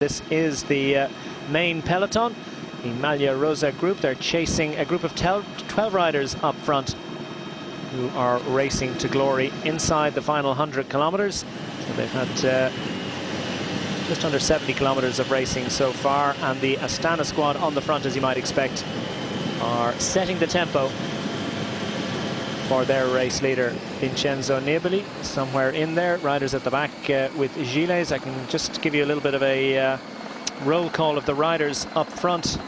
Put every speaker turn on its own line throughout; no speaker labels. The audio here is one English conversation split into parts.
This is the main peloton, the Maglia Rosa group. They're chasing a group of 12 riders up front who are racing to glory inside the final 100 kilometers. So they've had just under 70 kilometers of racing so far, and the Astana squad on the front, as you might expect, are setting the tempo for their race leader, Vincenzo Nibali, somewhere in there. Riders at the back with gilets. I can just give you a little bit of a roll call of the riders up front.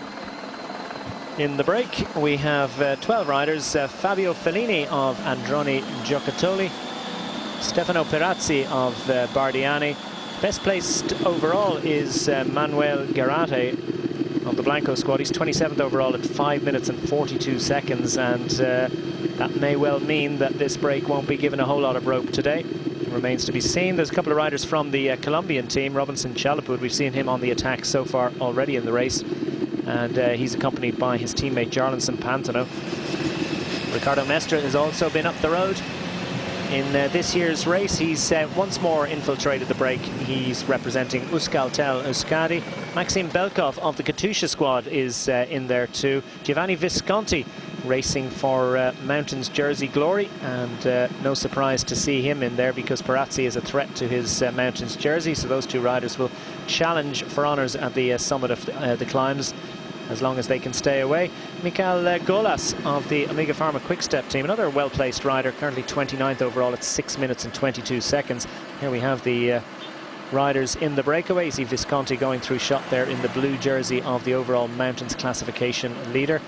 In the break, we have 12 riders. Fabio Fellini of Androni Giocattoli, Stefano Perazzi of Bardiani. Best placed overall is Manuel Garate of the Blanco squad. He's 27th overall at 5 minutes and 42 seconds, and that may well mean that this break won't be given a whole lot of rope today. It remains to be seen. There's a couple of riders from the Colombian team. Robinson Chalapud, we've seen him on the attack so far already in the race, and he's accompanied by his teammate Jarlinson Pantano. Ricardo Mestre has also been up the road in this year's race. He's once more infiltrated the break. He's representing Euskaltel Euskadi. Maxime Belkov of the Katusha squad is in there too. Giovanni Visconti racing for Mountains Jersey Glory, and no surprise to see him in there because Perazzi is a threat to his Mountains Jersey. So those two riders will challenge for honours at the summit of the climbs, as long as they can stay away. Mikael Golas of the Omega Pharma Quick-Step team, another well-placed rider, currently 29th overall at 6 minutes and 22 seconds. Here we have the riders in the breakaway. You see Visconti going through shot there in the blue jersey of the overall mountains classification leader.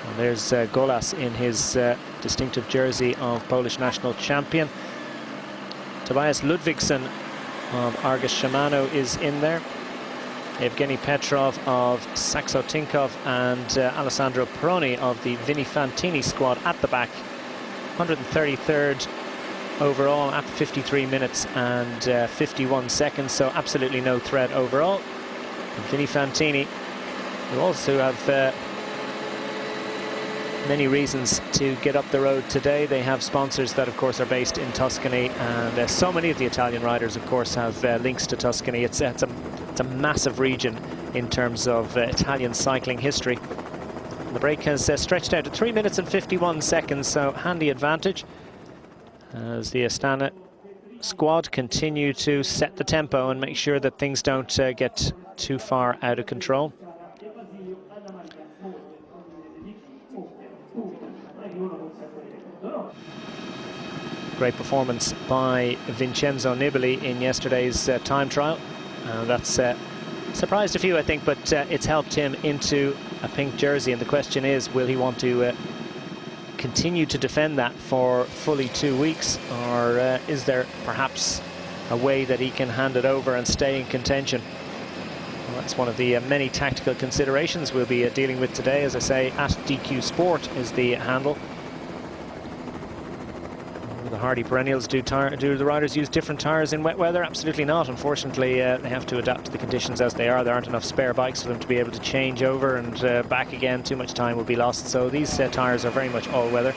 And there's Golas in his distinctive jersey of Polish national champion. Tobias Ludvigsson of Argus Shimano is in there. Evgeny Petrov of Saxo Tinkoff, and Alessandro Peroni of the Vini Fantini squad at the back. 133rd overall at 53 minutes and 51 seconds, so absolutely no threat overall. And Vini Fantini, who also have many reasons to get up the road today. They have sponsors that of course are based in Tuscany, and so many of the Italian riders of course have links to Tuscany. It's a massive region in terms of Italian cycling history. The break has stretched out to 3 minutes and 51 seconds, so handy advantage as the Astana squad continue to set the tempo and make sure that things don't get too far out of control. Great performance by Vincenzo Nibali in yesterday's time trial. That's surprised a few, I think, but it's helped him into a pink jersey, and the question is, will he want to continue to defend that for fully 2 weeks, or is there perhaps a way that he can hand it over and stay in contention? Well, that's one of the many tactical considerations we'll be dealing with today. As I say, at DQ Sport is the handle. The hardy perennials, do the riders use different tyres in wet weather? Absolutely not. Unfortunately, they have to adapt to the conditions as they are. There aren't enough spare bikes for them to be able to change over and back again. Too much time will be lost. So these tyres are very much all-weather.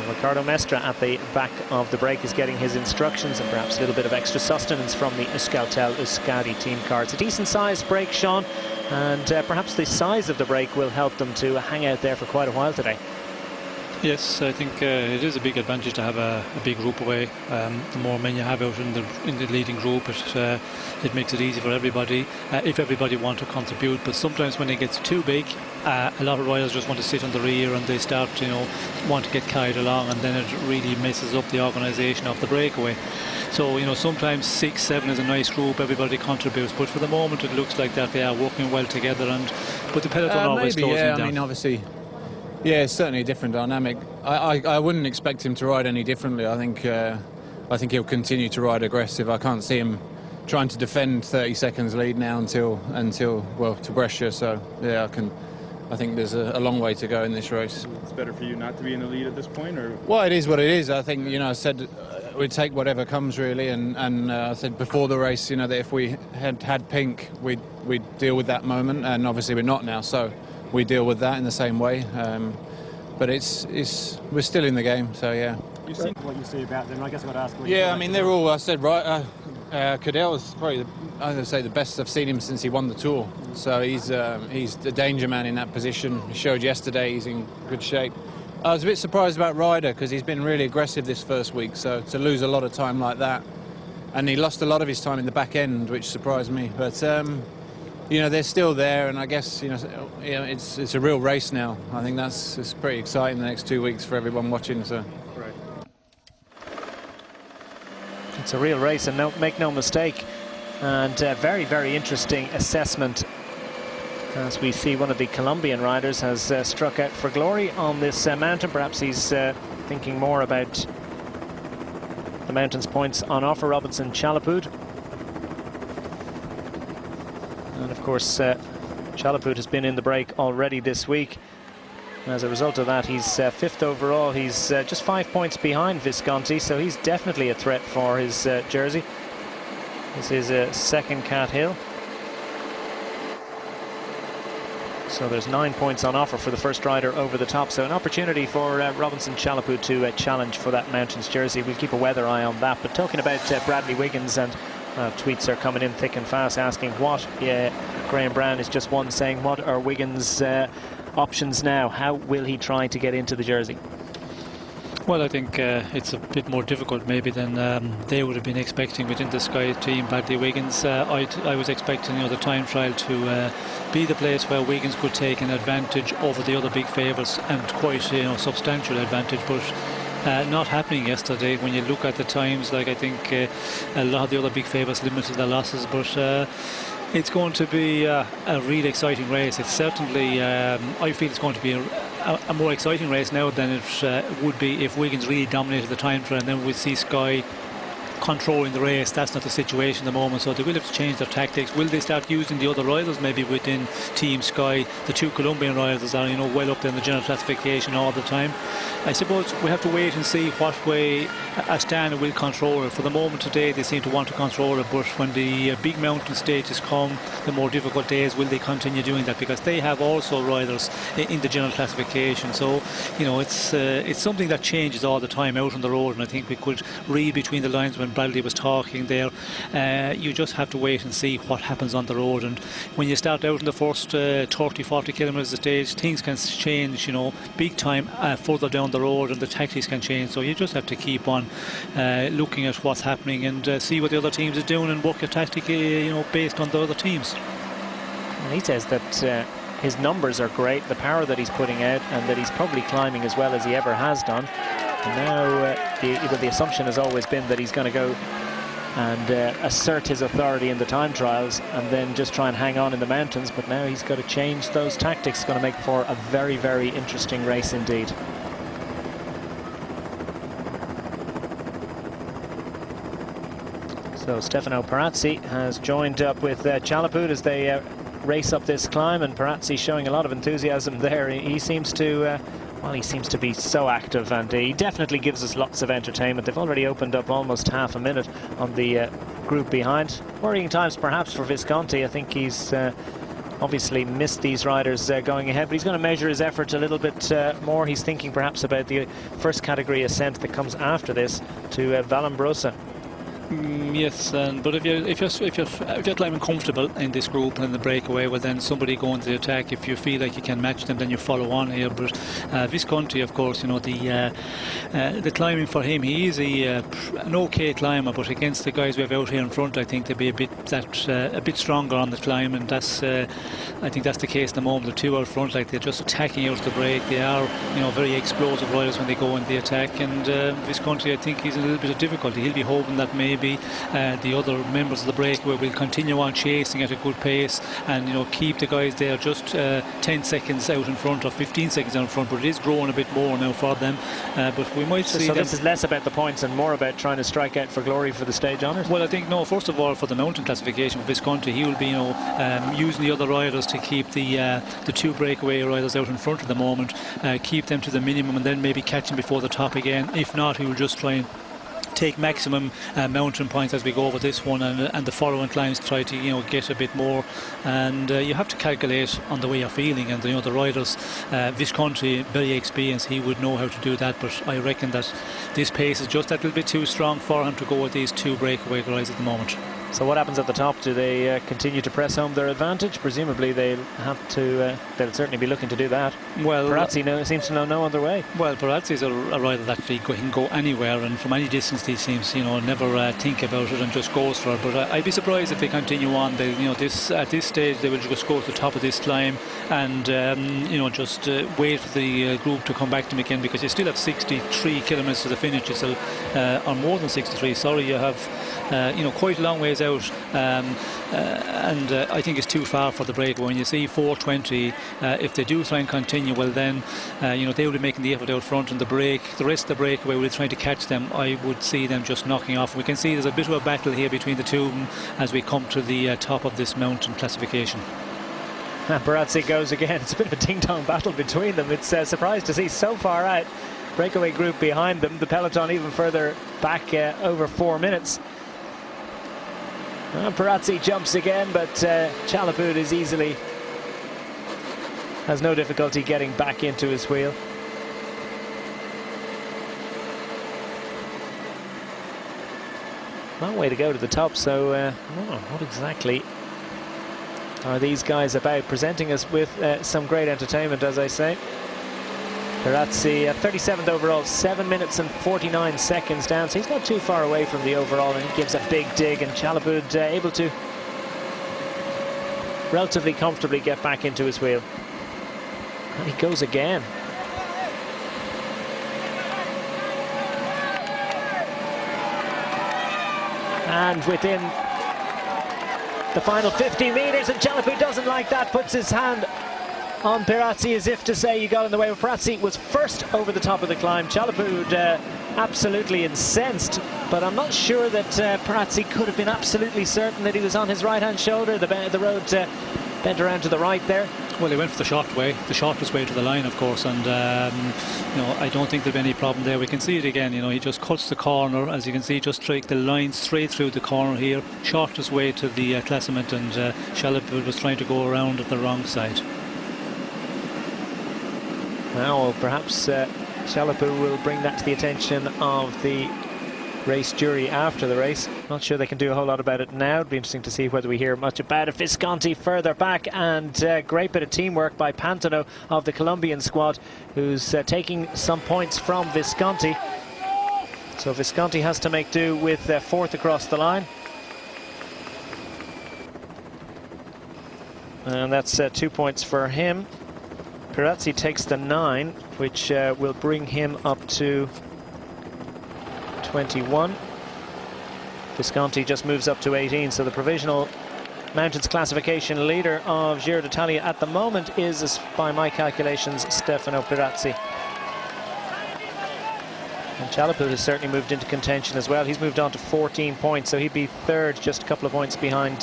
Ricardo Mestre at the back of the break is getting his instructions, and perhaps a little bit of extra sustenance from the Euskaltel Euskadi team car. It's a decent-sized break, Sean, and perhaps the size of the break will help them to hang out there for quite a while today.
Yes, I think it is a big advantage to have a big group away. The more men you have out in the leading group, it makes it easy for everybody if everybody want to contribute. But sometimes when it gets too big, a lot of riders just want to sit on the rear and they start, want to get carried along, and then it really messes up the organisation of the breakaway. So, sometimes 6, 7 is a nice group, everybody contributes, but for the moment it looks like that they are working well together, but the peloton always slows them down.
I mean, obviously. Yeah, it's certainly a different dynamic. I wouldn't expect him to ride any differently. I think he'll continue to ride aggressive. I can't see him trying to defend 30 seconds lead now until well, to Brescia. So yeah, I think there's a long way to go in this race.
It's better for you not to be in the lead at this point, or?
Well, it is what it is. I think I said we'd take whatever comes really, and I said before the race, that if we had pink, we'd deal with that moment, and obviously we're not now. So we deal with that in the same way, but we're still in the game, so yeah.
You've seen what you say about them. I guess I've got to ask.
Yeah, I mean they're all. I said right. Cadel is probably, I'm going to say, the best I've seen him since he won the Tour. So he's the danger man in that position. He showed yesterday he's in good shape. I was a bit surprised about Ryder because he's been really aggressive this first week. So to lose a lot of time like that, and he lost a lot of his time in the back end, which surprised me. But you know, they're still there, and I guess it's a real race now. I think it's pretty exciting the next 2 weeks for everyone watching. So.
It's a real race, and make no mistake, and very, very interesting assessment as we see one of the Colombian riders has struck out for glory on this mountain. Perhaps he's thinking more about the mountain's points on offer, Robinson Chalapud. And of course, Chalapud has been in the break already this week. As a result of that, he's fifth overall. He's just 5 points behind Visconti, so he's definitely a threat for his jersey. This is second Cat Hill. So there's 9 points on offer for the first rider over the top. So an opportunity for Robinson Chalapud to challenge for that Mountains jersey. We'll keep a weather eye on that. But talking about Bradley Wiggins, and tweets are coming in thick and fast asking what. Graham Brown is just one saying, what are Wiggins' options now? How will he try to get into the jersey?
Well, I think it's a bit more difficult maybe than they would have been expecting within the Sky team. Bradley Wiggins, I was expecting the time trial to be the place where Wiggins could take an advantage over the other big favourites, and quite substantial advantage, but not happening yesterday. When you look at the times, like I think a lot of the other big favourites limited their losses, but it's going to be a really exciting race. It's certainly, I feel it's going to be a more exciting race now than it would be if Wiggins really dominated the time trial, and then we see Sky controlling the race. That's not the situation at the moment, so they will have to change their tactics. Will they start using the other riders maybe within Team Sky? The two Colombian riders are well up there in the general classification all the time. I suppose we have to wait and see what way Astana will control it. For the moment today they seem to want to control it, but when the big mountain stages come, the more difficult days, will they continue doing that? Because they have also riders in the general classification, so it's something that changes all the time out on the road, and I think we could read between the lines when Bradley was talking there. You just have to wait and see what happens on the road, and when you start out in the first 30-40 kilometres of stage, things can change big time further down the road, and the tactics can change. So you just have to keep on looking at what's happening and see what the other teams are doing and work your tactic based on the other teams.
And he says that his numbers are great, the power that he's putting out, and that he's probably climbing as well as he ever has done. And now the assumption has always been that he's going to go and assert his authority in the time trials and then just try and hang on in the mountains, but now he's got to change those tactics. It's going to make for a very, very interesting race indeed. So Stefano Perazzi has joined up with Chalapud as they race up this climb, and Perazzi showing a lot of enthusiasm there. He seems to he seems to be so active, and he definitely gives us lots of entertainment. They've already opened up almost half a minute on the group behind. Worrying times perhaps for Visconti. I think he's obviously missed these riders going ahead, but he's going to measure his effort a little bit more. He's thinking perhaps about the first category ascent that comes after this to Vallombrosa.
Yes, but if you're climbing comfortable in this group and in the breakaway, well then somebody go into the attack. If you feel like you can match them, then you follow on here. But Visconti, of course, the climbing for him, he is an okay climber, but against the guys we have out here in front, I think they'll be a bit stronger on the climb, and that's I think that's the case at the moment. The two out front, like they're just attacking out the break. They are very explosive riders when they go into the attack, and Visconti, I think he's in a little bit of difficulty. He'll be hoping that maybe the other members of the breakaway will continue on chasing at a good pace and keep the guys there just 10 seconds out in front or 15 seconds out in front, but it is growing a bit more now for them, but we might see
so this is less about the points and more about trying to strike out for glory for the stage honours.
Well, I think first of all, for the mountain classification for Visconti, he will be using the other riders to keep the two breakaway riders out in front at the moment, keep them to the minimum, and then maybe catch them before the top again. If not, he will just try and take maximum mountain points as we go over this one, and the following climbs try to, you know, get a bit more. And you have to calculate on the way you're feeling, and, you know, the riders, Visconti, very experienced, he would know how to do that, but I reckon that this pace is just a little bit too strong for him to go with these 2 breakaway guys at the moment.
So what happens at the top? Do they continue to press home their advantage? Presumably they'll have to. They'll certainly be looking to do that. Well, Perazzi seems to know no other way.
Well, Perazzi's a rider that he can go anywhere, and from any distance he seems, you know, never think about it and just goes for it. But I'd be surprised if they continue on. They, you know, at this stage they will just go to the top of this climb and you know, just wait for the group to come back to them again, because you still have 63 kilometres to the finish. So, or more than 63. Sorry, you have you know, quite a long ways out, and I think it's too far for the break. When you see 4:20, if they do try and continue, well then, you know, they will be making the effort out front, and the rest of the breakaway will be trying to catch them. I would see them just knocking off. We can see there's a bit of a battle here between the two of them as we come to the top of this mountain classification.
And Perazzi goes again. It's a bit of a ding-dong battle between them. It's surprised to see so far out. Breakaway group behind them, the peloton even further back, over 4 minutes. Perazzi jumps again, but Chalapud has no difficulty getting back into his wheel. Long way to go to the top, so what exactly are these guys about? Presenting us with some great entertainment, as I say. Perazzi 37th overall, 7 minutes and 49 seconds down, so he's not too far away from the overall, and he gives a big dig, and Chalapud able to relatively comfortably get back into his wheel. And he goes again. And within the final 50 metres, and Chalapud doesn't like that, puts his hand on Perazzi as if to say you got in the way. Perazzi was first over the top of the climb. Chalapud absolutely incensed, but I'm not sure that Perazzi could have been absolutely certain that he was on his right-hand shoulder. The road bent around to the right there.
Well, he went for the shortest way to the line, of course, and you know, I don't think there'll be any problem there. We can see it again. You know, he just cuts the corner, as you can see, just strike the line straight through the corner here, shortest way to the classement, and Chalapud was trying to go around at the wrong side.
Well, perhaps Chalapud will bring that to the attention of the race jury after the race. Not sure they can do a whole lot about it now. It'd be interesting to see whether we hear much about it. Visconti further back, and great bit of teamwork by Pantano of the Colombian squad, who's taking some points from Visconti. So Visconti has to make do with fourth across the line. And that's 2 points for him. Perazzi takes the 9, which will bring him up to 21. Visconti just moves up to 18, so the provisional mountains classification leader of Giro d'Italia at the moment is, by my calculations, Stefano Perazzi. And Chalapud has certainly moved into contention as well. He's moved on to 14 points, so he'd be third, just a couple of points behind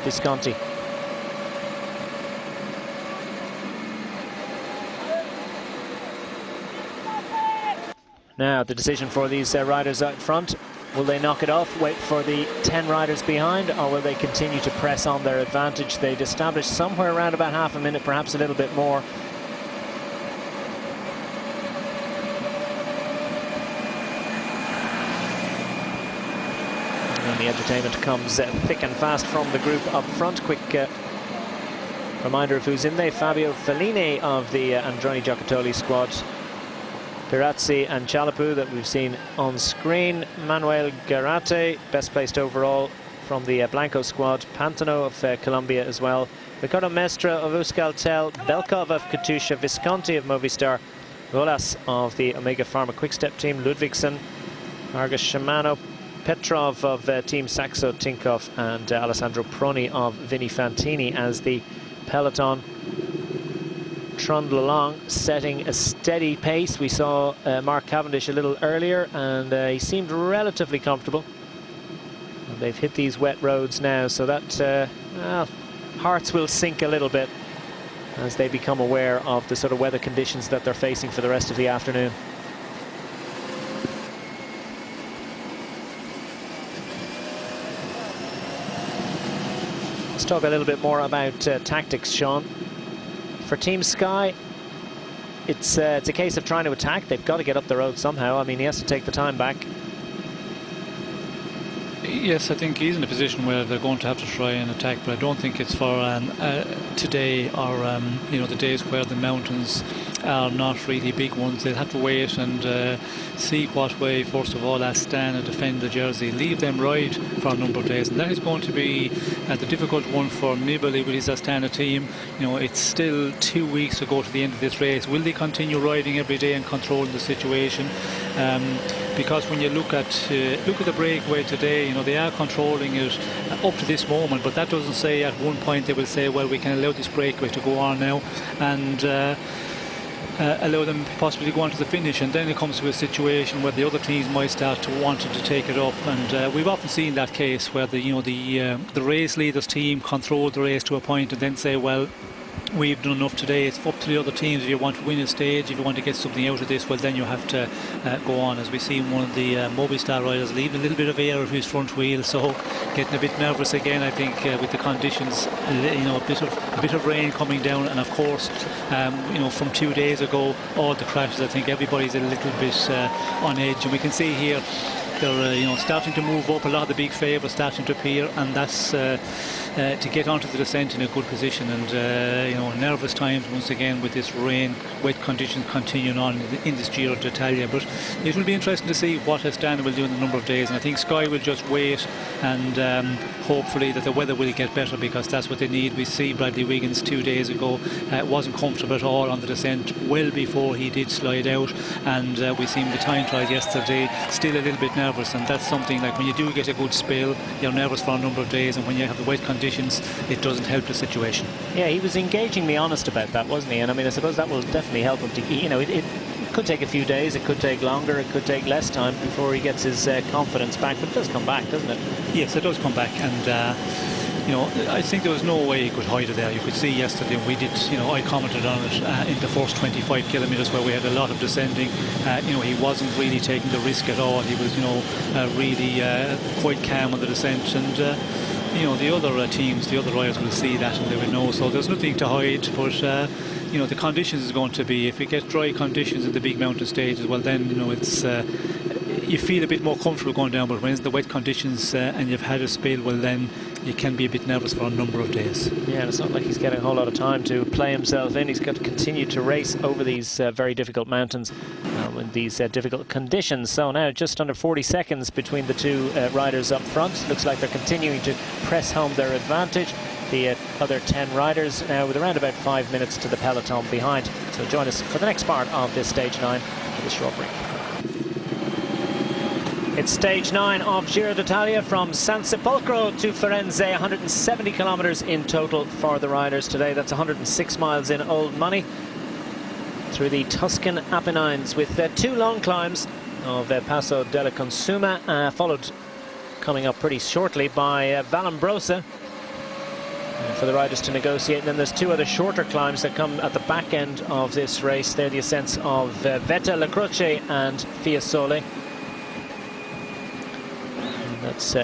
Visconti. Now, the decision for these riders out front: will they knock it off, wait for the 10 riders behind, or will they continue to press on their advantage? They'd established somewhere around about half a minute, perhaps a little bit more. And the entertainment comes thick and fast from the group up front. Quick reminder of who's in there: Fabio Fellini of the Androni Giocattoli squad, Perazzi and Chalapud that we've seen on screen, Manuel Garate, best placed overall from the Blanco squad, Pantano of Colombia as well, Ricardo Mestre of Euskaltel, Belkov of Katusha, Visconti of Movistar, Rolas of the Omega Pharma Quickstep team, Ludvigsen, Argus Shimano, Petrov of Team Saxo Tinkoff, and Alessandro Proni of Vini Fantini as the peloton trundle along, setting a steady pace. We saw Mark Cavendish a little earlier, and he seemed relatively comfortable. And they've hit these wet roads now, so that well, hearts will sink a little bit as they become aware of the sort of weather conditions that they're facing for the rest of the afternoon. Let's talk a little bit more about tactics, Sean. For Team Sky, it's a case of trying to attack. They've got to get up the road somehow. I mean, he has to take the time back.
Yes, I think he's in a position where they're going to have to try and attack, but I don't think it's for today or the days where the mountains are not really big ones. They'll have to wait and see what way, first of all, Astana defend the jersey, leave them ride for a number of days, and that is going to be the difficult one for Nibali with his Astana team. It's still 2 weeks to go to the end of this race. Will they continue riding every day and controlling the situation? Because when you look at the breakaway today, they are controlling it up to this moment, but that doesn't say at one point they will say, well, we can allow this breakaway to go on now and allow them possibly to go on to the finish, and then it comes to a situation where the other teams might start to want to take it up, and we've often seen that case where the race leaders team control the race to a point and then say, well, we've done enough today, it's up to the other teams. If you want to win a stage, if you want to get something out of this, well, then you have to go on. As we see one of the Movistar riders leaving a little bit of air of his front wheel, so getting a bit nervous again, I think, with the conditions, a bit of rain coming down, and of course, from 2 days ago, all the crashes, I think everybody's a little bit on edge, and we can see here they're starting to move up. A lot of the big favourites starting to appear, and that's to get onto the descent in a good position. And nervous times once again with this rain, wet conditions continuing on in this Giro d'Italia. But it will be interesting to see what Astana will do in a number of days, and I think Sky will just wait and hopefully that the weather will get better, because that's what they need. We see Bradley Wiggins 2 days ago wasn't comfortable at all on the descent well before he did slide out, and we see him the time trial yesterday still a little bit nervous, and that's something like when you do get a good spill, you're nervous for a number of days, and when you have the wet conditions, it doesn't help the situation.
Yeah, he was engagingly honest about that, wasn't he? And I mean, I suppose that will definitely help him to, it could take a few days, it could take longer, it could take less time before he gets his confidence back, but it does come back, doesn't it?
Yes, it does come back, and I think there was no way he could hide it there. You could see yesterday, we did, I commented on it in the first 25 kilometres where we had a lot of descending. He wasn't really taking the risk at all. He was, really quite calm on the descent, and the other teams, the other riders will see that and they will know. So there's nothing to hide, but the conditions is going to be, if we get dry conditions in the big mountain stages, well then it's you feel a bit more comfortable going down, but when it's the wet conditions and you've had a spill, well then you can be a bit nervous for a number of days. Yeah,
and it's not like he's getting a whole lot of time to play himself in. He's got to continue to race over these very difficult mountains with these difficult conditions. So now just under 40 seconds between the two riders up front. Looks like they're continuing to press home their advantage. The other 10 riders now with around about 5 minutes to the peloton behind. So join us for the next part of this stage 9 of this short break. It's stage 9 of Giro d'Italia from San Sepolcro to Firenze. 170 kilometres in total for the riders today. That's 106 miles in old money through the Tuscan Apennines, with 2 long climbs of Passo della Consuma, followed coming up pretty shortly by Vallombrosa for the riders to negotiate. And then there's 2 other shorter climbs that come at the back end of this race. They're the ascents of Vetta, La Croce and Fiesole. That's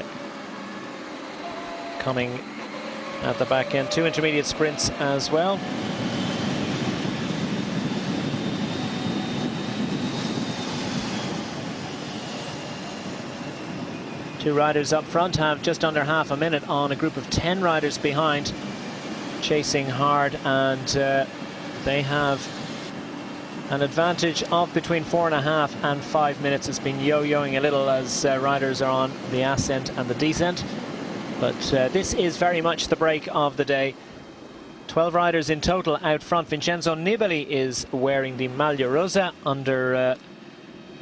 coming at the back end. 2 intermediate sprints as well. Two riders up front have just under half a minute on a group of 10 riders behind, chasing hard, and they have an advantage of between 4.5 and 5 minutes. It's been yo-yoing a little as riders are on the ascent and the descent, but this is very much the break of the day. 12 riders in total out front. Vincenzo Nibali is wearing the Maglia Rosa under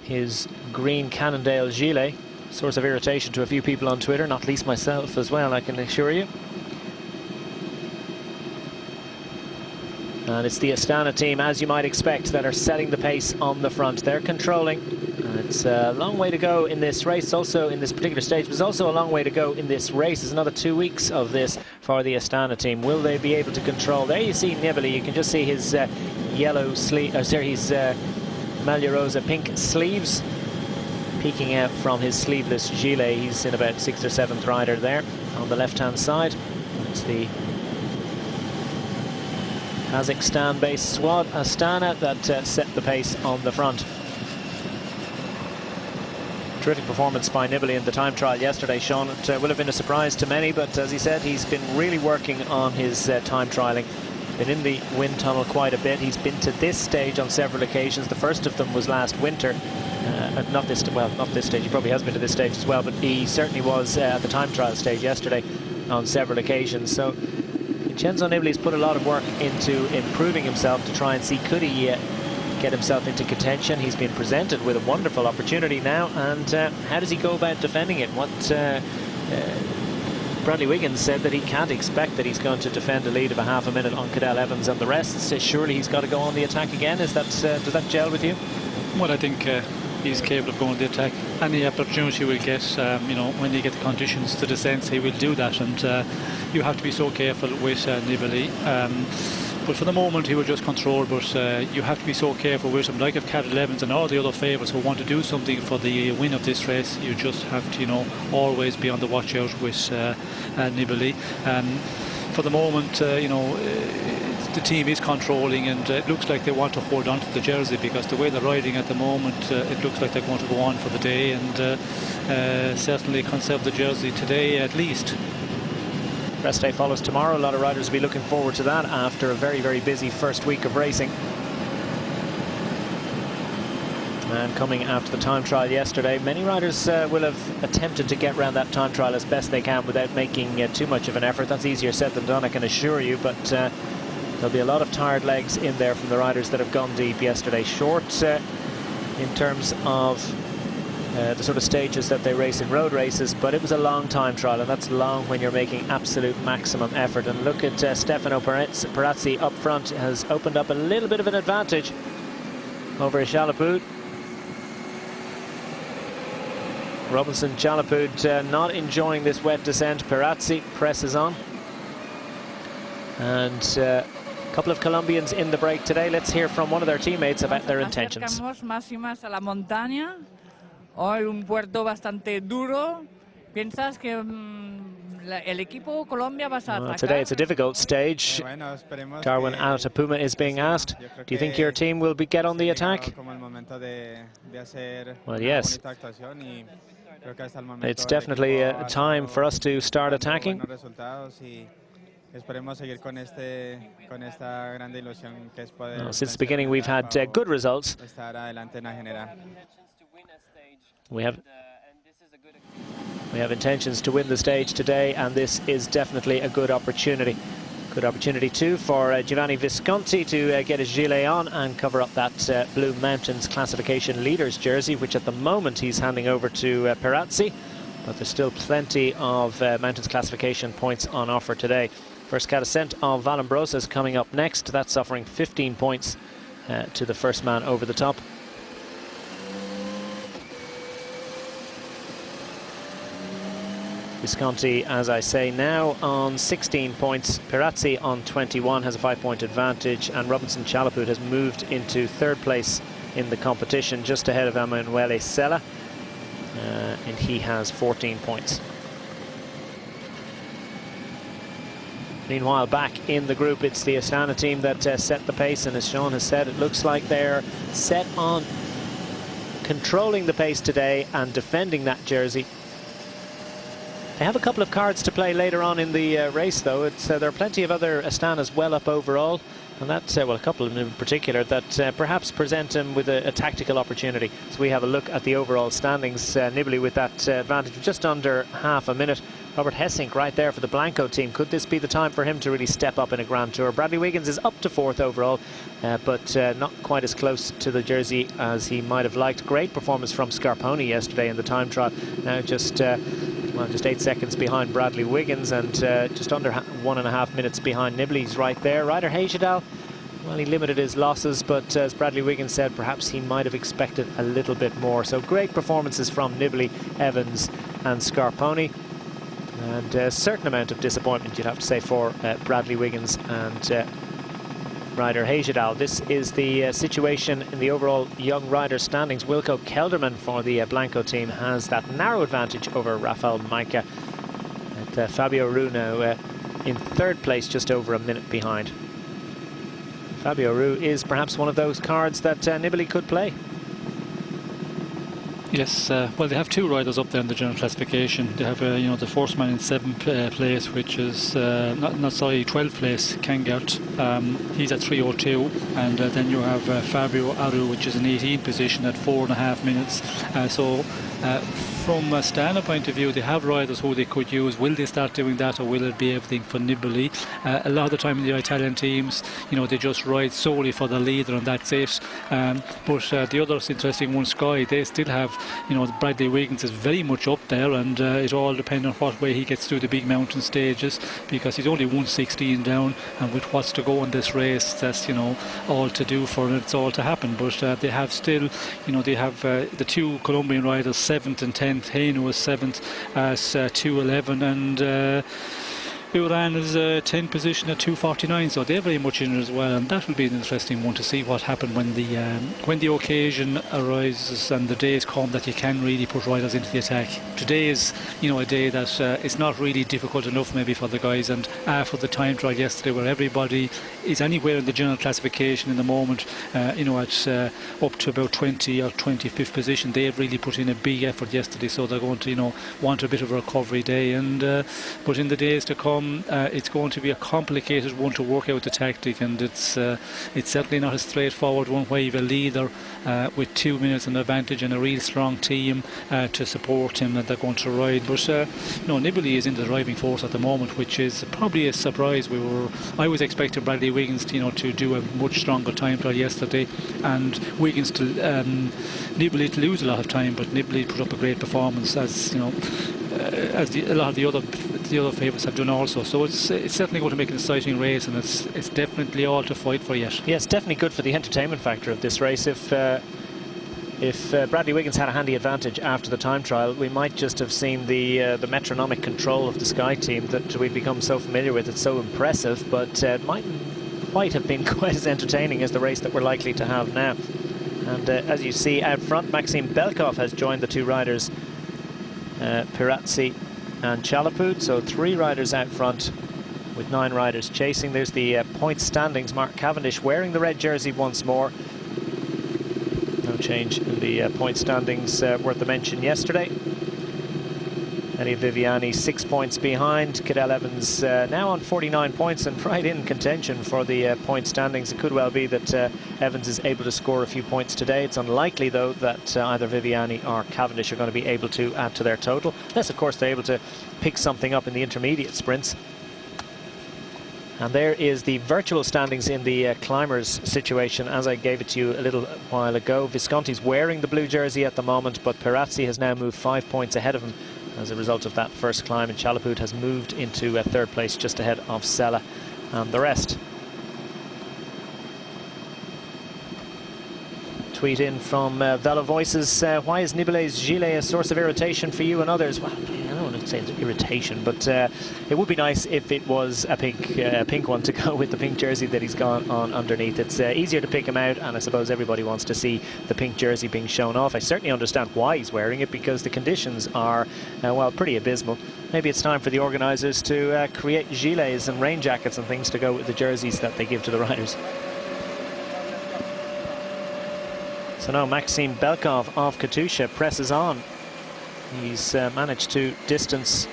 his green Cannondale gilet. Source of irritation to a few people on Twitter, not least myself as well, I can assure you. And it's the Astana team, as you might expect, that are setting the pace on the front. They're controlling. It's a long way to go in this race, also in this particular stage. There's also a long way to go in this race. There's another 2 weeks of this for the Astana team. Will they be able to control? There you see Nibali. You can just see his yellow sleeve, his Maglia Rosa pink sleeves peeking out from his sleeveless gilet. He's in about 6th or 7th rider there on the left-hand side. It's the Kazakhstan-based squad, Astana, that set the pace on the front. Terrific performance by Nibali in the time trial yesterday, Sean. It will have been a surprise to many, but as he said, he's been really working on his time trialing. Been in the wind tunnel quite a bit. He's been to this stage on several occasions. The first of them was last winter. Not this stage. He probably has been to this stage as well, but he certainly was at the time trial stage yesterday on several occasions. So Vincenzo Nibali's put a lot of work into improving himself to try and see could he get himself into contention. He's been presented with a wonderful opportunity now, and how does he go about defending it? What Bradley Wiggins said that he can't expect that he's going to defend a lead of a half a minute on Cadel Evans and the rest. Surely he's got to go on the attack again. Is that does that gel with you?
Well, I think he's capable of going to the attack. Any opportunity will get, you know, when they get the conditions to descend, he will do that, and you have to be so careful with Nibali. But for the moment he will just control, but you have to be so careful with him. Like if Cadel Evans and all the other favourites who want to do something for the win of this race, you just have to, you know, always be on the watch out with Nibali. For the moment, you know, the team is controlling, and it looks like they want to hold on to the jersey, because the way they're riding at the moment, it looks like they're going to go on for the day, and certainly conserve the jersey today at least.
Rest day follows tomorrow. A lot of riders will be looking forward to that after a very, very busy first week of racing. And coming after the time trial yesterday, many riders will have attempted to get around that time trial as best they can without making too much of an effort. That's easier said than done, I can assure you, but there'll be a lot of tired legs in there from the riders that have gone deep yesterday. Short in terms of the sort of stages that they race in road races, but it was a long time trial, and that's long when you're making absolute maximum effort. And look at Stefano Perazzi up front, has opened up a little bit of an advantage over Chalapud. Robinson Chalapud not enjoying this wet descent. Perazzi presses on, and a couple of Colombians in the break today. Let's hear from one of their teammates about their intentions.
Hoy un puerto bastante duro. ¿Piensas que el equipo Colombia va a atacar?
Today it's a difficult stage. Darwin Atapuma is being asked, do you think your team will get on the attack? Well, yes. It's definitely a time for us to start attacking. Since the beginning we've had good results. We have intentions to win the stage today, and this is definitely a good opportunity. Good opportunity too for Giovanni Visconti to get his gilet on and cover up that Blue Mountains classification leaders jersey, which at the moment he's handing over to Perazzi, but there's still plenty of Mountains classification points on offer today. First Cadascent of Vallombrosa is coming up next. That's offering 15 points to the first man over the top. Visconti, as I say, now on 16 points. Perazzi on 21 has a 5-point advantage, and Robinson Chalapud has moved into third place in the competition, just ahead of Emanuele Sella, and he has 14 points. Meanwhile, back in the group, it's the Astana team that set the pace, and as Sean has said, it looks like they're set on controlling the pace today and defending that jersey. They have a couple of cards to play later on in the race, though. There are plenty of other Astanas well up overall, and that's, well, a couple of them in particular that perhaps present them with a tactical opportunity. So we have a look at the overall standings. Nibali with that advantage of just under half a minute. Robert Hessink right there for the Blanco team. Could this be the time for him to really step up in a Grand Tour? Bradley Wiggins is up to 4th overall, but not quite as close to the jersey as he might have liked. Great performance from Scarponi yesterday in the time trial. Now just 8 seconds behind Bradley Wiggins, and just under 1.5 minutes behind Nibali. He's right there. Ryder Hagedal, well, he limited his losses, but as Bradley Wiggins said, perhaps he might have expected a little bit more. So great performances from Nibali, Evans and Scarponi, and a certain amount of disappointment, you'd have to say, for Bradley Wiggins and Ryder Hagedal. This is the situation in the overall young rider standings. Wilco Kelderman for the Blanco team has that narrow advantage over Rafael Maica. Fabio Ru now in third place, just over a minute behind. Fabio Aru is perhaps one of those cards that Nibali could play.
Yes, well, they have two riders up there in the general classification. They have, you know, the first man in 7th place, which is 12th place, Kangert. He's at 3:02, and then you have Fabio Aru, which is in 18th position at 4.5 minutes. From a standard point of view, they have riders who they could use. Will they start doing that, or will it be everything for Nibali? A lot of the time in the Italian teams, you know, they just ride solely for the leader and that's it. But the other interesting one, Sky, they still have, you know, Bradley Wiggins is very much up there, and it all depends on what way he gets through the big mountain stages, because he's only 1:16 down, and with what's to go in this race, that's, you know, all to do for it. It's all to happen. But they have still, you know, they have the two Colombian riders, 7th and 10th. Haino is 7th at 2:11, and Uran is 10th position at 2:49, so they're very much in it as well, and that will be an interesting one to see what happens when the occasion arises and the days come that you can really put riders into the attack. Today is, you know, a day that it's not really difficult enough maybe for the guys, and after the time trial yesterday where everybody is anywhere in the general classification in the moment, you know, at up to about 20 or 25th position, they've really put in a big effort yesterday, so they're going to, you know, want a bit of a recovery day, and but in the days to come, it's going to be a complicated one to work out the tactic, and it's certainly not a straightforward one where you have a leader with 2 minutes in advantage and a real strong team to support him that they're going to ride. But no, Nibali is in the driving force at the moment, which is probably a surprise. I was expecting Bradley Wiggins, you know, to do a much stronger time trial yesterday, and Wiggins to Nibali to lose a lot of time, but Nibali put up a great performance, as you know, as a lot of the other favourites have done also. So it's certainly going to make an exciting race, and it's definitely all to fight for yet.
Yeah, it's definitely good for the entertainment factor of this race. If Bradley Wiggins had a handy advantage after the time trial, we might just have seen the metronomic control of the Sky team that we've become so familiar with. It's so impressive, but it might quite have been quite as entertaining as the race that we're likely to have now. And as you see out front, Maxime Belkov has joined the two riders, Pirazzi and Chalapud, so 3 riders out front with 9 riders chasing. There's the point standings. Mark Cavendish wearing the red jersey once more. No change in the point standings worth a mention yesterday. Eddie Viviani 6 points behind. Cadel Evans now on 49 points and right in contention for the point standings. It could well be that Evans is able to score a few points today. It's unlikely, though, that either Viviani or Cavendish are going to be able to add to their total, unless, of course, they're able to pick something up in the intermediate sprints. And there is the virtual standings in the climbers situation, as I gave it to you a little while ago. Visconti's wearing the blue jersey at the moment, but Pirazzi has now moved 5 points ahead of him as a result of that first climb, and Chalapud has moved into third place just ahead of Sella and the rest. Tweet in from Velo Voices. Why is Nibali's gilet a source of irritation for you and others? Well, I don't want to say it's irritation, but it would be nice if it was a pink one to go with the pink jersey that he's got on underneath. It's easier to pick him out, and I suppose everybody wants to see the pink jersey being shown off. I certainly understand why he's wearing it, because the conditions are, well, pretty abysmal. Maybe it's time for the organisers to create gilets and rain jackets and things to go with the jerseys that they give to the riders. So now Maxime Belkov of Katusha presses on. He's managed to distance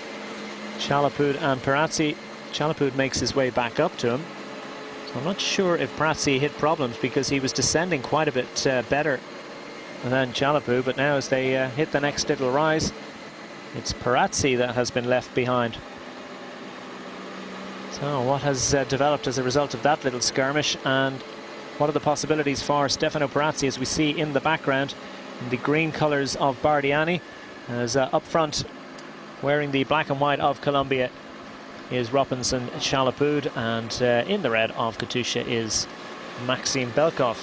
Chalapud and Pirazzi. Chalapud makes his way back up to him. So I'm not sure if Pirazzi hit problems, because he was descending quite a bit better than Chalapud, but now as they hit the next little rise, it's Pirazzi that has been left behind. So what has developed as a result of that little skirmish, and what are the possibilities for Stefano Pirazzi, as we see in the background in the green colours of Bardiani, as up front wearing the black and white of Colombia is Robinson Chalapud, and in the red of Katusha is Maxime Belkov.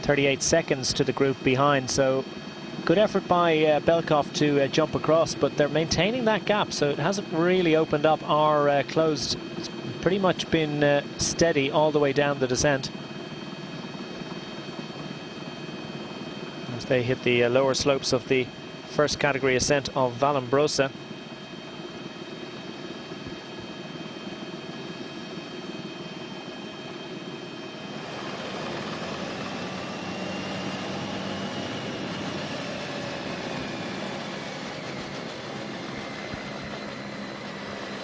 .38 seconds to the group behind, so good effort by Belkov to jump across, but they're maintaining that gap, so it hasn't really opened up or closed. It's pretty much been steady all the way down the descent. as they hit the lower slopes of the first category ascent of Vallombrosa.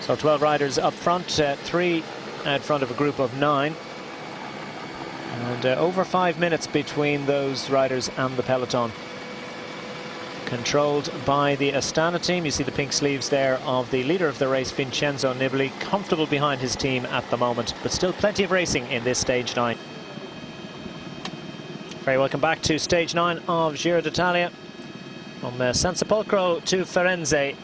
So 12 riders up front, 3 out front of a group of 9. And over 5 minutes between those riders and the peloton. Controlled by the Astana team. You see the pink sleeves there of the leader of the race, Vincenzo Nibali, comfortable behind his team at the moment, but still plenty of racing in this stage 9. Very welcome back to stage 9 of Giro d'Italia. From San Sepolcro to Firenze.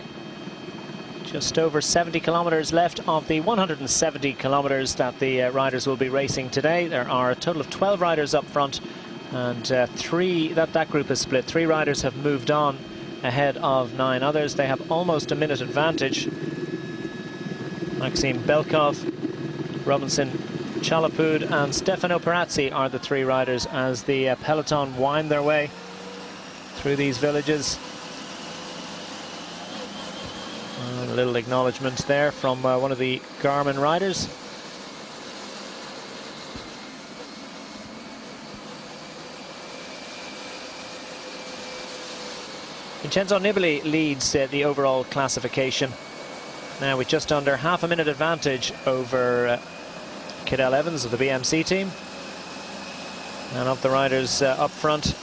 Just over 70 kilometers left of the 170 kilometers that the riders will be racing today. There are a total of 12 riders up front, and that group is split. 3 riders have moved on ahead of 9 others. They have almost a minute advantage. Maxime Belkov, Robinson Chalapud and Stefano Perazzi are the 3 riders as the peloton wind their way through these villages. A little acknowledgement there from one of the Garmin riders. Vincenzo Nibali leads the overall classification. Now with just under half a minute advantage over Cadel Evans of the BMC team. And of the riders up front,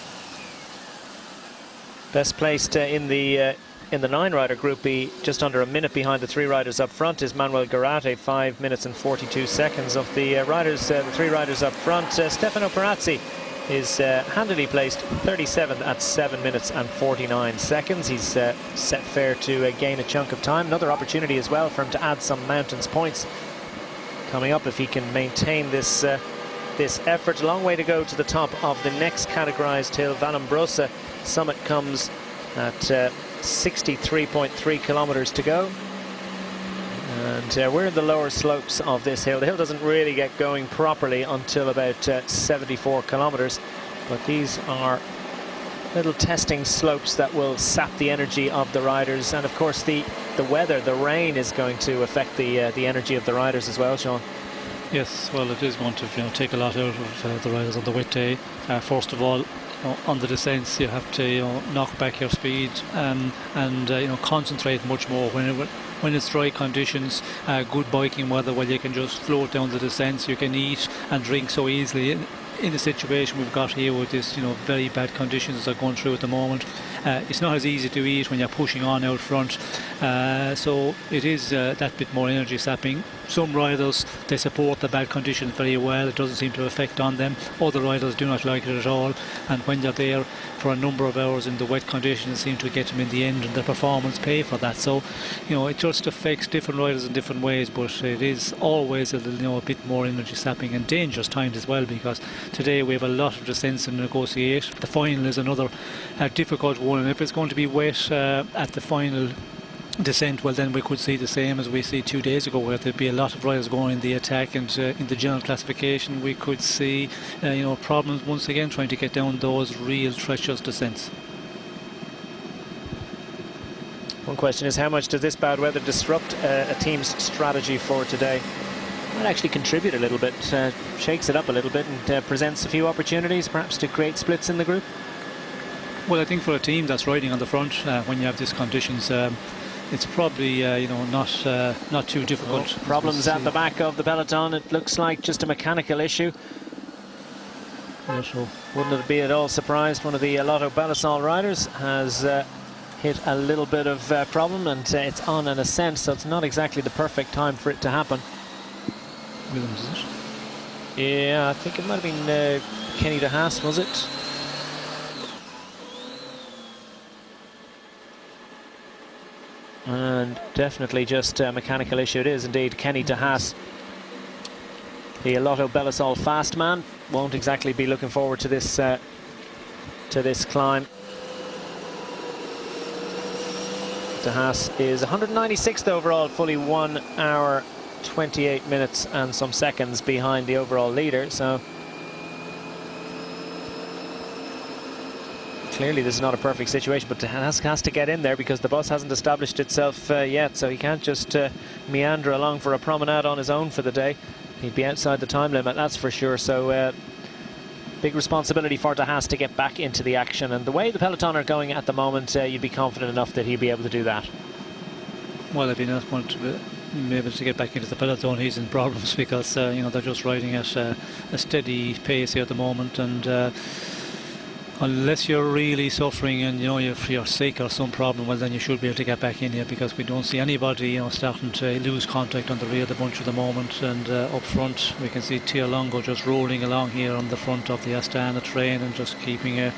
best placed in the 9-rider group B, just under a minute behind the 3 riders up front, is Manuel Garate, 5 minutes and 42 seconds. Of the the 3 riders up front, Stefano Perazzi is handily placed 37th at 7 minutes and 49 seconds. He's set fair to gain a chunk of time. Another opportunity as well for him to add some mountains points coming up if he can maintain this effort. A long way to go to the top of the next categorized hill. Vallombrosa summit comes at 63.3 kilometers to go, and we're in the lower slopes of this hill. The hill doesn't really get going properly until about 74 kilometers, but these are little testing slopes that will sap the energy of the riders, and of course the weather, the rain, is going to affect the energy of the riders as well, Sean.
Yes, well, it is going to take a lot out of the riders on the wet day. First of all, on the descents, you have to knock back your speed and concentrate much more when it's dry conditions. Good biking weather, well, you can just float down the descents. You can eat and drink so easily. In the situation we've got here with this, very bad conditions that are going through at the moment, it's not as easy to eat when you're pushing on out front. So it is that bit more energy sapping. Some riders, they support the bad conditions very well. It doesn't seem to affect on them. Other riders do not like it at all. And when you're there for a number of hours in the wet conditions, it seems to get them in the end, and the performance pay for that. So, it just affects different riders in different ways. But it is always a bit more energy sapping and dangerous timed as well, because today we have a lot of descents to negotiate. The final is another difficult one, and if it's going to be wet at the final descent, well, then we could see the same as we see 2 days ago, where there'd be a lot of riders going in the attack, and in the general classification we could see problems once again trying to get down those real treacherous descents.
One question is, how much does this bad weather disrupt a team's strategy for today? Might actually contribute a little bit, shakes it up a little bit, and presents a few opportunities perhaps to create splits in the group.
Well, I think for a team that's riding on the front, when you have these conditions, it's probably not too difficult.
Problems at the back of the peloton. It looks like just a mechanical issue.
Yeah, sure.
Wouldn't it be at all surprised? One of the Lotto Belisol riders has hit a little bit of problem, and it's on an ascent, so it's not exactly the perfect time for it to happen.
Williams, is it?
Yeah, I think it might have been Kenny de Haas, was it? And definitely just a mechanical issue. It is indeed Kenny de Haas, the Lotto Belisol fast man. Won't exactly be looking forward to this climb. De Haas is 196th overall, fully 1 hour 28 minutes and some seconds behind the overall leader. So clearly this is not a perfect situation, but has to get in there because the bus hasn't established itself yet, so he can't just meander along for a promenade on his own for the day. He'd be outside the time limit, that's for sure. So big responsibility for De Haas to get back into the action, and the way the peloton are going at the moment, you'd be confident enough that he'd be able to do that.
Well, if he does want to be able to get back into the peloton, he's in problems because you know, they're just riding at a steady pace here at the moment, and unless you're really suffering and, you know, you're sick or some problem, well, then you should be able to get back in here, because we don't see anybody, you know, starting to lose contact on the rear of the bunch at the moment. And up front we can see Tia Longo just rolling along here on the front of the Astana train and just keeping a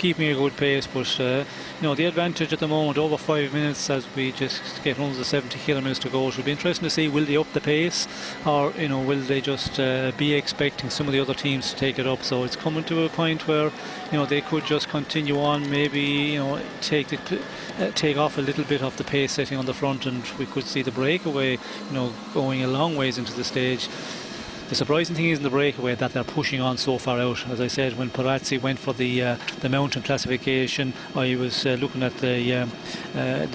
good pace. But you know, the advantage at the moment, over 5 minutes as we just get under the 70 kilometres to go. It will be interesting to see, will they up the pace, or, you know, will they just be expecting some of the other teams to take it up. So it's coming to a point where, you know, they could just continue on, maybe, you know, take off a little bit of the pace setting on the front, and we could see the breakaway, you know, going a long ways into the stage. The surprising thing is in the breakaway that they're pushing on so far out. As I said, when Perazzi went for the mountain classification, I was looking at the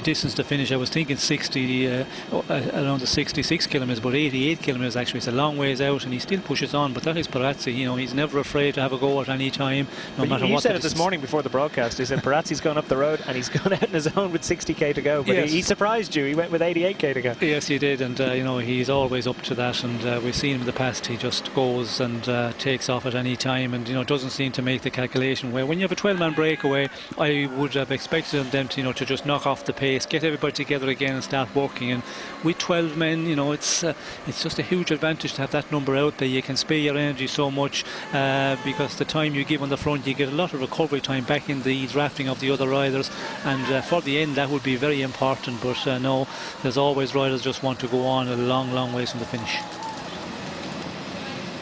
distance to finish. I was thinking 60, around the 66 kilometres, but 88 kilometres actually. It's a long ways out, and he still pushes on. But that is Perazzi. You know, he's never afraid to have a go at any time, no matter what. You
said it this morning before the broadcast. He said Perazzi's going up the road and he's gone out on his own with 60k to go. But yes, he surprised you. He went with 88k to go.
Yes, he did, and you know, he's always up to that. And we've seen him in the past. He just goes and takes off at any time, and, you know, doesn't seem to make the calculation. Where when you have a 12-man breakaway, I would have expected them to, you know, to just knock off the pace, get everybody together again and start working. And with 12 men, you know, it's just a huge advantage to have that number out there. You can spare your energy so much because the time you give on the front, you get a lot of recovery time back in the drafting of the other riders, and for the end that would be very important. But no, there's always riders just want to go on a long ways from the finish.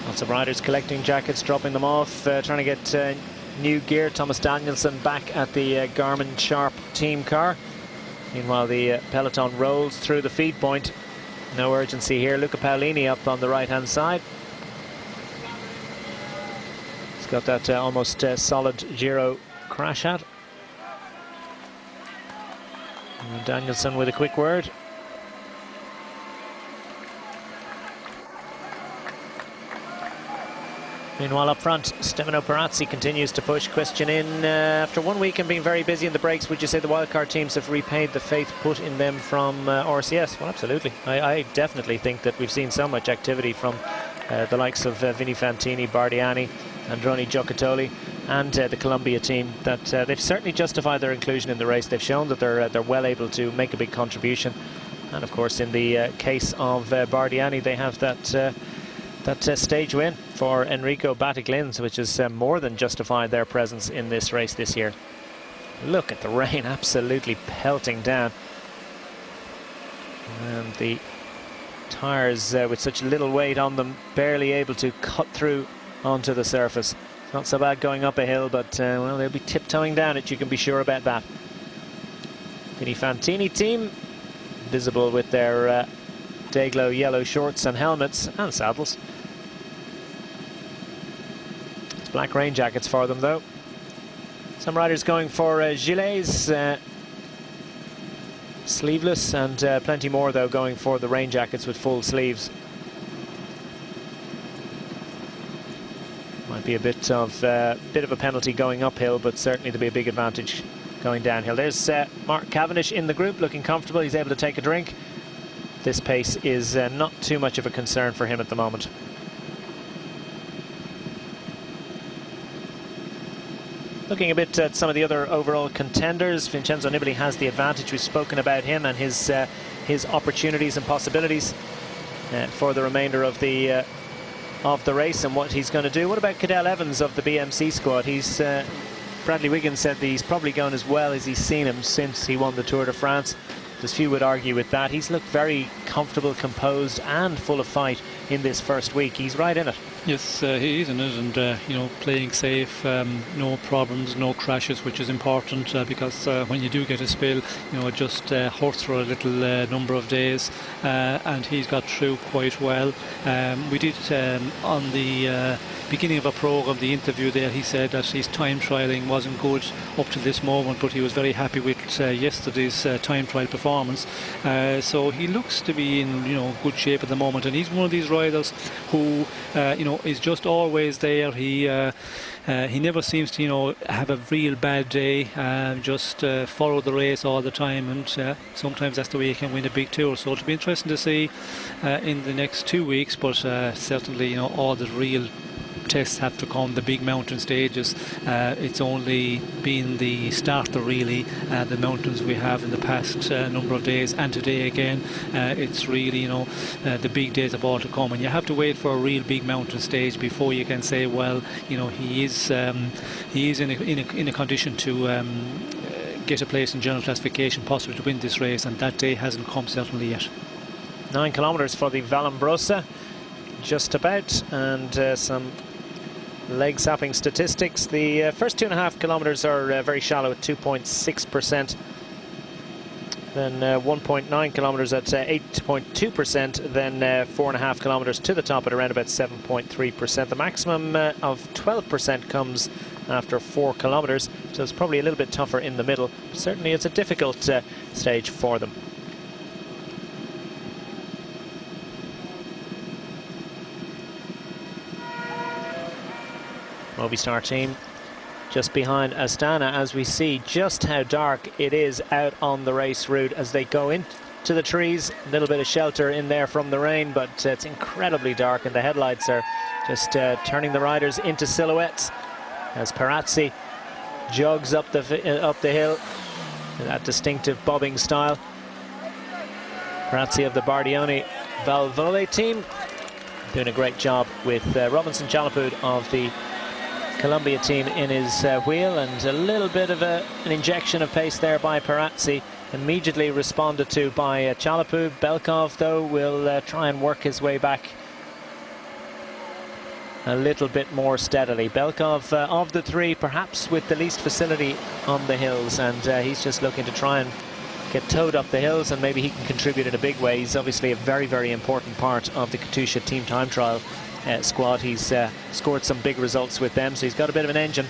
Lots of riders collecting jackets, dropping them off, trying to get new gear. Thomas Danielson back at the Garmin Sharp team car. Meanwhile, the peloton rolls through the feed point. No urgency here. Luca Paolini up on the right-hand side. He's got that almost solid Giro crash hat. And Danielson with a quick word. Meanwhile, up front, Stefano Perazzi continues to push. Question in, after 1 week and being very busy in the breaks, would you say the wildcard teams have repaid the faith put in them from RCS? Well, absolutely. I definitely think that we've seen so much activity from the likes of Vini Fantini, Bardiani, Androni Giocattoli, and the Columbia team, that they've certainly justified their inclusion in the race. They've shown that they're well able to make a big contribution. And of course, in the case of Bardiani, they have that stage win for Enrico Battiglins, which has more than justified their presence in this race this year. Look at the rain absolutely pelting down, and the tyres with such little weight on them barely able to cut through onto the surface. It's not so bad going up a hill, but well, they'll be tiptoeing down it, you can be sure about that. Vini Fantini team visible with their day-glow yellow shorts and helmets and saddles. It's black rain jackets for them, though. Some riders going for gilets, sleeveless, and plenty more, though, going for the rain jackets with full sleeves. Might be a bit of a penalty going uphill, but certainly there'll be a big advantage going downhill. There's Mark Cavendish in the group, looking comfortable. He's able to take a drink. This pace is not too much of a concern for him at the moment. Looking a bit at some of the other overall contenders, Vincenzo Nibali has the advantage. We've spoken about him and his opportunities and possibilities for the remainder of the race and what he's going to do. What about Cadel Evans of the BMC squad? Bradley Wiggins said that he's probably gone as well as he's seen him since he won the Tour de France. There's few would argue with that. He's looked very comfortable, composed and full of fight in this first week. He's right in it.
Yes, he is in it, and you know, playing safe, no problems, no crashes, which is important because when you do get a spill, you know, it just hurts for a little number of days, and he's got through quite well. We did on the beginning of a program, the interview there, he said that his time trialling wasn't good up to this moment, but he was very happy with yesterday's time trial performance. So he looks to be in, you know, good shape at the moment, and he's one of these riders who you know, is just always there. He never seems to, you know, have a real bad day. Just follow the race all the time, and sometimes that's the way you can win a big tour. So it'll be interesting to see in the next 2 weeks. But certainly, you know, all the real tests have to come, the big mountain stages. It's only been the starter, really, the mountains we have in the past number of days, and today again. It's really, you know, the big days of all to come, and you have to wait for a real big mountain stage before you can say, well, you know, he is in a condition to get a place in general classification, possibly to win this race, and that day hasn't come certainly yet.
9 kilometres for the Vallombrosa, just about, and some leg sapping statistics. The first 2.5 kilometres are very shallow at 2.6%, then 1.9 kilometres at 8.2%, then 4.5 kilometres to the top at around about 7.3%. The maximum of 12% comes after 4 kilometres, so it's probably a little bit tougher in the middle. Certainly it's a difficult stage for them. Movistar team just behind Astana, as we see just how dark it is out on the race route as they go into the trees. A little bit of shelter in there from the rain, but it's incredibly dark, and the headlights are just turning the riders into silhouettes as Perazzi jogs up the hill in that distinctive bobbing style. Perazzi of the Bardioni Valvole team doing a great job with Robinson Chalapud of the Columbia team in his wheel, and a little bit of an injection of pace there by Perazzi, immediately responded to by Chalapud. Belkov, though, will try and work his way back a little bit more steadily. Belkov, of the three, perhaps with the least facility on the hills, and he's just looking to try and get towed up the hills, and maybe he can contribute in a big way. He's obviously a very, very important part of the Katusha team time trial squad. He's scored some big results with them, so he's got a bit of an engine,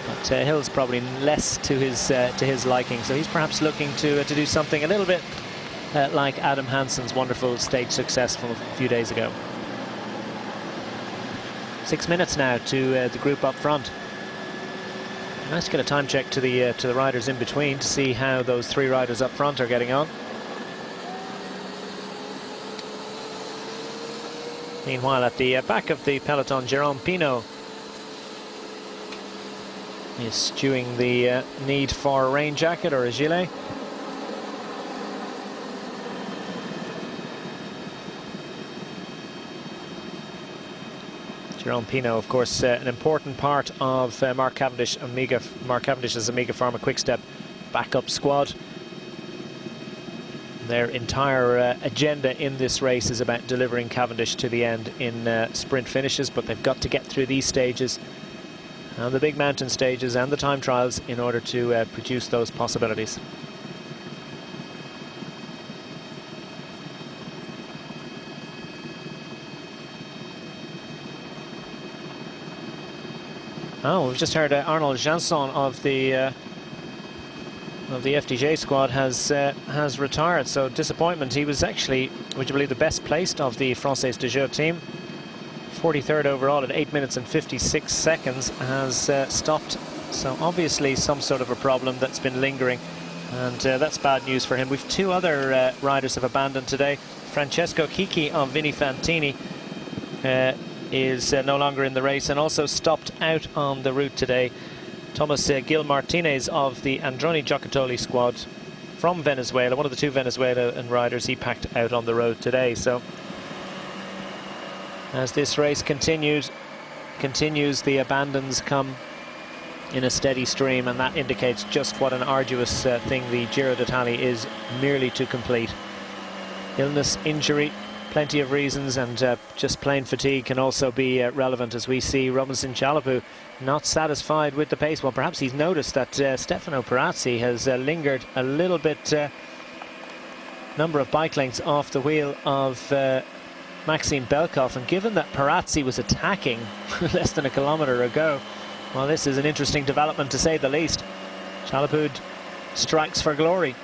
but hills probably less to his liking, so he's perhaps looking to do something a little bit like Adam Hansen's wonderful stage success from a few days ago. 6 minutes now to the group up front. Nice to get a time check to the riders in between to see how those 3 riders up front are getting on. Meanwhile, at the back of the peloton, Jérôme Pinault is stewing the need for a rain jacket or a gilet. Jérôme Pinault, of course, an important part of Mark Cavendish's Amiga Pharma Quickstep backup squad. Their entire agenda in this race is about delivering Cavendish to the end in sprint finishes, but they've got to get through these stages and the big mountain stages and the time trials in order to produce those possibilities. Oh, we've just heard Arnold Janson of the FDJ squad has retired, so disappointment. He was actually, would you believe, the best placed of the Française de Jeu team. 43rd overall at 8 minutes and 56 seconds, has stopped. So obviously some sort of a problem that's been lingering, and that's bad news for him. We've 2 other riders have abandoned today. Francesco Chicchi of Vini Fantini is no longer in the race, and also stopped out on the route today. Thomas Gil Martinez of the Androni Giocattoli squad from Venezuela, one of the 2 Venezuelan riders, he packed out on the road today. So as this race continues, the abandons come in a steady stream, and that indicates just what an arduous thing the Giro d'Italia is merely to complete. Illness, injury, plenty of reasons, and just plain fatigue can also be relevant, as we see Robinson Chalapu not satisfied with the pace. Well, perhaps he's noticed that Stefano Perazzi has lingered a little bit, number of bike lengths off the wheel of Maxime Belkov, and given that Perazzi was attacking less than a kilometre ago, well, this is an interesting development to say the least. Chalapu strikes for glory.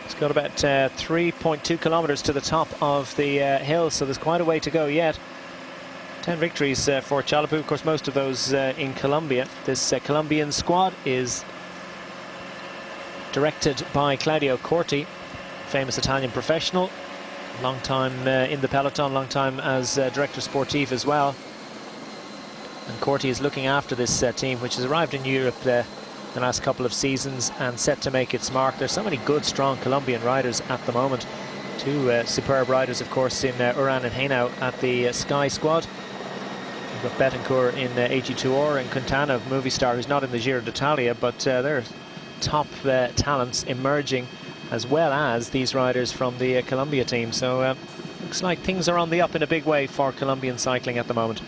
It's got about 3.2 kilometres to the top of the hill, so there's quite a way to go yet. 10 victories for Chalapu, of course, most of those in Colombia. This Colombian squad is directed by Claudio Corti, famous Italian professional, long time in the peloton, long time as director sportif as well. And Corti is looking after this team, which has arrived in Europe the last couple of seasons and set to make its mark. There's so many good, strong Colombian riders at the moment. Two superb riders, of course, in Uran and Henao at the Sky squad. We've got Betancourt in AG2R and Quintana of Movistar, who's not in the Giro d'Italia, but they're top talents emerging, as well as these riders from the Colombia team. So looks like things are on the up in a big way for Colombian cycling at the moment.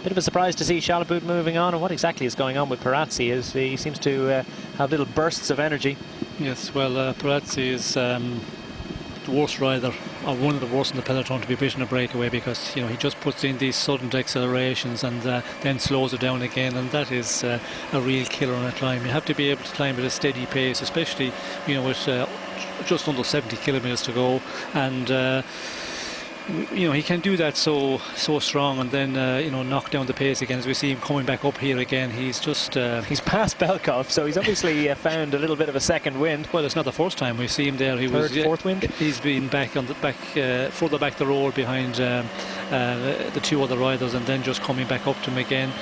Bit of a surprise to see Chalapu moving on, and what exactly is going on with Perazzi is he seems to have little bursts of energy.
Yes, well, Perazzi is the worst rider, or one of the worst in the peloton to be beaten a breakaway, because he just puts in these sudden accelerations and then slows it down again, and that is a real killer on a climb. You have to be able to climb at a steady pace, especially with just under 70 kilometers to go, and he can do that so strong, and then knock down the pace again. As we see him coming back up here again, he's just
he's past Belkov, so he's obviously found a little bit of a second wind.
Well, it's not the first time we see him there. He
Third, fourth wind.
He's been back on the further back the road behind the two other riders, and then just coming back up to him again.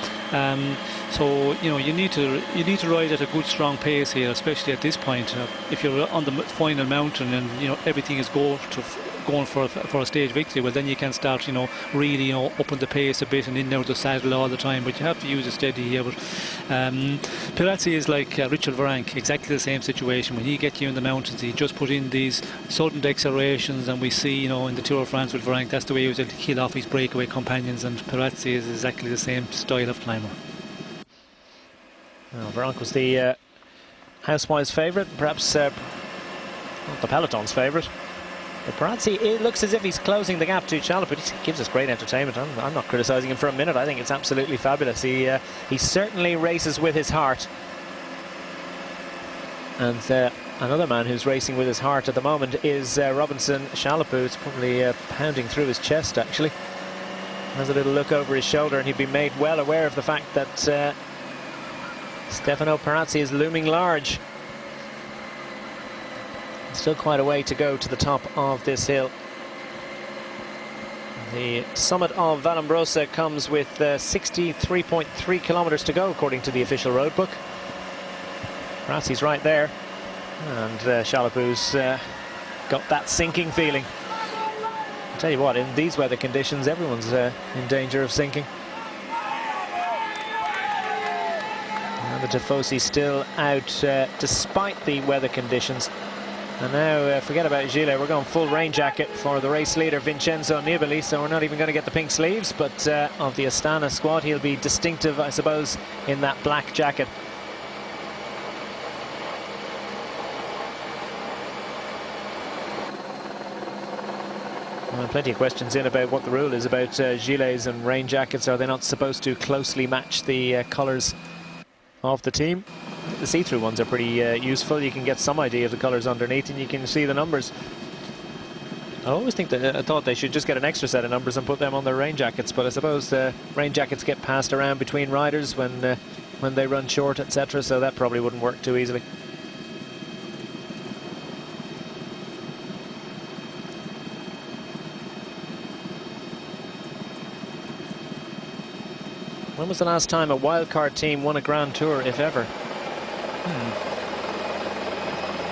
So you need to ride at a good, strong pace here, especially at this point. If you're on the final mountain and everything is going for a stage victory, well, then you can start really upping the pace a bit and in and out of the saddle all the time, but you have to use it steady here. But Perazzi is like Richard Virenque, exactly the same situation. When he gets you in the mountains, he just put in these sudden accelerations, and we see in the Tour of France with Virenque, that's the way he was able to kill off his breakaway companions, and Perazzi is exactly the same style of climber.
Well, Virenque was the housewise favourite, perhaps not the peloton's favourite. But Perazzi, it looks as if he's closing the gap to Chalapu. He gives us great entertainment. I'm not criticising him for a minute. I think it's absolutely fabulous. He certainly races with his heart. And another man who's racing with his heart at the moment is Robinson Chalapu. It's probably pounding through his chest, actually. Has a little look over his shoulder, and he'd be made well aware of the fact that Stefano Perazzi is looming large. Still quite a way to go to the top of this hill. The summit of Vallombrosa comes with 63.3 kilometres to go, according to the official road book. Perazzi's right there, and Chalapu's got that sinking feeling. I'll tell you what, in these weather conditions, everyone's in danger of sinking. And the Tifosi still out despite the weather conditions. And now forget about Gilles, we're going full rain jacket for the race leader Vincenzo Nibali, so we're not even going to get the pink sleeves, but of the Astana squad he'll be distinctive, I suppose, in that black jacket. Well, plenty of questions in about what the rule is about gilets and rain jackets. Are they not supposed to closely match the colours of the team? The see-through ones are pretty useful. You can get some idea of the colours underneath, and you can see the numbers. I always I thought they should just get an extra set of numbers and put them on their rain jackets, but I suppose rain jackets get passed around between riders when they run short, etc., so that probably wouldn't work too easily. When was the last time a wildcard team won a Grand Tour, if ever?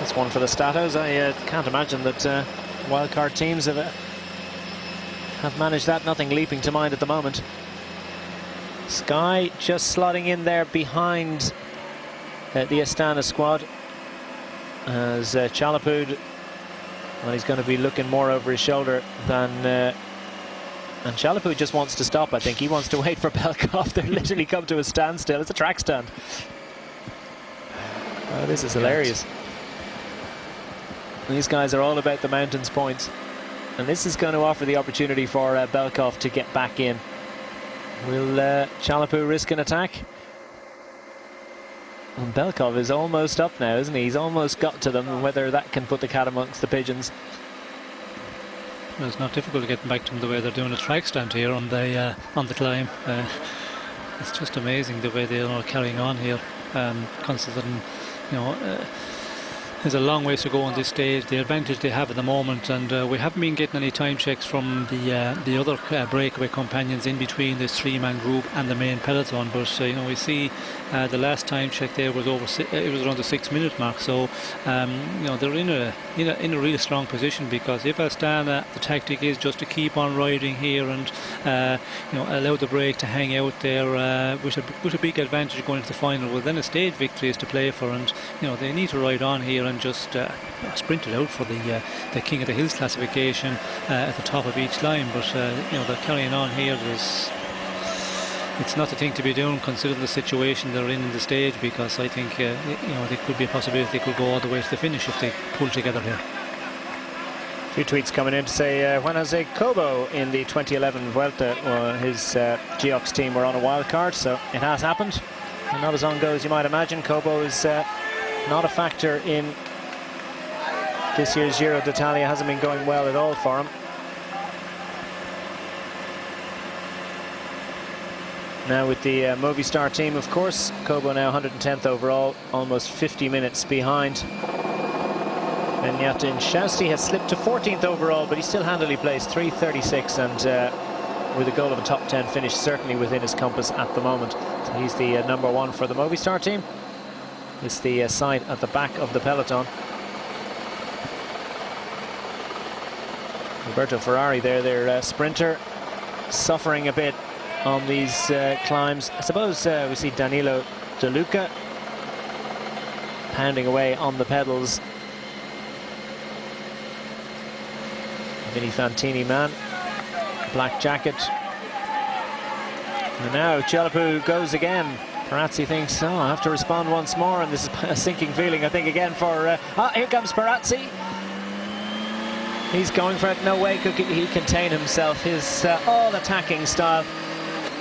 That's one for the Statos. I can't imagine that wildcard teams have managed that. Nothing leaping to mind at the moment. Sky just slotting in there behind the Astana squad, as Chalapu Well, he's going to be looking more over his shoulder than... and Chalapu just wants to stop, I think. He wants to wait for Belkov. They're literally come to a standstill. It's a track stand. Oh, this is hilarious. These guys are all about the mountains points. And this is going to offer the opportunity for Belkov to get back in. Will Chalapu risk an attack? And Belkov is almost up now, isn't he? He's almost got to them, and whether that can put the cat amongst the pigeons.
Well, it's not difficult to get back to them the way they're doing a track stand here on the climb. It's just amazing the way they're carrying on here, considering, you know, there's a long ways to go on this stage. The advantage they have at the moment, and we haven't been getting any time checks from the other breakaway companions in between this three-man group and the main peloton. But you know, we see the last time check there was it was around the 6-minute mark. So you know, they're in a really strong position, because if Astana, the tactic is just to keep on riding here and you know, allow the break to hang out there with a big advantage going into the final. Well, then a stage victory is to play for, and you know, they need to ride on here and just sprint it out for the King of the Hills classification at the top of each line. But you know, they're carrying on here. It's not the thing to be doing considering the situation they're in the stage, because I think you know, there could be a possibility they could go all the way to the finish if they pull together here.
A few tweets coming in to say Juan Jose Cobo in the 2011 Vuelta, his Geox team were on a wild card, so it has happened. And not as long ago as you might imagine. Cobo is not a factor in this year's Giro d'Italia. Hasn't been going well at all for him. Now with the Movistar team, of course, Cobo now 110th overall, almost 50 minutes behind. Benyatin Shausti has slipped to 14th overall, but he still handily placed 3:36, and with a goal of a top 10 finish certainly within his compass at the moment. So he's the number one for the Movistar team. It's the side at the back of the peloton. Roberto Ferrari there, their sprinter, suffering a bit on these climbs. I suppose we see Danilo De Luca pounding away on the pedals. Vinny Fantini man, black jacket. And now Chalapu goes again. Perazzi thinks, oh, I have to respond once more, and this is a sinking feeling, I think, again for... here comes Perazzi. He's going for it. No way could he contain himself. His all-attacking style.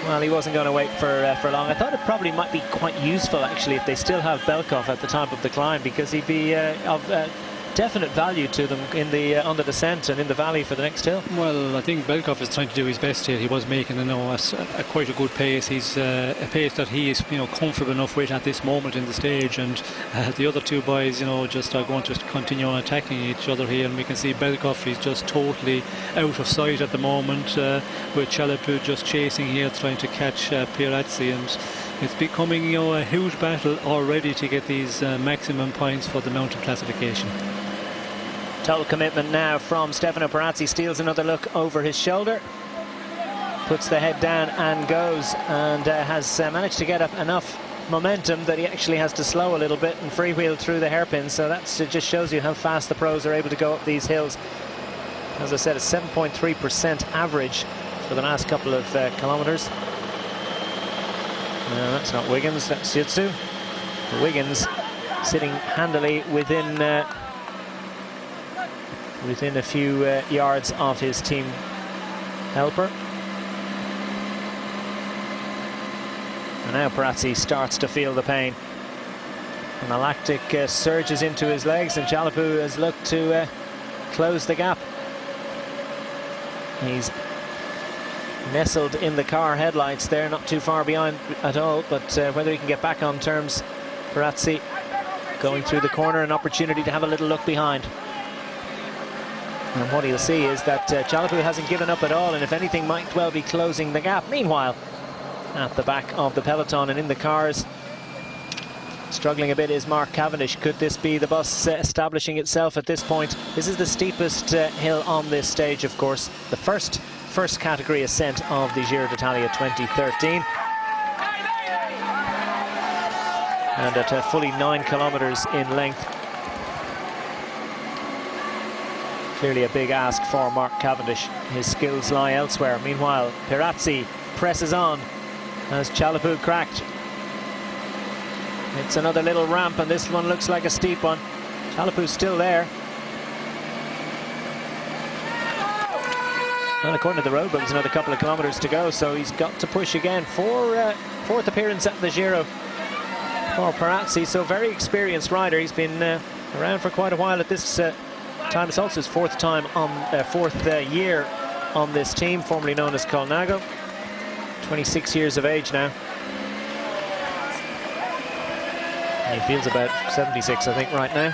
Well, he wasn't going to wait for long. I thought it probably might be quite useful, actually, if they still have Belkov at the top of the climb, because he'd be of definite value to them in the on the descent and in the valley for the next hill. Well,
I think Belkov is trying to do his best here. He was making, you know, quite a good pace. He's a pace that he is, you know, comfortable enough with at this moment in the stage, and the other two boys, you know, just are going to continue on attacking each other here. And we can see Belkov is just totally out of sight at the moment, with Chalapu just chasing here, trying to catch Perazzi, and it's becoming, you know, a huge battle already to get these maximum points for the mountain classification.
Total commitment now from Stefano Perazzi. Steals another look over his shoulder, puts the head down and goes, and has managed to get up enough momentum that he actually has to slow a little bit and freewheel through the hairpins. So that just shows you how fast the pros are able to go up these hills. As I said, a 7.3% average for the last couple of kilometers. No, that's not Wiggins, that's Yutsu. Wiggins sitting handily within a few yards of his team helper. And now Perazzi starts to feel the pain, and the lactic surges into his legs, and Chalapu has looked to close the gap. He's nestled in the car headlights there, not too far behind at all, but whether he can get back on terms, Perazzi going through the corner, an opportunity to have a little look behind. And what he'll see is that Chalapu hasn't given up at all, and if anything might well be closing the gap. Meanwhile, at the back of the peloton and in the cars, struggling a bit is Mark Cavendish. Could this be the bus establishing itself at this point? This is the steepest hill on this stage, of course. The first category ascent of the Giro d'Italia 2013. And at fully 9 kilometers in length. Clearly a big ask for Mark Cavendish. His skills lie elsewhere. Meanwhile, Pirazzi presses on as Chalapu cracked. It's another little ramp, and this one looks like a steep one. Chalapu's still there. Well, according to the roadbook, there's another couple of kilometres to go, so he's got to push again. Fourth appearance at the Giro for Pirazzi, so very experienced rider. He's been around for quite a while at this time. It's also his fourth year on this team, formerly known as Colnago. 26 years of age now. And he feels about 76, I think, right now.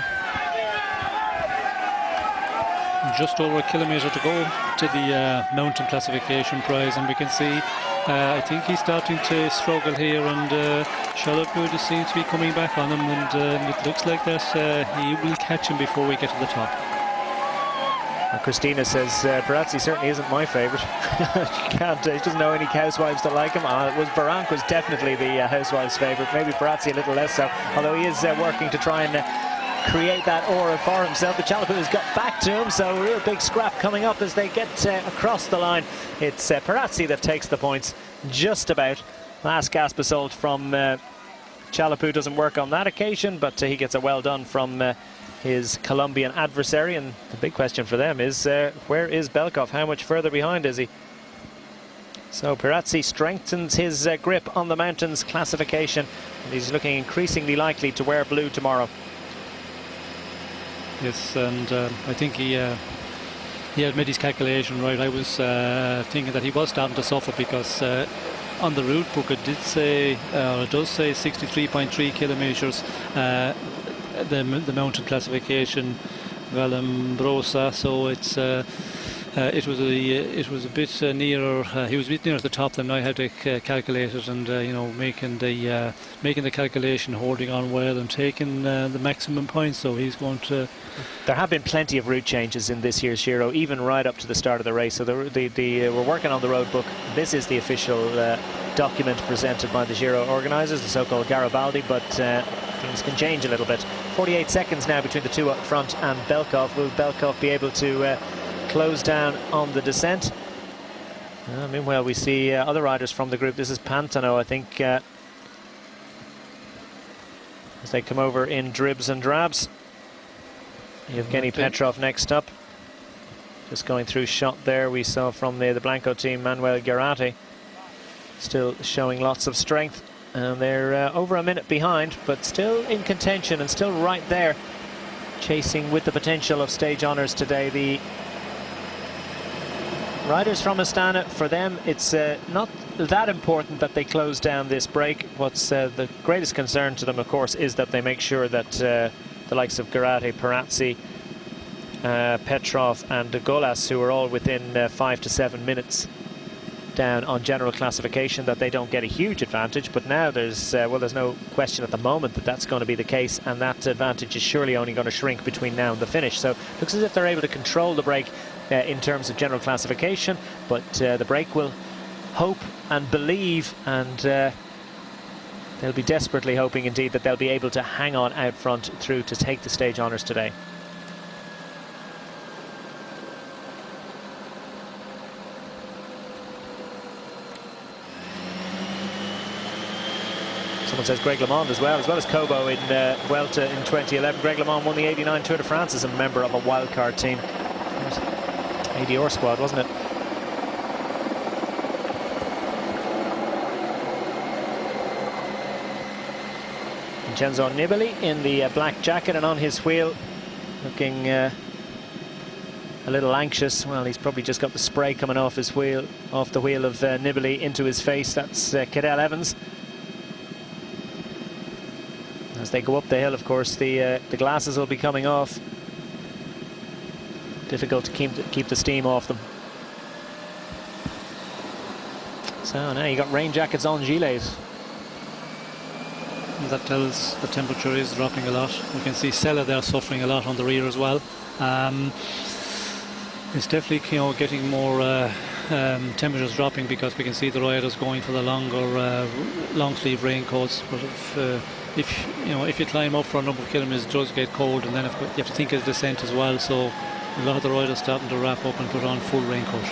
Just over a kilometre to go to the mountain classification prize, and we can see I think he's starting to struggle here, and Chalapu just seems to be coming back on him, and it looks like that he will catch him before we get to the top.
Christina says Pirazzi certainly isn't my favourite. She doesn't know any housewives that like him. Barank was definitely the housewife's favourite. Maybe Pirazzi a little less so, although he is working to try and create that aura for himself. But Chalapu has got back to him, so a real big scrap coming up as they get across the line. It's Pirazzi that takes the points, just about. Last gasp assault from Chalapu doesn't work on that occasion, but he gets a well done from his Colombian adversary. And the big question for them is where is Belkov? How much further behind is he? So Pirazzi strengthens his grip on the mountains classification, and he's looking increasingly likely to wear blue tomorrow.
Yes, and I think he had made his calculation right. I was thinking that he was starting to suffer, because on the route book it did say, it does say 63.3 kilometres, the mountain classification, Vallombrosa. So it's it was a bit nearer. He was a bit nearer the top than I had to calculate it, and you know, making the calculation, holding on well, and taking the maximum points. So he's going to.
There have been plenty of route changes in this year's Giro, even right up to the start of the race. So we're working on the road book. This is the official document presented by the Giro organisers, the so-called Garibaldi, but things can change a little bit. 48 seconds now between the two up front and Belkov. Will Belkov be able to close down on the descent? Meanwhile, we see other riders from the group. This is Pantano, I think, as they come over in dribs and drabs. Yevgeny Petrov next up. Just going through shot there. We saw from the Blanco team, Manuel Garate, still showing lots of strength. And they're over a minute behind, but still in contention and still right there, chasing with the potential of stage honours today. The riders from Astana, for them, it's not that important that they close down this break. What's the greatest concern to them, of course, is that they make sure that the likes of Garate, Pirazzi, Petrov and Golas, who are all within 5 to 7 minutes down on general classification, that they don't get a huge advantage. But now there's no question at the moment that that's going to be the case, and that advantage is surely only going to shrink between now and the finish. So it looks as if they're able to control the break in terms of general classification, but the break will hope and believe, and they'll be desperately hoping indeed that they'll be able to hang on out front through to take the stage honours today. Someone says Greg LeMond as well as Kobo in Vuelta in 2011. Greg LeMond won the '89 Tour de France as a member of a wildcard team. ADR squad, wasn't it? Vincenzo Nibali in the black jacket and on his wheel, looking a little anxious. Well, he's probably just got the spray coming off his wheel, off the wheel of Nibali into his face. That's Cadel Evans. As they go up the hill, of course, the glasses will be coming off. Difficult to keep the steam off them. So now you got rain jackets on, gilets.
That tells the temperature is dropping a lot. You can see Sella there suffering a lot on the rear as well. It's definitely, you know, getting more temperatures dropping, because we can see the riders going for the longer long sleeve raincoats. But if you climb up for a number of kilometers, it does get cold, and then you have to think of the descent as well. So a lot of the riders starting to wrap up and put on full raincoat.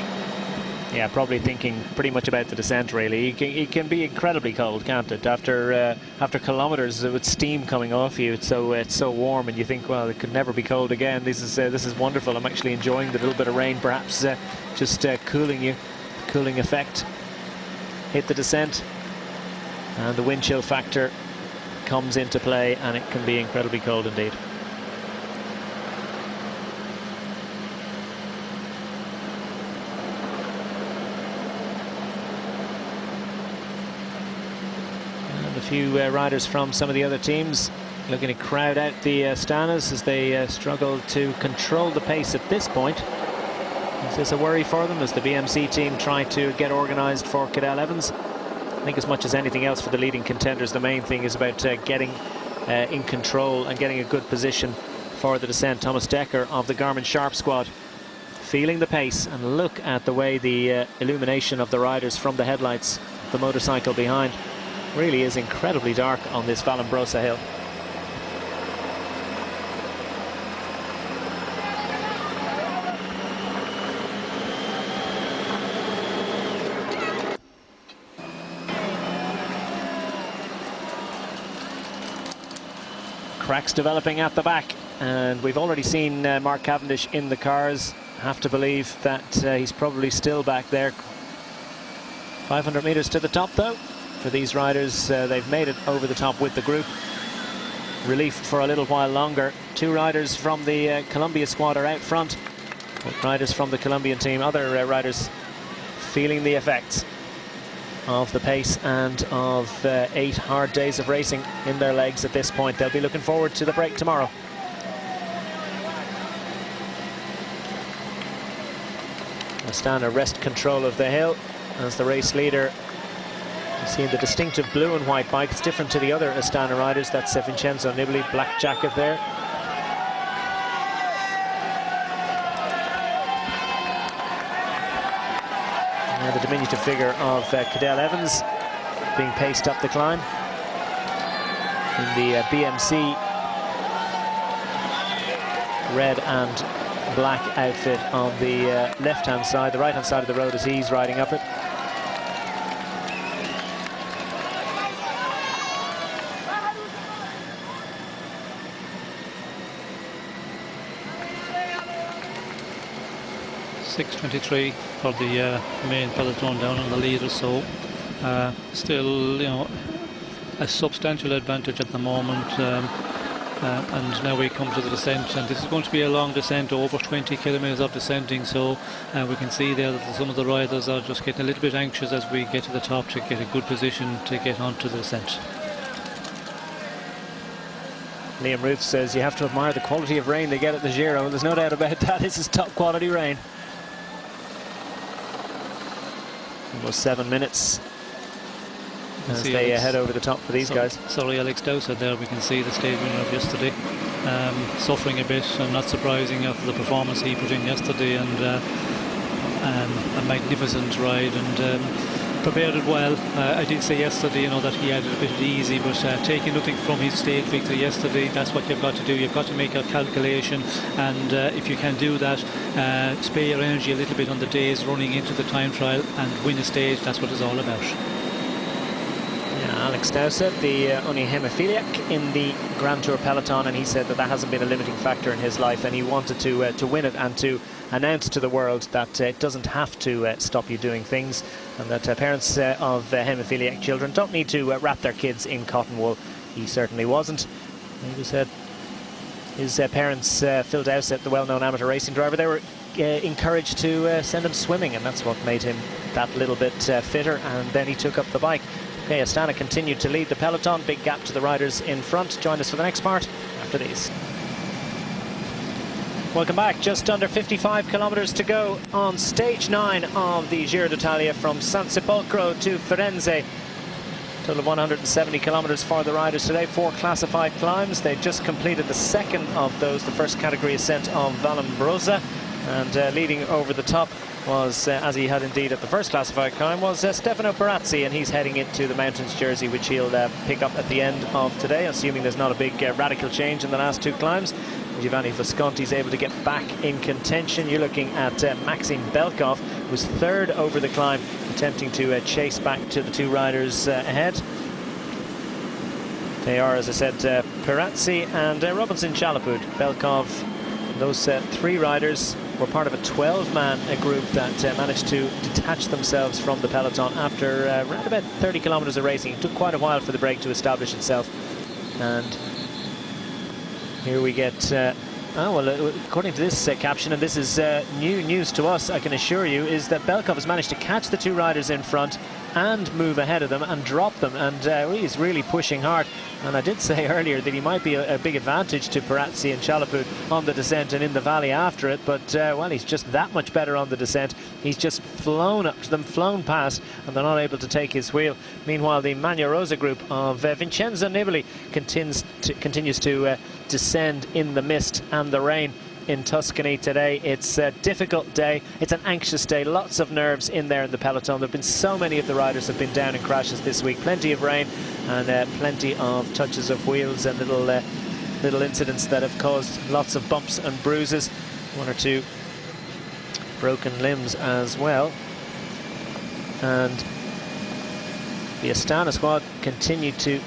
Yeah, probably thinking pretty much about the descent, really. It can be incredibly cold, can't it? After kilometres with steam coming off you, it's so warm, and you think, well, it could never be cold again. This is wonderful. I'm actually enjoying the little bit of rain, perhaps just cooling you, cooling effect. Hit the descent, and the wind chill factor comes into play, and it can be incredibly cold indeed. A few riders from some of the other teams looking to crowd out the Astanas as they struggle to control the pace at this point. Is this a worry for them as the BMC team try to get organised for Cadel Evans? I think as much as anything else for the leading contenders, the main thing is about getting in control and getting a good position for the descent. Thomas Decker of the Garmin Sharp squad feeling the pace, and look at the way the illumination of the riders from the headlights, the motorcycle behind, really is incredibly dark on this Vallombrosa hill. Cracks developing at the back, and we've already seen Mark Cavendish in the cars. Have to believe that he's probably still back there. 500 meters to the top though. For these riders, they've made it over the top with the group. Relief for a little while longer. Two riders from the Columbia squad are out front. But riders from the Colombian team, other riders feeling the effects of the pace and of 8 hard days of racing in their legs at this point. They'll be looking forward to the break tomorrow. Astana wrest control of the hill as the race leader. Seeing the distinctive blue and white bike. It's different to the other Astana riders. That's Vincenzo Nibali, black jacket there. Now the diminutive figure of Cadel Evans being paced up the climb in the BMC red and black outfit on the left-hand side, the right-hand side of the road as he's riding up it.
.6:23 for the main peloton down on the leaders, so still, you know, a substantial advantage at the moment. And now we come to the descent, and this is going to be a long descent, over 20 kilometers of descending, so we can see there that some of the riders are just getting a little bit anxious as we get to the top to get a good position to get onto the descent.
Liam Ruth says you have to admire the quality of rain they get at the Giro. There's no doubt about that. This is top quality rain. Almost 7 minutes as they head over the top for these guys.
Sorry, Alex Dowsett there. We can see the stage winner of yesterday suffering a bit, and not surprising after the performance he put in yesterday, and a magnificent ride, and prepared it well. I did say yesterday, you know, that he had it a bit easy, but taking nothing from his stage victory yesterday, that's what you've got to do. You've got to make a calculation, and if you can do that, spare your energy a little bit on the days running into the time trial and win a stage. That's what it's all about.
Yeah, Alex Dowsett, the only hemophiliac in the Grand Tour peloton, and he said that hasn't been a limiting factor in his life, and he wanted to win it and to announce to the world that it doesn't have to stop you doing things, and that parents of hemophiliac children don't need to wrap their kids in cotton wool. He certainly wasn't. He said his parents, Phil Dowsett, the well-known amateur racing driver, they were encouraged to send him swimming, and that's what made him that little bit fitter, and then he took up the bike. Okay, Astana continued to lead the peloton, big gap to the riders in front. Join us for the next part after these. Welcome back. Just under 55 kilometers to go on stage 9 of the Giro d'Italia from San Sepolcro to Firenze. Total of 170 kilometers for the riders today. 4 classified climbs. They just completed the second of those, the first category ascent of Vallombrosa. And leading over the top was, as he had indeed at the first classified climb, was Stefano Perazzi, and he's heading into the Mountains jersey, which he'll pick up at the end of today, assuming there's not a big radical change in the last 2 climbs. Giovanni Visconti's able to get back in contention. You're looking at Maxim Belkov, who was 3rd over the climb, attempting to chase back to the 2 riders ahead. They are, as I said, Perazzi and Robinson Chalapud. Belkov, those 3 riders were part of a 12-man group that managed to detach themselves from the peloton after around about 30 kilometers of racing. It took quite a while for the break to establish itself. And here we get, according to this caption, and this is new news to us, I can assure you, is that Belkov has managed to catch the 2 riders in front and move ahead of them and drop them, and he's really pushing hard. And I did say earlier that he might be a big advantage to Perazzi and Chalapud on the descent and in the valley after it, but well, he's just that much better on the descent. He's just flown up to them, flown past, and they're not able to take his wheel. Meanwhile, the Maglia Rosa group of Vincenzo Nibali continues to descend in the mist and the rain in Tuscany today. It's a difficult day, it's an anxious day, lots of nerves in there in the peloton. There have been so many of the riders have been down in crashes this week, plenty of rain and plenty of touches of wheels and little incidents that have caused lots of bumps and bruises, 1 or 2 broken limbs as well. And the Astana squad continue to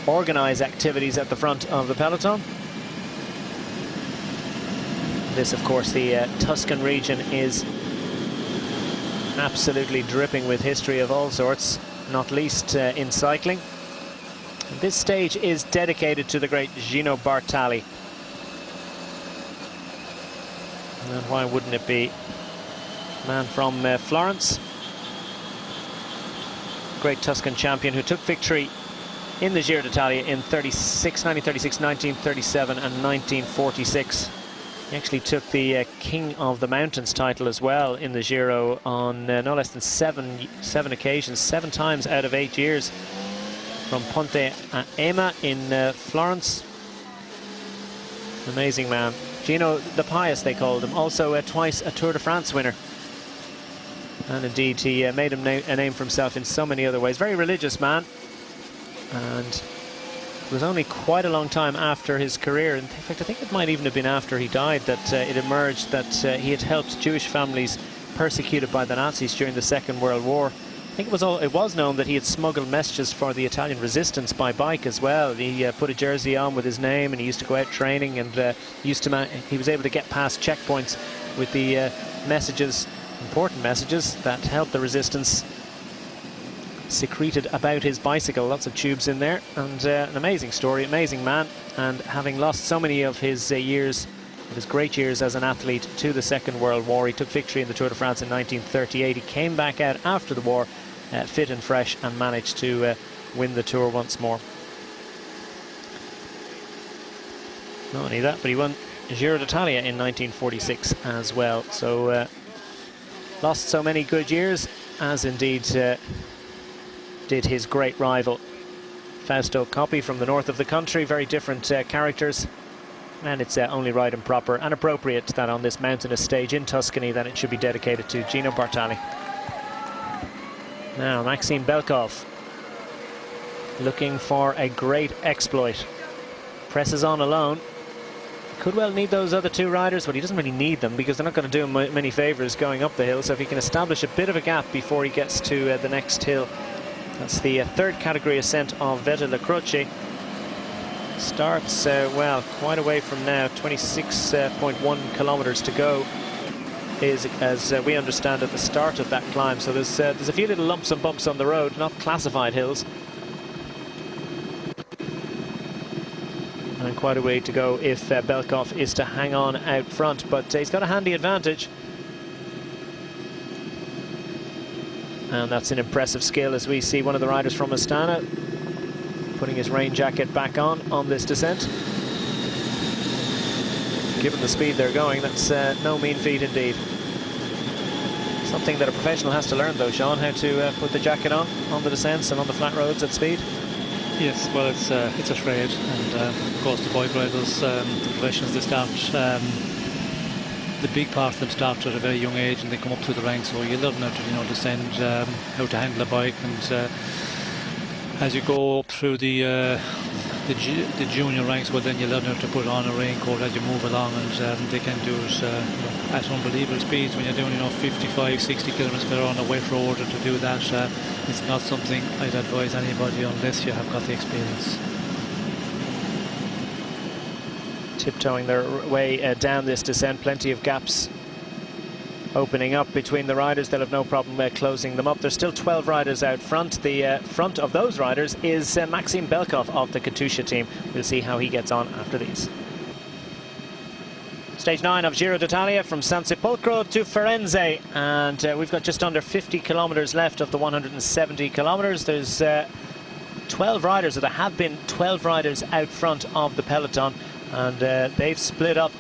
organise activities at the front of the peloton. This, of course, the Tuscan region is absolutely dripping with history of all sorts, not least in cycling. And this stage is dedicated to the great Gino Bartali. And why wouldn't it be? Man from Florence, great Tuscan champion who took victory in the Giro d'Italia in 1936, 1937 and 1946. He actually took the King of the Mountains title as well in the Giro on no less than seven occasions, 7 times out of 8 years, from Ponte a Ema in Florence. Amazing man. Gino the Pious, they called him. Also twice a Tour de France winner. And indeed, he made a name for himself in so many other ways. Very religious man. And it was only quite a long time after his career, in fact I think it might even have been after he died, that it emerged that he had helped Jewish families persecuted by the Nazis during the Second World War. I think it was known that he had smuggled messages for the Italian resistance by bike as well. He put a jersey on with his name, and he used to go out training, and he was able to get past checkpoints with the messages, important messages that helped the resistance, secreted about his bicycle. Lots of tubes in there, and an amazing story, amazing man. And having lost so many of his great years as an athlete to the Second World War, he took victory in the Tour de France in 1938. He came back out after the war fit and fresh, and managed to win the Tour once more. Not only that, but he won Giro d'Italia in 1946 as well. So lost so many good years, as indeed did his great rival Fausto Coppi from the north of the country. Very different characters, and it's only right and proper and appropriate that on this mountainous stage in Tuscany that it should be dedicated to Gino Bartali. Now Maxim Belkov, looking for a great exploit, presses on alone. Could well need those other 2 riders, but he doesn't really need them because they're not going to do him many favours going up the hill. So if he can establish a bit of a gap before he gets to the next hill. That's the 3rd category ascent of Vetta La Croce. Starts, well, quite away from now, 26.1 kilometres to go is, as we understand, at the start of that climb. So there's a few little lumps and bumps on the road, not classified hills. And quite a way to go if Belkov is to hang on out front, but he's got a handy advantage. And that's an impressive skill, as we see one of the riders from Astana putting his rain jacket back on this descent. Given the speed they're going, that's no mean feat indeed. Something that a professional has to learn though, Sean, how to put the jacket on the descents and on the flat roads at speed.
Yes, well, it's a trade, and of course the bike riders, the professionals, they start the big part of them start at a very young age and they come up through the ranks, so you learn how to, you know, descend, how to handle a bike, and as you go up through the junior ranks, well, then you learn how to put on a raincoat as you move along, and they can do it at unbelievable speeds when you're doing, you know, 55, 60 kilometers per hour on a wet road. To do that, it's not something I'd advise anybody unless you have got the experience.
Tiptoeing their way down this descent, plenty of gaps opening up between the riders. They'll have no problem closing them up. There's still 12 riders out front. The front of those riders is Maxim Belkov of the Katusha team. We'll see how he gets on after these. Stage 9 of Giro d'Italia, from San Sepolcro to Firenze, and we've got just under 50 kilometers left of the 170 kilometers. There's 12 riders, or there have been 12 riders out front of the peloton, and they've split up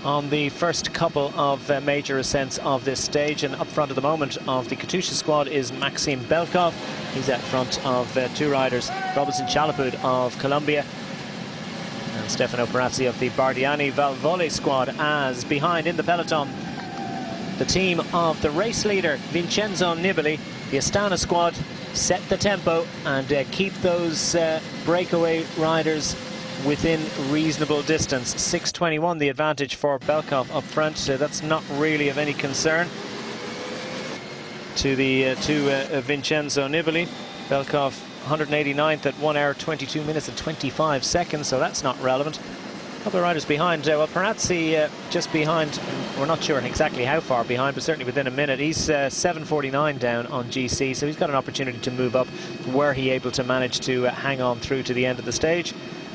on the first couple of major ascents of this stage. And up front at the moment of the Katusha squad is Maxim Belkov. He's out front of two riders, Robinson Chalapud of Colombia and Stefano Perazzi of the Bardiani Valvole squad. As behind in the peloton, the team of the race leader Vincenzo Nibali. The Astana squad set the tempo and keep those breakaway riders within reasonable distance. 6:21 the advantage for Belkov up front. That's not really of any concern to the Vincenzo Nibali. Belkov 189th at 1 hour 22 minutes and 25 seconds, so that's not relevant. A couple of riders behind. Well, Perazzi just behind. We're not sure exactly how far behind, but certainly within a minute. He's 7:49 down on GC, so he's got an opportunity to move up were he able to manage to hang on through to the end of the stage.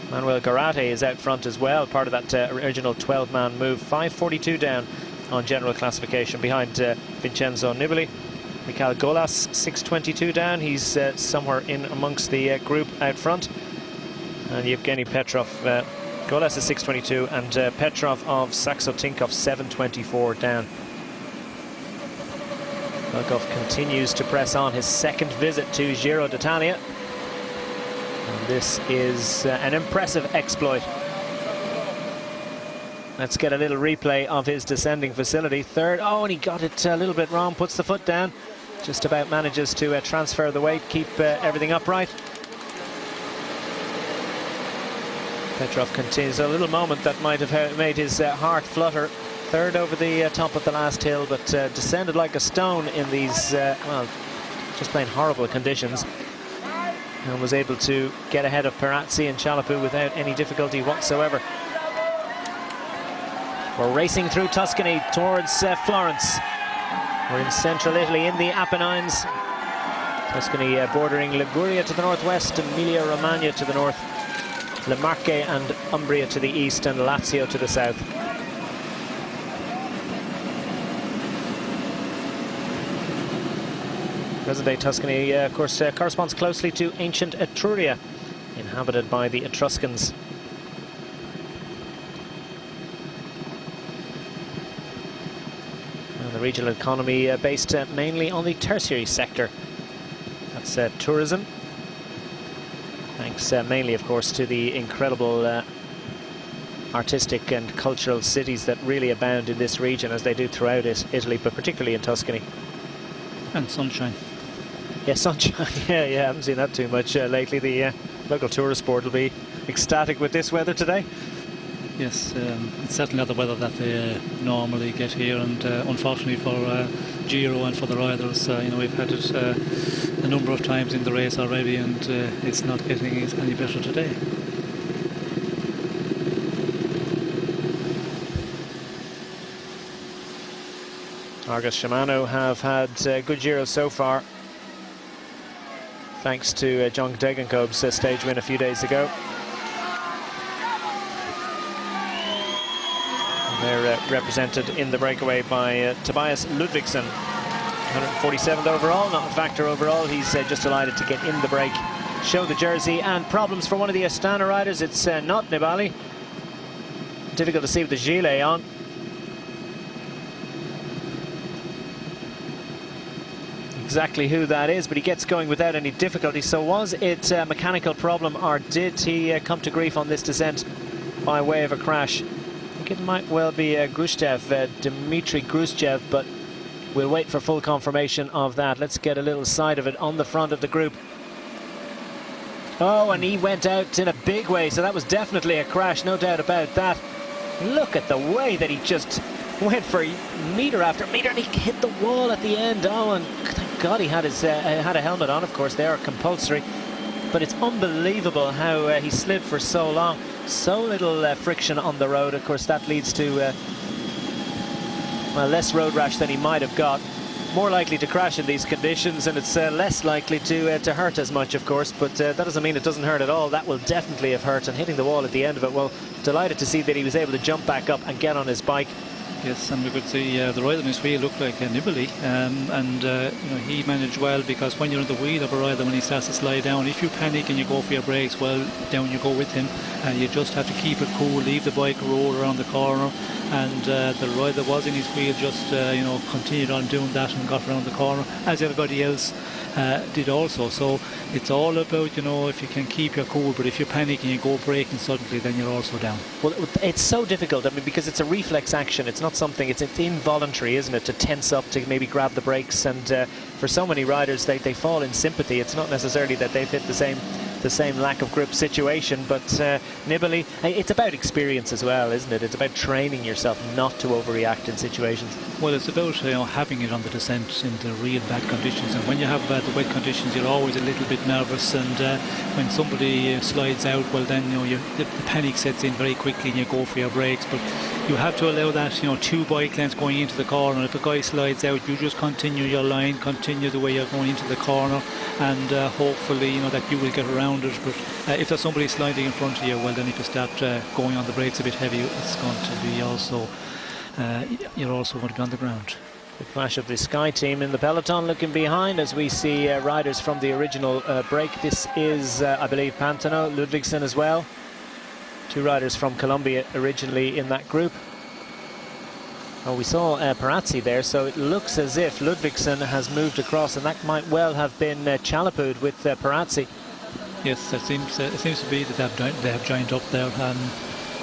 Manuel Garate is out front as well, part of that original 12-man move. 5:42 down on general classification behind Vincenzo Nibali. Mikhail Golas 6:22 down. He's somewhere in amongst the group out front. And Yevgeny Petrov, Golas is 6:22, and Petrov of Saxo Tinkoff 7:24 down. Belkov continues to press on, his second visit to Giro d'Italia. And this is an impressive exploit. Let's get a little replay of his descending facility. Third, oh, and he got it a little bit wrong, puts the foot down. Just about manages to transfer the weight, keep everything upright. Petrov continues, a little moment that might have made his heart flutter. Third over the top of the last hill, but descended like a stone in these, well, just plain horrible conditions. And was able to get ahead of Perazzi and Chalapud without any difficulty whatsoever. We're racing through Tuscany towards Florence. We're in central Italy, in the Apennines. Tuscany bordering Liguria to the northwest, Emilia-Romagna to the north, Le Marche and Umbria to the east, and Lazio to the south. Present-day Tuscany, of course, corresponds closely to ancient Etruria, inhabited by the Etruscans. And the regional economy based mainly on the tertiary sector. That's tourism. Thanks mainly, of course, to the incredible artistic and cultural cities that really abound in this region, as they do throughout Italy, but particularly in Tuscany.
And sunshine.
Yeah, sunshine. Yeah, I haven't seen that too much lately. The local tourist board will be ecstatic with this weather today.
Yes, it's certainly not the weather that they normally get here, and unfortunately for Giro and for the riders, you know, we've had it a number of times in the race already, and it's not getting any better today.
Argus Shimano have had good Giro so far, thanks to John Degenkolb's stage win a few days ago. And they're represented in the breakaway by Tobias Ludvigsen, 147th overall, not a factor overall. He's just delighted to get in the break, show the jersey, and problems for one of the Astana riders. It's not Nibali. Difficult to see with the gilet on. Exactly who that is, but he gets going without any difficulty. So was it a mechanical problem, or did he come to grief on this descent by way of a crash? think it might well be Grushchev, Dmitry Grushchev, but we'll wait for full confirmation of that. Let's get a little sight of it on the front of the group. Oh, and he went out in a big way, so that was definitely a crash, no doubt about that. Look at the way that he just went for metre after metre, and he hit the wall at the end. Oh, and thank God he had his had a helmet on. Of course, they are compulsory, but it's unbelievable how he slid for so long. So little friction on the road. Of course, that leads to well, less road rash than he might have got. More likely to crash in these conditions, and it's less likely to hurt as much, of course, but that doesn't mean it doesn't hurt at all. That will definitely have hurt, and hitting the wall at the end of it, well, delighted to see that he was able to jump back up and get on his bike.
Yes, and we could see the ride on his wheel looked like Nibali, and you know, he managed well, because when you're in the wheel of a rider, when he starts to slide down, if you panic and you go for your brakes, well, down you go with him, and you just have to keep it cool, leave the bike roll around the corner, and the rider was in his wheel just you know, continued on doing that and got around the corner, as everybody else did also. So it's all about, you know, if you can keep your cool, but if you panic and you go braking suddenly, then you're also down.
Well, it's so difficult, I mean, because it's a reflex action. It's not something, it's involuntary, isn't it, to tense up, to maybe grab the brakes, and for so many riders, they fall in sympathy. It's not necessarily that they've hit the same lack of grip situation, but Nibali, it's about experience as well, isn't it? It's about training yourself not to overreact in situations.
Well, it's about, you know, having it on the descent in the real bad conditions, and when you have the wet conditions, you're always a little bit nervous, and when somebody slides out, well, then, you know, the panic sets in very quickly and you go for your brakes. But you have to allow that, you know, 2 bike lengths going into the corner. If a guy slides out, you just continue your line, continue the way you're going into the corner, and hopefully, you know, that you will get around it. But if there's somebody sliding in front of you, well, then if you start going on the brakes a bit heavy, it's going to be also you're also going to be on the ground.
The clash of the Sky team in the peloton looking behind as we see riders from the original break. This is, I believe, Pantano, Ludvigsen as well. 2 riders from Colombia originally in that group. Oh, we saw Perazzi there, so it looks as if Ludvigsen has moved across, and that might well have been Chalapud with Perazzi.
Yes, it seems to be that they have joined up there.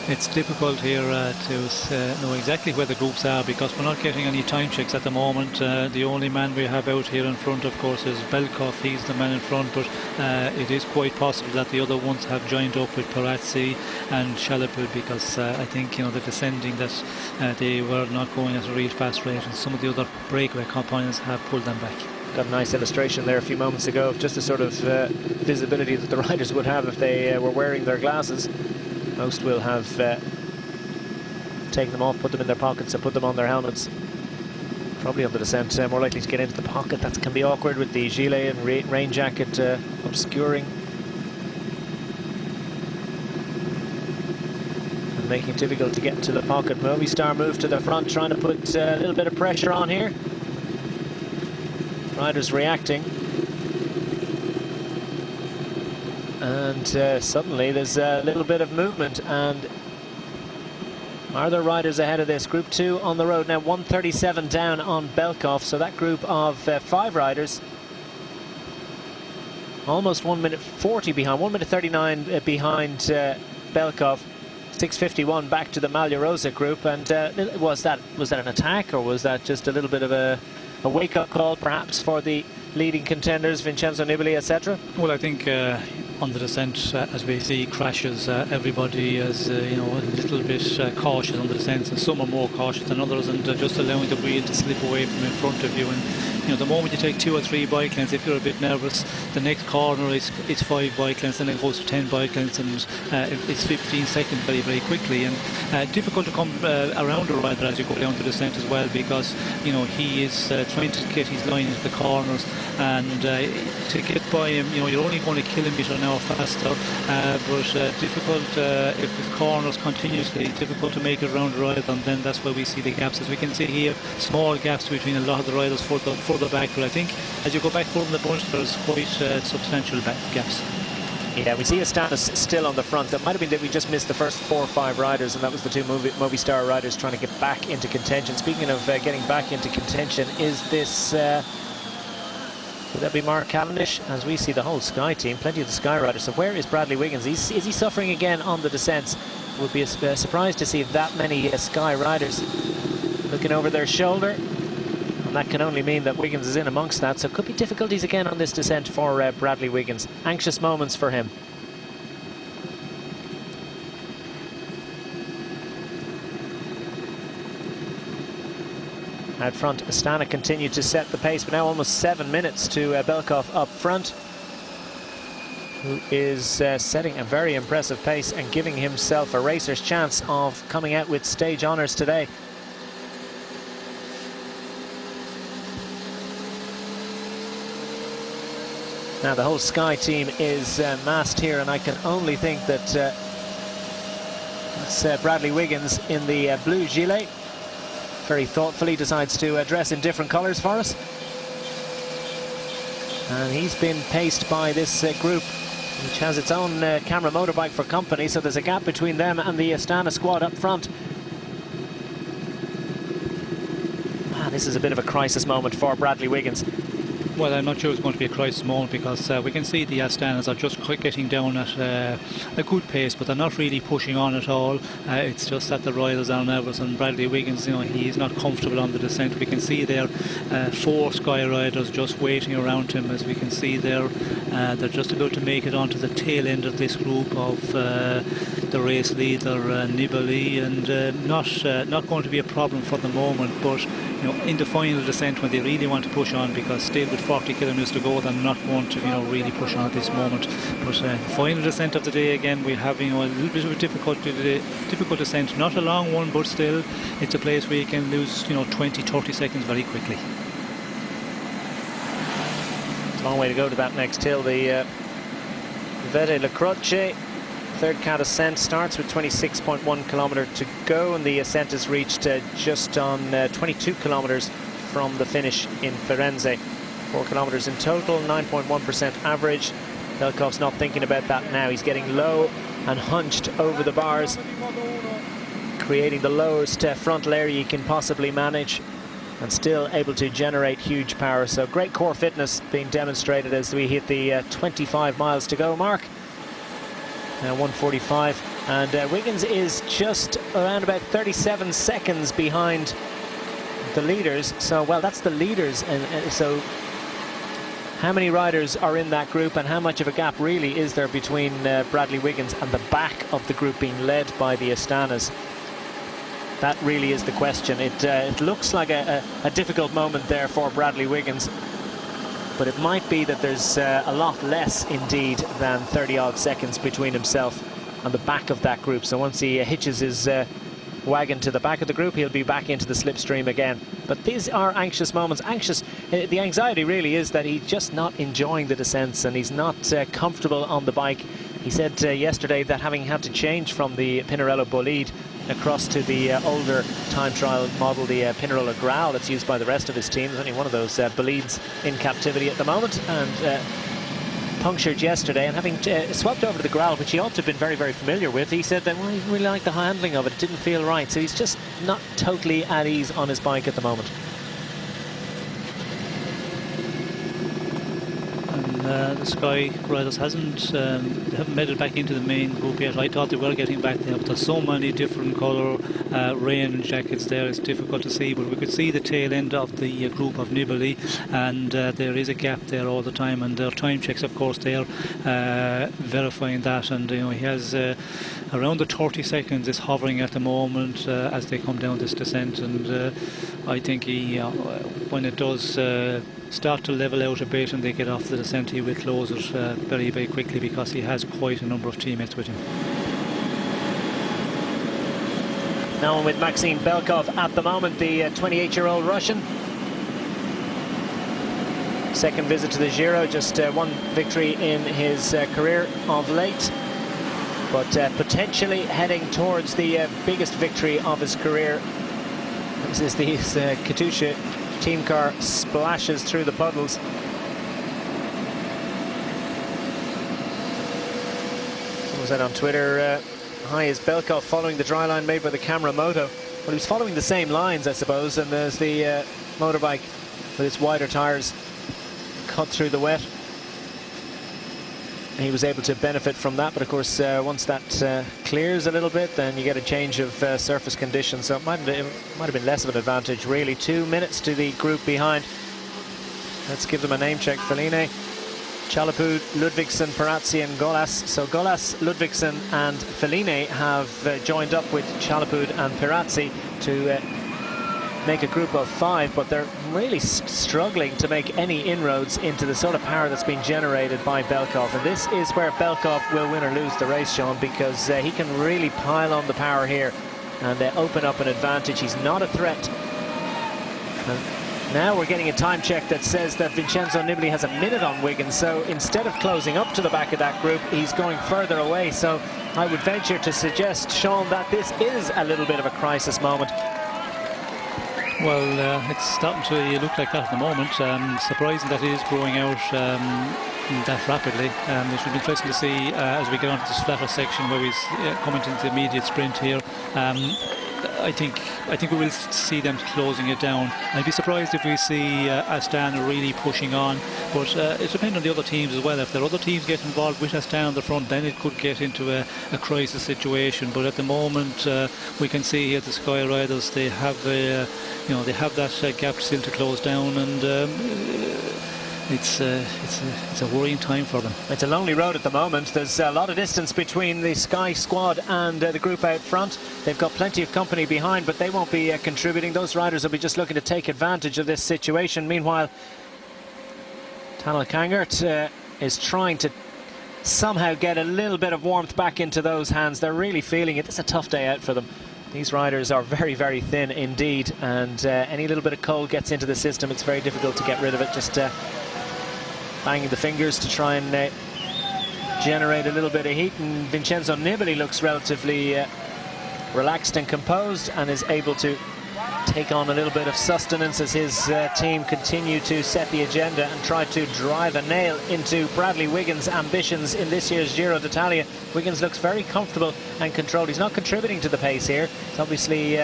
It's difficult here to know exactly where the groups are, because we're not getting any time checks at the moment. The only man we have out here in front, of course, is Belkov. He's the man in front, but it is quite possible that the other ones have joined up with Perazzi and Chalapud, because I think, you know, the descending that they were not going at a real fast rate, and some of the other breakaway companions have pulled them back.
Got a nice illustration there a few moments ago of just the sort of visibility that the riders would have if they were wearing their glasses. Most will have taken them off, put them in their pockets, and put them on their helmets. Probably on the descent, more likely to get into the pocket. That can be awkward with the gilet and rain jacket obscuring and making it difficult to get into the pocket. Movistar move to the front, trying to put a little bit of pressure on here. Riders reacting. And suddenly there's a little bit of movement, and are there riders ahead of this? Group 2 on the road now, 1:37 down on Belkov, so that group of 5 riders almost 1 minute 40 behind, 1 minute 39 behind Belkov. 6:51 back to the Maglia Rosa group. And was that an attack, or was that just a little bit of a wake-up call perhaps for the leading contenders, Vincenzo Nibali, etc.?
Well, I think on the descent, as we see crashes, everybody is you know, a little bit cautious on the descent, and some are more cautious than others, and just allowing the wheel to slip away from in front of you. And you know, the moment you take 2 or 3 bike lengths, if you're a bit nervous, the next corner is 5 bike lengths, and then it goes to 10 bike lengths, and it's 15 seconds very, very quickly. And difficult to come around a rider as you go down the descent as well, because you know, he is trying to get his line into the corners, and to get by him, you know, you're only going a kilometre an hour faster, but difficult if the corners continuously, difficult to make it around the rider, and then that's where we see the gaps. As we can see here, small gaps between a lot of the riders further back, but I think as you go back further in the bunch, there's quite substantial gaps.
Yeah, we see a status still on the front. That might have been that we just missed the first 4 or 5 riders, and that was the 2 Movistar riders trying to get back into contention. Speaking of getting back into contention, is this Could that be Mark Cavendish? As we see the whole Sky team, plenty of the Sky riders. So where is Bradley Wiggins? Is he suffering again on the descents? Would be a surprise to see that many Sky riders looking over their shoulder. And that can only mean that Wiggins is in amongst that. So could be difficulties again on this descent for Bradley Wiggins. Anxious moments for him. Out front, Astana continued to set the pace, but now almost 7 minutes to Belkov up front, who is setting a very impressive pace and giving himself a racer's chance of coming out with stage honours today. Now the whole Sky team is massed here, and I can only think that that's Bradley Wiggins in the blue gilet. Very thoughtfully decides to dress in different colours for us. And he's been paced by this group, which has its own camera motorbike for company, so there's a gap between them and the Astana squad up front. This is a bit of a crisis moment for Bradley Wiggins.
Well, I'm not sure it's going to be a crisis moment, because we can see the Astanas are just getting down at a good pace, but they're not really pushing on at all. It's just that the riders are nervous, and Bradley Wiggins, you know, he is not comfortable on the descent. We can see there 4 Sky riders just waiting around him, as we can see there. They're just about to make it onto the tail end of this group of the race leader Nibali, and not going to be a problem for the moment, but you know, in the final descent, when they really want to push on, because still with 40 kilometres to go, they're not going to, you know, really push on at this moment. But final descent of the day again, we're having a little bit of a difficult descent, not a long one, but still it's a place where you can lose, you know, 20-30 seconds very quickly.
It's a long way to go to that next hill. The Vede La Croce third cat ascent starts with 26.1 kilometre to go, and the ascent is reached just on 22 kilometres from the finish in Firenze. 4 kilometres in total, 9.1% average. Belkov's not thinking about that now. He's getting low and hunched over the bars, creating the lowest frontal area he can possibly manage, and still able to generate huge power. So great core fitness being demonstrated as we hit the 25 miles to go mark. Now 1:45, and Wiggins is just around about 37 seconds behind the leaders. So, well, that's the leaders, and so how many riders are in that group, and how much of a gap really is there between Bradley Wiggins and the back of the group being led by the Astanas? That really is the question. It looks like a difficult moment there for Bradley Wiggins, but it might be that there's a lot less indeed than 30-odd seconds between himself and the back of that group. So once he hitches his wagon to the back of the group, he'll be back into the slipstream again. But these are anxious moments. The anxiety really is that he's just not enjoying the descents, and he's not comfortable on the bike. He said yesterday that having had to change from the Pinarello Bolide across to the older time trial model, the Pinarello Grau that's used by the rest of his team. There's only one of those Bolides in captivity at the moment, and punctured yesterday, and having swapped over to the Grau, which he ought to have been very, very familiar with, he said that, well, he really liked the handling of it. It didn't feel right, so he's just not totally at ease on his bike at the moment.
The Sky riders they haven't made it back into the main group yet. I thought they were getting back there, but there's so many different colour rain jackets there, it's difficult to see. But we could see the tail end of the group of Nibali, and there is a gap there all the time, and their time checks, of course, they are verifying that, and you know, he has around the 30 seconds is hovering at the moment as they come down this descent, and I think he when it does start to level out a bit and they get off the descent, he will close it very, very quickly, because he has quite a number of teammates with him.
Now with Maxim Belkov at the moment, the 28-year-old Russian. Second visit to the Giro, just one victory in his career of late, but potentially heading towards the biggest victory of his career. This is the Katusha team car splashes through the puddles. Someone said on Twitter, hi, is Belkov following the dry line made by the camera moto? Well, he was following the same lines, I suppose, and there's the motorbike with its wider tyres cut through the wet. He was able to benefit from that, but of course once that clears a little bit, then you get a change of surface conditions, so it might have been less of an advantage really. 2 minutes to the group behind. Let's give them a name check. Feline, Chalapud, Ludvigsen, Perazzi and Golas. So Golas, Ludvigsen and Feline have joined up with Chalapud and Perazzi to make a group of 5, but they're really struggling to make any inroads into the sort of power that's been generated by Belkov. And this is where Belkov will win or lose the race, Sean, because he can really pile on the power here and open up an advantage. He's not a threat. And now we're getting a time check that says that Vincenzo Nibali has a minute on Wiggins, so instead of closing up to the back of that group, he's going further away. So I would venture to suggest, Sean, that this is a little bit of a crisis moment.
Well, it's starting to look like that at the moment. Surprising that it is growing out that rapidly. It should be interesting to see as we get onto this flatter section where we come into the immediate sprint here. I think we will see them closing it down. I'd be surprised if we see Astana really pushing on, but it depends on the other teams as well. If there are other teams get involved with Astana on the front, then it could get into a crisis situation. But at the moment, we can see here the Sky Riders, they have they have that gap still to close down, and it's a worrying time for them.
It's a lonely road at the moment. There's a lot of distance between the Sky squad and the group out front. They've got plenty of company behind, but they won't be contributing. Those riders will be just looking to take advantage of this situation. Meanwhile, Tanel Kangert is trying to somehow get a little bit of warmth back into those hands. They're really feeling it. It's a tough day out for them. These riders are very, very thin indeed, and any little bit of cold gets into the system, it's very difficult to get rid of it. Just banging the fingers to try and generate a little bit of heat. And Vincenzo Nibali looks relatively relaxed and composed and is able to take on a little bit of sustenance as his team continue to set the agenda and try to drive a nail into Bradley Wiggins' ambitions in this year's Giro d'Italia. Wiggins looks very comfortable and controlled. He's not contributing to the pace here. He's obviously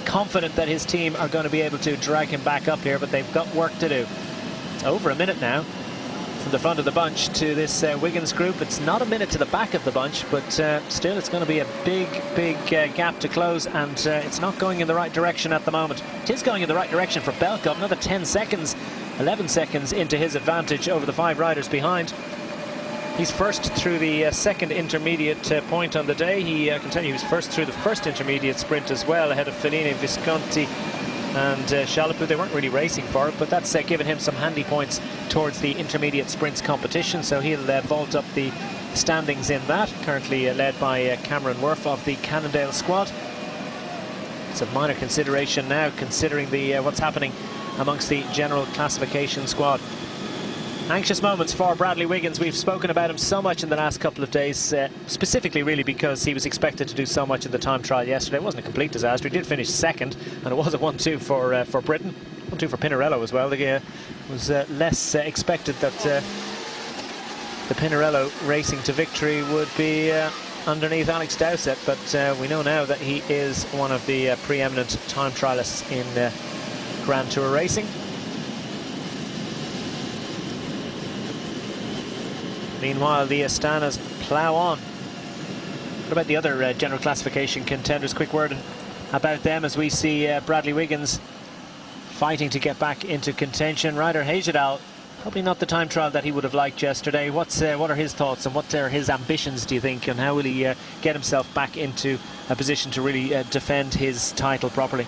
confident that his team are going to be able to drag him back up here, but they've got work to do. It's over a minute now from the front of the bunch to this Wiggins group. It's not a minute to the back of the bunch, but still it's going to be a big gap to close, and it's not going in the right direction at the moment. It is going in the right direction for Belkov. Another 10 seconds, 11 seconds into his advantage over the 5 riders behind. He's first through the second intermediate point on the day. He can tell you he was first through the first intermediate sprint as well, ahead of Feline, Visconti and Chalapud. They weren't really racing for it, but that's given him some handy points towards the intermediate sprints competition, so he'll vault up the standings in that. Currently led by Cameron Worf of the Cannondale squad. It's a minor consideration now, considering the what's happening amongst the general classification squad. Anxious moments for Bradley Wiggins. We've spoken about him so much in the last couple of days, specifically really because he was expected to do so much in the time trial yesterday. It wasn't a complete disaster. He did finish second, and it was a 1-2 for Britain. 1-2 for Pinarello as well. It was less expected that the Pinarello racing to victory would be underneath Alex Dowsett, but we know now that he is one of the preeminent time trialists in Grand Tour racing. Meanwhile, the Astanas plough on. What about the other general classification contenders? Quick word about them as we see Bradley Wiggins fighting to get back into contention. Ryder Hejjedal, probably not the time trial that he would have liked yesterday. What are his thoughts and what are his ambitions, do you think, and how will he get himself back into a position to really defend his title properly?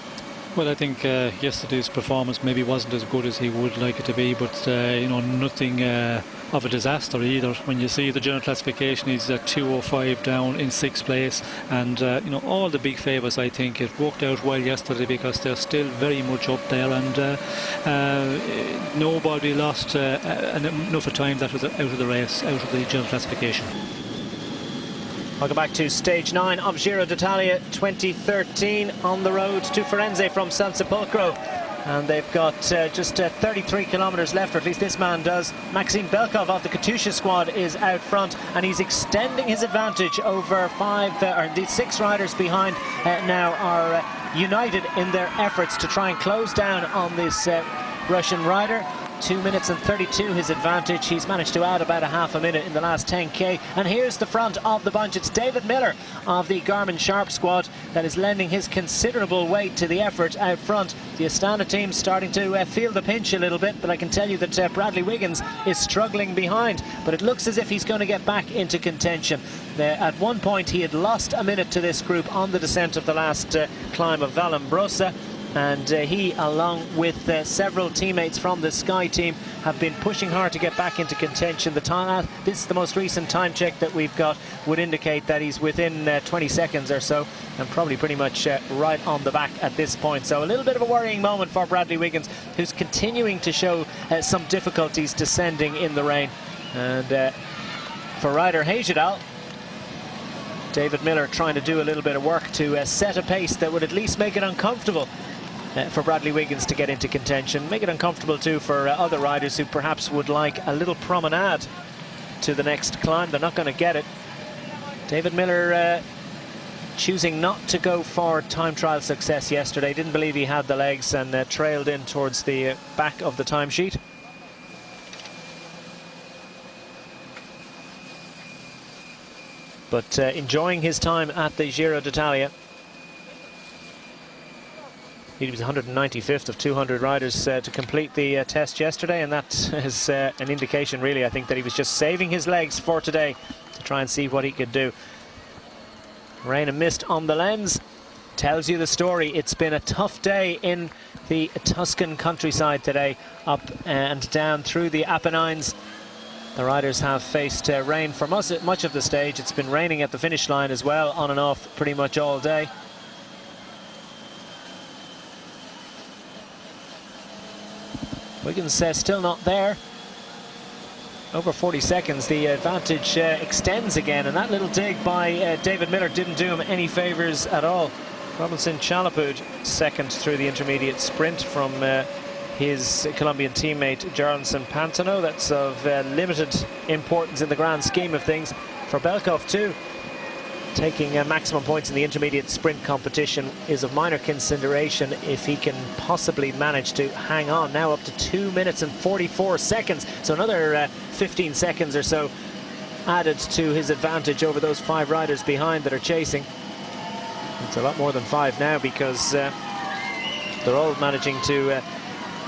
Well, I think yesterday's performance maybe wasn't as good as he would like it to be, but nothing of a disaster either. When you see the general classification, he's 205 down in 6th place, and all the big favourites, I think it worked out well yesterday because they're still very much up there, and nobody lost enough of time that was out of the race, out of the general classification.
Welcome back to stage 9 of Giro d'Italia 2013 on the road to Firenze from San Sepolcro. And they've got just 33 kilometres left, or at least this man does. Maxime Belkov of the Katusha squad is out front, and he's extending his advantage over 6 riders behind now are united in their efforts to try and close down on this Russian rider. 2 minutes and 32 his advantage. He's managed to add about a half a minute in the last 10k. And here's the front of the bunch. It's David Miller of the Garmin Sharp squad that is lending his considerable weight to the effort out front. The Astana team starting to feel the pinch a little bit, but I can tell you that Bradley Wiggins is struggling behind, but it looks as if he's going to get back into contention. At one point he had lost a minute to this group on the descent of the last climb of Vallombrosa, and he, along with several teammates from the Sky team, have been pushing hard to get back into contention. The time, this is the most recent time check that we've got, would indicate that he's within 20 seconds or so, and probably pretty much right on the back at this point. So a little bit of a worrying moment for Bradley Wiggins, who's continuing to show some difficulties descending in the rain. And for rider Hejidal, David Miller trying to do a little bit of work to set a pace that would at least make it uncomfortable for Bradley Wiggins to get into contention. Make it uncomfortable too for other riders who perhaps would like a little promenade to the next climb. They're not going to get it. David Miller choosing not to go for time trial success yesterday. Didn't believe he had the legs and trailed in towards the back of the timesheet. But enjoying his time at the Giro d'Italia. He was 195th of 200 riders to complete the test yesterday, and that is an indication, really, I think, that he was just saving his legs for today to try and see what he could do. Rain and mist on the lens tells you the story. It's been a tough day in the Tuscan countryside today, up and down through the Apennines. The riders have faced rain for much of the stage. It's been raining at the finish line as well, on and off pretty much all day. Wiggins still not there. Over 40 seconds, the advantage extends again, and that little dig by David Miller didn't do him any favours at all. Robinson Chalapud second through the intermediate sprint from his Colombian teammate Jarlinson Pantano. That's of limited importance in the grand scheme of things. For Belkov too, taking maximum points in the intermediate sprint competition is of minor consideration if he can possibly manage to hang on. Now up to 2 minutes and 44 seconds, so another 15 seconds or so added to his advantage over those 5 riders behind that are chasing. It's a lot more than 5 now, because they're all managing to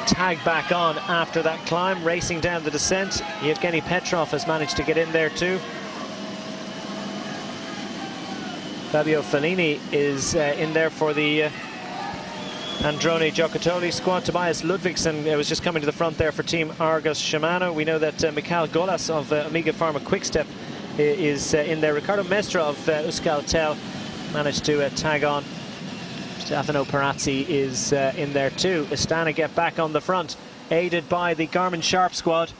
tag back on after that climb. Racing down the descent, Yevgeny Petrov has managed to get in there too. Fabio Fellini is in there for the Androne Giocattoli squad. Tobias Ludvigsen was just coming to the front there for Team Argos Shimano. We know that Mikhail Golas of Omega Pharma Quickstep is in there. Riccardo Mestra of Euskaltel managed to tag on. Stefano Perazzi is in there too. Astana get back on the front, aided by the Garmin Sharp squad.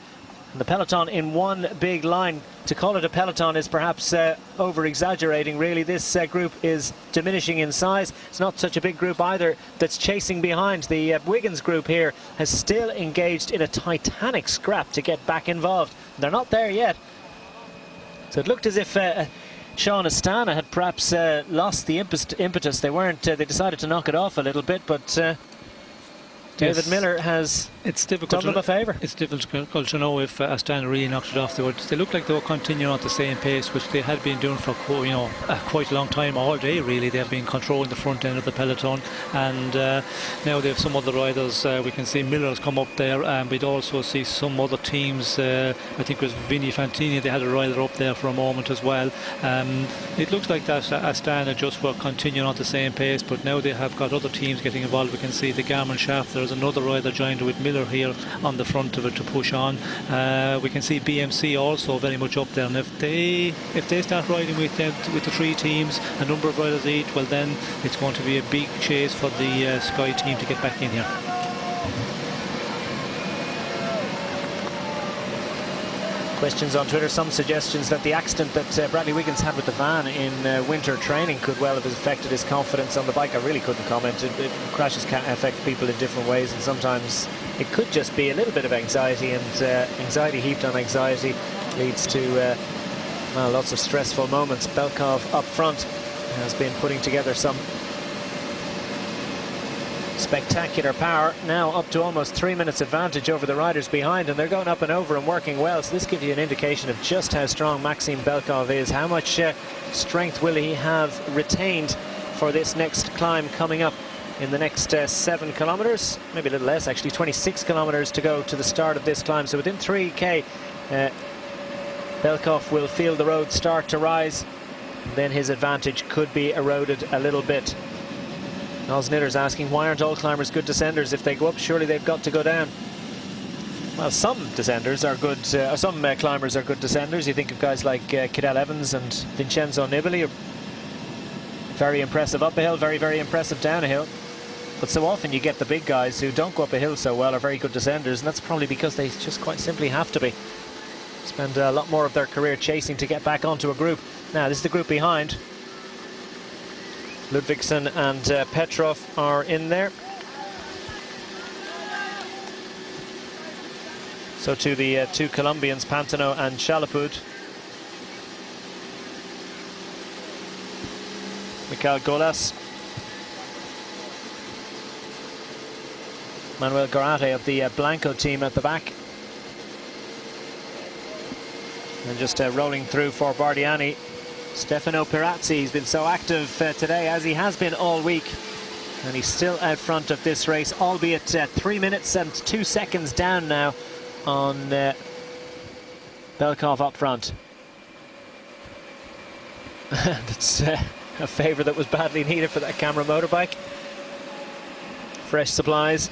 And the peloton in one big line. To call it a peloton is perhaps over-exaggerating, really. This group is diminishing in size. It's not such a big group either that's chasing behind. The Wiggins group here has still engaged in a titanic scrap to get back involved. They're not there yet. So it looked as if Sean Astana had perhaps lost the impetus. They weren't. They decided to knock it off a little bit, but David Miller has done them a favour.
It's difficult to know if Astana really knocked it off. They looked like they were continuing at the same pace, which they had been doing for quite a long time, all day really. They've been controlling the front end of the peloton, and now they have some other riders. We can see Miller's come up there, and we'd also see some other teams. I think it was Vinny Fantini, they had a rider up there for a moment as well. It looks like that Astana just were continuing at the same pace, but now they have got other teams getting involved. We can see the Garmin Shaft. There's another rider joined with Miller here on the front of it to push on. We can see BMC also very much up there, and if they start riding with the 3 teams, a number of riders each, well then it's going to be a big chase for the Sky team to get back in here.
Questions on Twitter, some suggestions that the accident that Bradley Wiggins had with the van in winter training could well have affected his confidence on the bike. I really couldn't comment. Crashes can affect people in different ways, and sometimes it could just be a little bit of anxiety, and anxiety heaped on anxiety leads to lots of stressful moments. Belkov up front has been putting together some Spectacular power, now up to almost 3 minutes advantage over the riders behind, and they're going up and over and working well, so this gives you an indication of just how strong Maxim Belkov is. How much strength will he have retained for this next climb coming up in the next 7 kilometers, maybe a little less actually, 26 kilometers to go to the start of this climb. So within 3k, Belkov will feel the road start to rise, then his advantage could be eroded a little bit. Osnitter's asking, why aren't all climbers good descenders? If they go up, surely they've got to go down. Well, some descenders are good, some climbers are good descenders. You think of guys like Cadel Evans and Vincenzo Nibali, very impressive up a hill, very, very impressive down a hill. But so often you get the big guys who don't go up a hill so well are very good descenders, and that's probably because they just quite simply have to be. Spend a lot more of their career chasing to get back onto a group. Now, this is the group behind. Ludvigsen and Petrov are in there. So to the 2 Colombians, Pantano and Chalapud. Michael Golas. Manuel Garate of the Blanco team at the back. And just rolling through for Bardiani, Stefano Pirazzi. He's been so active today, as he has been all week. And he's still out front of this race, albeit 3 minutes and 2 seconds down now on Belkov up front. That's a favour that was badly needed for that camera motorbike. Fresh supplies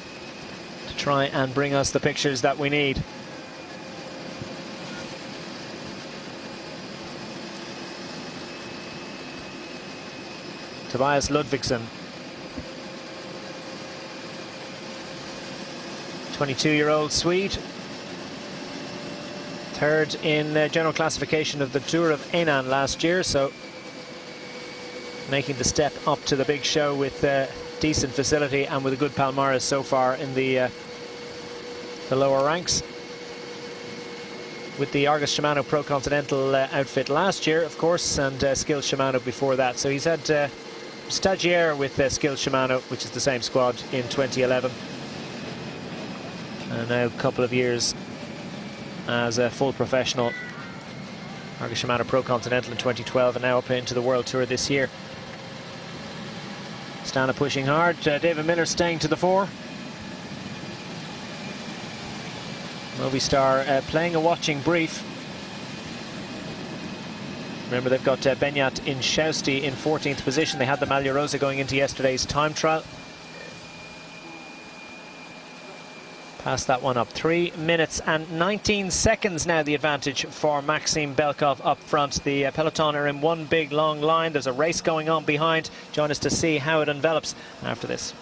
to try and bring us the pictures that we need. Tobias Ludvigsen, 22-year-old Swede, third in general classification of the Tour of Henan last year, so making the step up to the big show with decent facility and with a good palmares so far in the lower ranks. With the Argus Shimano Pro Continental outfit last year, of course, and Skills Shimano before that. So he's had stagiaire with Skills Shimano, which is the same squad, in 2011. And now a couple of years as a full professional. Argus Shimano Pro Continental in 2012, and now up into the World Tour this year. Stana pushing hard, David Miller staying to the fore. Movistar playing a watching brief. Remember, they've got Benyat in Shausti in 14th position. They had the Maglia Rosa going into yesterday's time trial. Passed that one up. 3 minutes and 19 seconds now the advantage for Maxim Belkov up front. The peloton are in one big long line. There's a race going on behind. Join us to see how it envelops after this.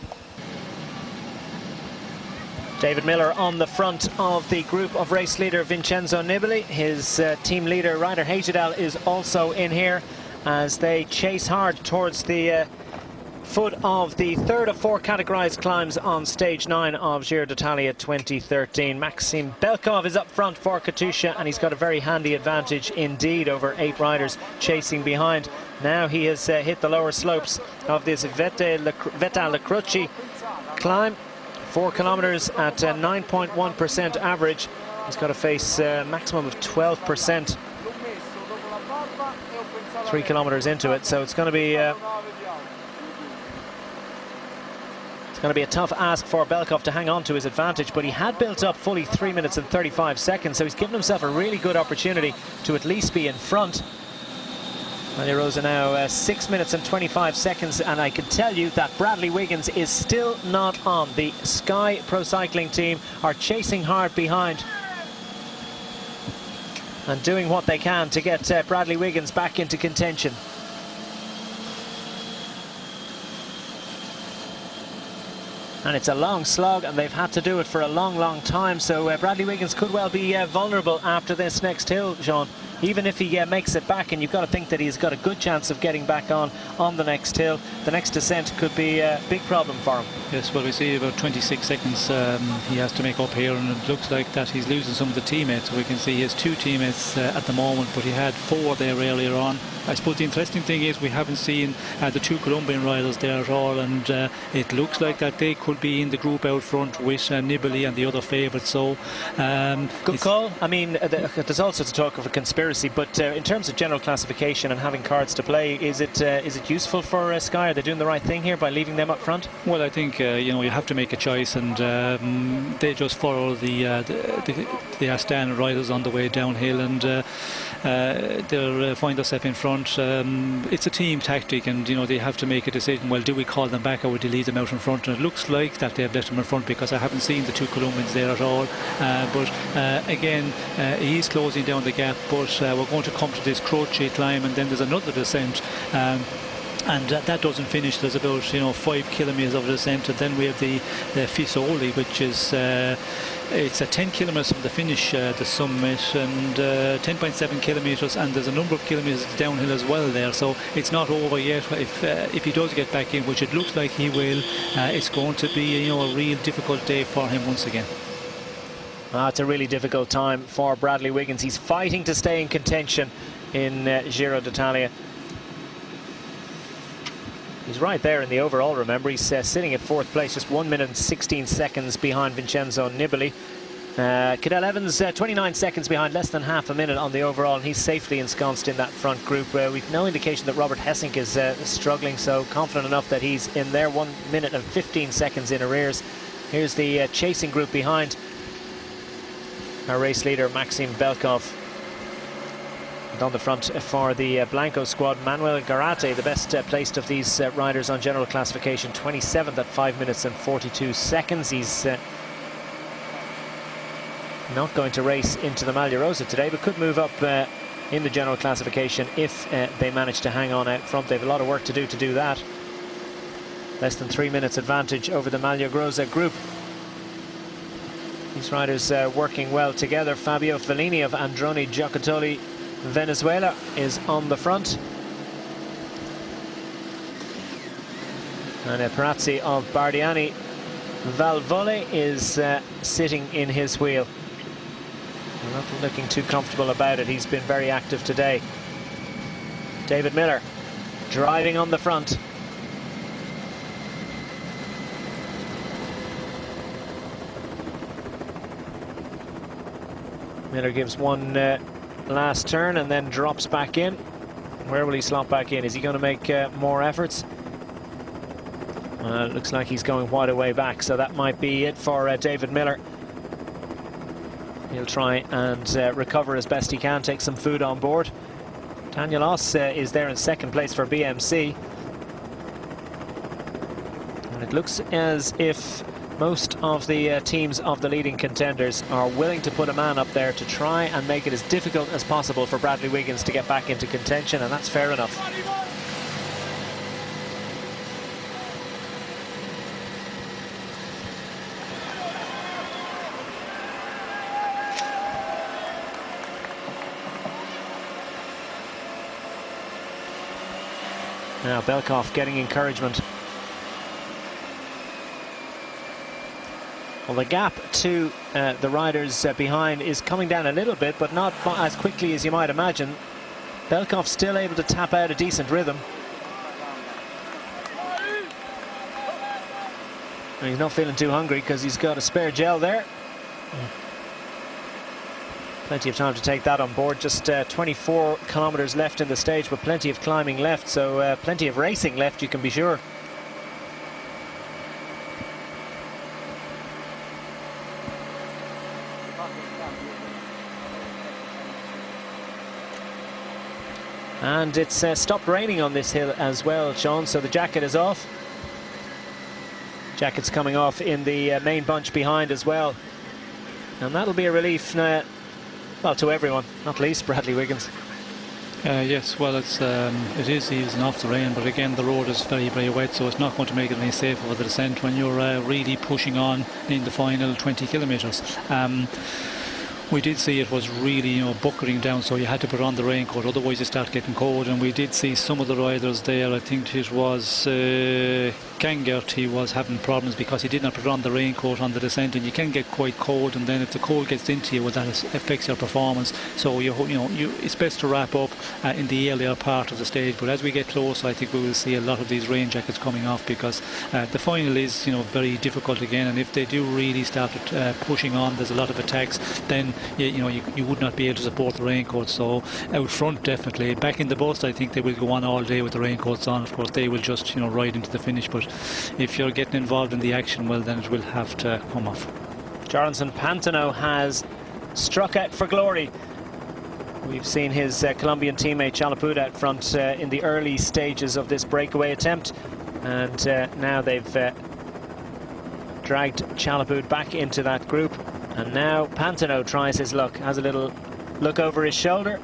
David Miller on the front of the group of race leader Vincenzo Nibali. His team leader Ryder Hajedal is also in here as they chase hard towards the foot of the third of 4 categorized climbs on stage 9 of Giro d'Italia 2013. Maxim Belkov is up front for Katusha, and he's got a very handy advantage indeed over 8 riders chasing behind. Now he has hit the lower slopes of this Vetta Le Croce climb. 4 kilometers at 9.1% average. He's got to face a maximum of 12% 3 kilometers into it, so it's going to be a tough ask for Belkov to hang on to his advantage, but he had built up fully 3 minutes and 35 seconds, so he's given himself a really good opportunity to at least be in front. Maglia Rosa now 6 minutes and 25 seconds, and I can tell you that Bradley Wiggins is still not on. The Sky Pro Cycling team are chasing hard behind and doing what they can to get Bradley Wiggins back into contention. And it's a long slog, and they've had to do it for a long, long time, so Bradley Wiggins could well be vulnerable after this next hill, Sean. Even if he makes it back, and you've got to think that he's got a good chance of getting back on the next hill. The next descent could be a big problem for him.
Yes, well, we see about 26 seconds he has to make up here, and it looks like that he's losing some of the teammates. We can see he has 2 teammates at the moment, but he had 4 there earlier on. I suppose the interesting thing is we haven't seen the two Colombian riders there at all, and it looks like that they could be in the group out front with Nibali and the other favourites. So
good call. I mean, there's all sorts of talk of a conspiracy, but in terms of general classification and having cards to play, is it useful for Sky? Are they doing the right thing here by leaving them up front?
Well, I think you know, you have to make a choice, and they just follow the Astana riders on the way downhill, and they'll find themselves in front. It's a team tactic, and you know, they have to make a decision. Well, do we call them back or would they leave them out in front? And it looks like that they've left them in front, because I haven't seen the two Colombians there at all. But again, he's closing down the gap, but we're going to come to this Croce climb, and then there's another descent. And that doesn't finish. There's about 5 kilometres of descent, and then we have the Fisoli, which is it's 10 kilometres from the finish, the summit, and 10.7 kilometres, and there's a number of kilometres downhill as well there. So it's not over yet. If he does get back in, which it looks like he will, it's going to be a real difficult day for him once again.
It's a really difficult time for Bradley Wiggins. He's fighting to stay in contention in Giro d'Italia. He's right there in the overall, remember. He's sitting at 4th place, just 1 minute and 16 seconds behind Vincenzo Nibali. Cadel Evans, 29 seconds behind, less than half a minute on the overall, and he's safely ensconced in that front group. We've no indication that Robert Hessink is struggling, so confident enough that he's in there, 1 minute and 15 seconds in arrears. Here's the chasing group behind our race leader, Maxim Belkov. And on the front for the Blanco squad, Manuel Garate, the best placed of these riders on general classification, 27th at 5 minutes and 42 seconds. He's not going to race into the Maglia Rosa today, but could move up in the general classification if they manage to hang on out front. They have a lot of work to do that. Less than 3 minutes advantage over the Maglia Rosa group. These riders working well together. Fabio Fellini of Androni Giocattoli Venezuela is on the front, and Perazzi of Bardiani Valvole is sitting in his wheel. Not looking too comfortable about it. He's been very active today. David Miller driving on the front. Miller gives one last turn and then drops back in. Where will he slot back in? Is he going to make more efforts? It looks like he's going wide away back, so that might be it for David Miller. He'll try and recover as best he can, take some food on board. Daniel Oss is there in 2nd place for BMC, and it looks as if most of the teams of the leading contenders are willing to put a man up there to try and make it as difficult as possible for Bradley Wiggins to get back into contention, and that's fair enough. Now Belkov getting encouragement. Well, the gap to the riders behind is coming down a little bit, but not as quickly as you might imagine. Belkov's still able to tap out a decent rhythm. And he's not feeling too hungry because he's got a spare gel there. Plenty of time to take that on board. Just 24 kilometers left in the stage, but plenty of climbing left, so plenty of racing left, you can be sure. And it's stopped raining on this hill as well, Sean, so the jacket is off. Jacket's coming off in the main bunch behind as well. And that'll be a relief, well, to everyone, not least Bradley Wiggins.
Yes, well, it is easing off the rain, but again, the road is very, very wet, so it's not going to make it any safer for the descent when you're really pushing on in the final 20 kilometres. We did see it was really, you know, buckling down, so you had to put on the raincoat, otherwise you start getting cold. And we did see some of the riders there. I think it was Gangert, he was having problems because he did not put on the raincoat on the descent, and you can get quite cold, and then if the cold gets into you, well, that affects your performance. So it's best to wrap up in the earlier part of the stage. But as we get close, I think we will see a lot of these rain jackets coming off, because the final is, you know, very difficult again, and if they do really start pushing on, there's a lot of attacks, then you would not be able to support the raincoat. So out front, definitely. Back in the bus, I think they will go on all day with the raincoats on. Of course, they will just, you know, ride into the finish. But if you're getting involved in the action, well, then it will have to come off.
Jonathan Pantano has struck out for glory. We've seen his Colombian teammate Chalapud out front in the early stages of this breakaway attempt, and now they've dragged Chalapud back into that group. And now Pantano tries his luck, has a little look over his shoulder.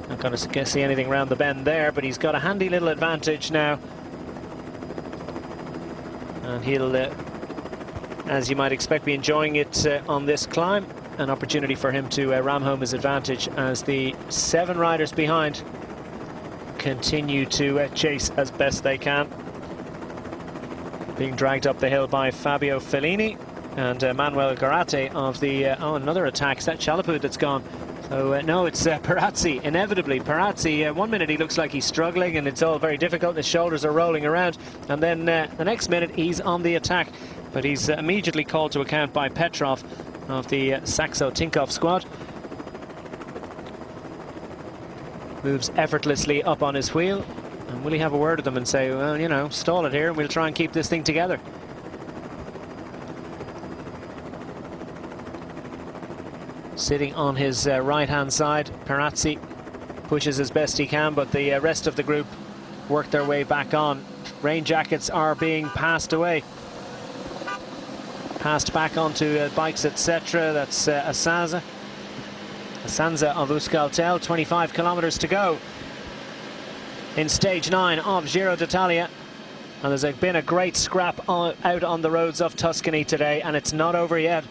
Not going to see anything around the bend there, but he's got a handy little advantage now. And he'll, as you might expect, be enjoying it on this climb. An opportunity for him to ram home his advantage as the 7 riders behind continue to chase as best they can. Being dragged up the hill by Fabio Fellini and Manuel Garate of the... another attack. Is that Chalapud that's gone? So, no, it's Perazzi, inevitably. Perazzi, 1 minute he looks like he's struggling and it's all very difficult. His shoulders are rolling around. And then the next minute he's on the attack. But he's immediately called to account by Petrov of the Saxo Tinkoff squad. Moves effortlessly up on his wheel. And will he have a word with them and say, well, you know, stall it here and we'll try and keep this thing together? Sitting on his right-hand side, Perazzi pushes as best he can, but the rest of the group work their way back on. Rain jackets are being passed away. Passed back onto bikes, etc. That's Asanza of Euskaltel. 25 kilometers to go in stage 9 of Giro d'Italia. And there's been a great scrap out on the roads of Tuscany today, and it's not over yet.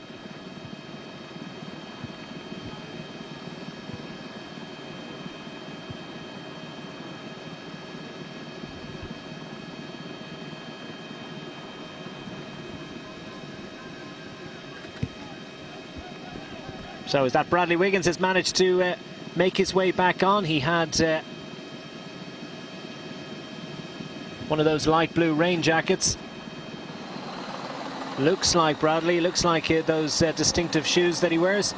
So is that Bradley Wiggins has managed to make his way back on. He had one of those light blue rain jackets. Looks like Bradley, looks like those distinctive shoes that he wears.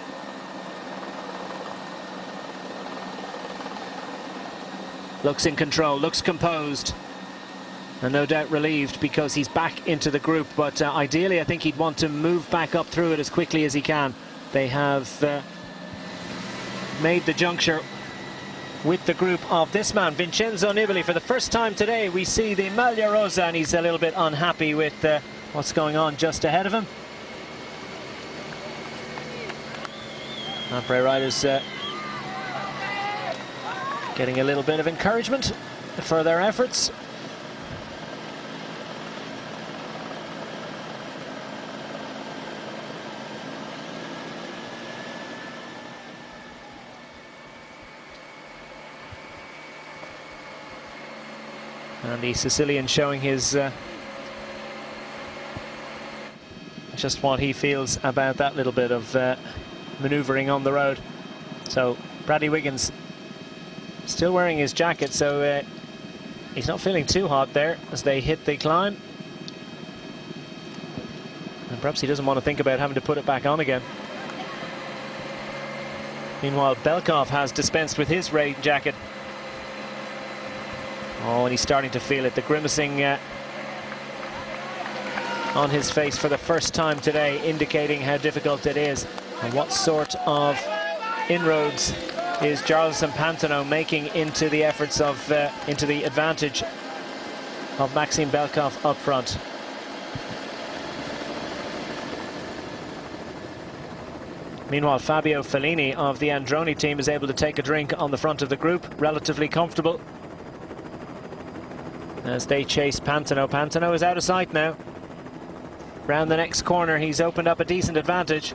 Looks in control, looks composed, and no doubt relieved because he's back into the group. But ideally I think he'd want to move back up through it as quickly as he can. They have made the juncture with the group of this man, Vincenzo Nibali. For the first time today, we see the Maglia Rosa, and he's a little bit unhappy with what's going on just ahead of him. Lampre riders getting a little bit of encouragement for their efforts. And the Sicilian showing his just what he feels about that little bit of manoeuvring on the road. So Bradley Wiggins still wearing his jacket, so he's not feeling too hot there as they hit the climb. And perhaps he doesn't want to think about having to put it back on again. Meanwhile, Belkov has dispensed with his rain jacket. Oh, and he's starting to feel it. The grimacing on his face for the first time today, indicating how difficult it is. And what sort of inroads is Jarlson Pantano making into the efforts of, into the advantage of Maxime Belkov up front. Meanwhile, Fabio Fellini of the Androni team is able to take a drink on the front of the group, relatively comfortable, as they chase Pantano. Pantano is out of sight now. Round the next corner, he's opened up a decent advantage.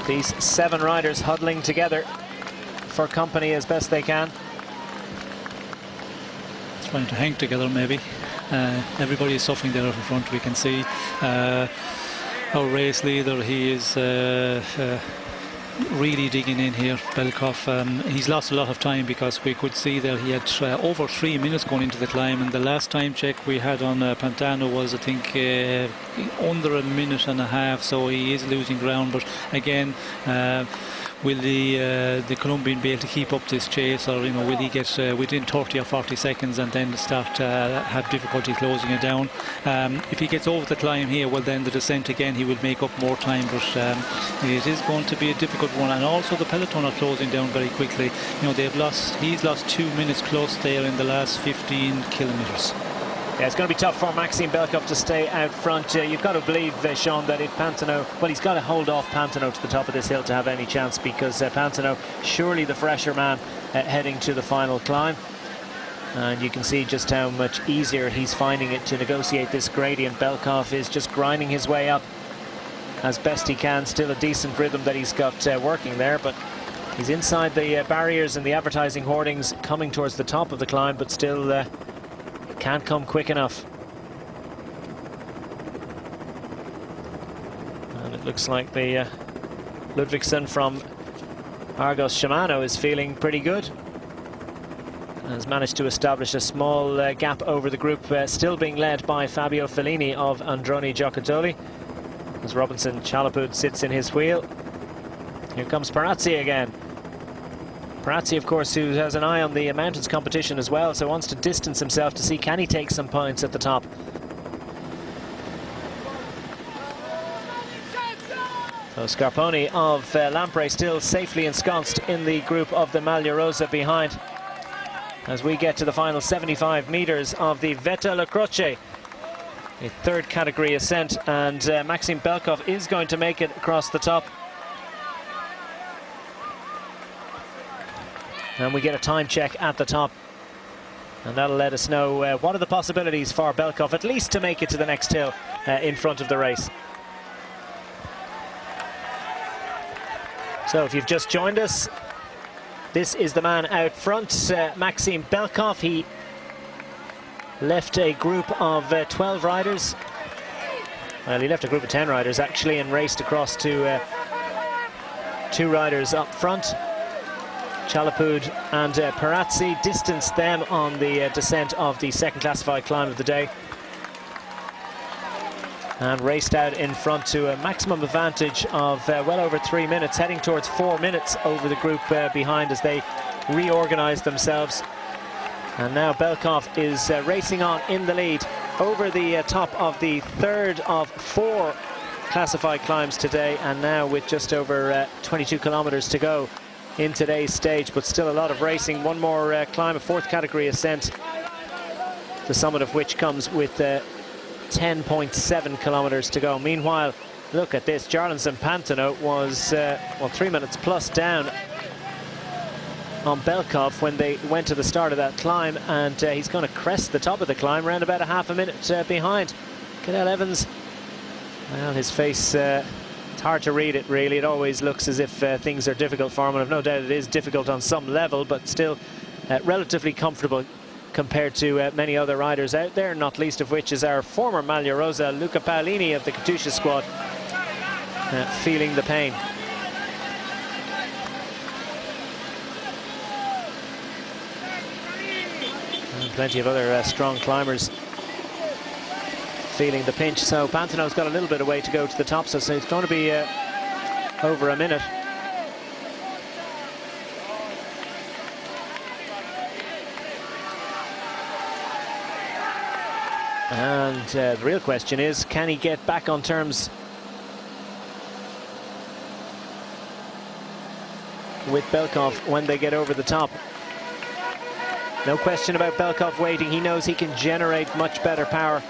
These 7 riders huddling together for company as best they can.
Trying to hang together maybe. Everybody is suffering there up in front. We can see our race leader, he is really digging in here, Belkov. He's lost a lot of time because we could see there he had over 3 minutes going into the climb, and the last time check we had on Pantano was, I think, under a minute and a half, so he is losing ground. But again, will the Colombian be able to keep up this chase, or will he get within 30 or 40 seconds and then start have difficulty closing it down? If he gets over the climb here, well, then the descent again he will make up more time, but it is going to be a difficult one. And also the peloton are closing down very quickly. He's lost 2 minutes plus there in the last 15 kilometers.
Yeah, it's going to be tough for Maxime Belkov to stay out front. You've got to believe, Sean, that if Pantano, well, he's got to hold off Pantano to the top of this hill to have any chance, because Pantano, surely the fresher man heading to the final climb. And you can see just how much easier he's finding it to negotiate this gradient. Belkov is just grinding his way up as best he can. Still a decent rhythm that he's got working there, but he's inside the barriers and the advertising hoardings coming towards the top of the climb, but still can't come quick enough. And it looks like the Ludvigsen from Argos Shimano is feeling pretty good. Has managed to establish a small gap over the group, still being led by Fabio Fellini of Androni Giocattoli, as Robinson Chalapud sits in his wheel. Here comes Parazzi again. Parazzi, of course, who has an eye on the mountains competition as well, so wants to distance himself to see can he take some points at the top. So Scarponi of Lampre still safely ensconced in the group of the Maglia Rosa behind, as we get to the final 75 meters of the Vetta La Croce, a third category ascent, and Maxime Belkov is going to make it across the top. And we get a time check at the top, and that'll let us know what are the possibilities for Belkov, at least to make it to the next hill in front of the race. So if you've just joined us, this is the man out front, Maxime Belkov. He left a group of 12 riders. Well, he left a group of 10 riders actually, and raced across to 2 riders up front. Chalapud and Parazzi distanced them on the descent of the second classified climb of the day, and raced out in front to a maximum advantage of well over 3 minutes, heading towards 4 minutes over the group behind as they reorganized themselves. And now Belkov is racing on in the lead over the top of the third of 4 classified climbs today, and now with just over 22 kilometers to go in today's stage, but still a lot of racing. One more climb, a 4th category ascent, the summit of which comes with 10.7 kilometers to go. Meanwhile, look at this, Jarlinson Pantano was well, 3 minutes plus down on Belkov when they went to the start of that climb, and he's going to crest the top of the climb around about a half a minute behind. Cadel Evans, well, his face, it's hard to read it really. It always looks as if things are difficult for him, and I've no doubt it is difficult on some level, but still relatively comfortable compared to many other riders out there, not least of which is our former Maglia Rosa, Luca Paolini of the Katusha squad, feeling the pain. And plenty of other strong climbers feeling the pinch. So Pantano's got a little bit of way to go to the top, so it's going to be over a minute. And the real question is, can he get back on terms with Belkov when they get over the top? No question about Belkov waiting. He knows he can generate much better power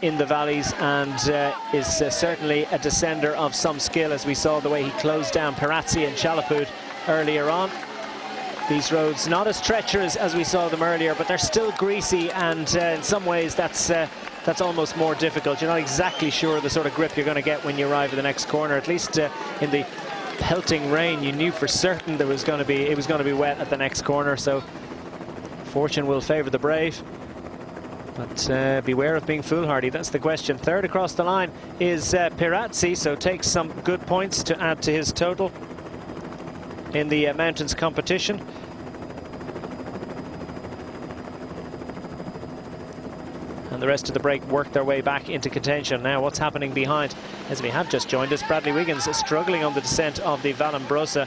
in the valleys, and is certainly a descender of some skill, as we saw the way he closed down Parazzi and Chalapud earlier on. These roads not as treacherous as we saw them earlier, but they're still greasy, and in some ways that's that's almost more difficult. You're not exactly sure the sort of grip you're going to get when you arrive at the next corner. At least in the pelting rain, you knew for certain it was going to be wet at the next corner. So fortune will favour the brave. But beware of being foolhardy, that's the question. Third across the line is Pirazzi, so takes some good points to add to his total in the mountains competition. And the rest of the break worked their way back into contention. Now what's happening behind? As we have just joined us, Bradley Wiggins is struggling on the descent of the Vallombrosa.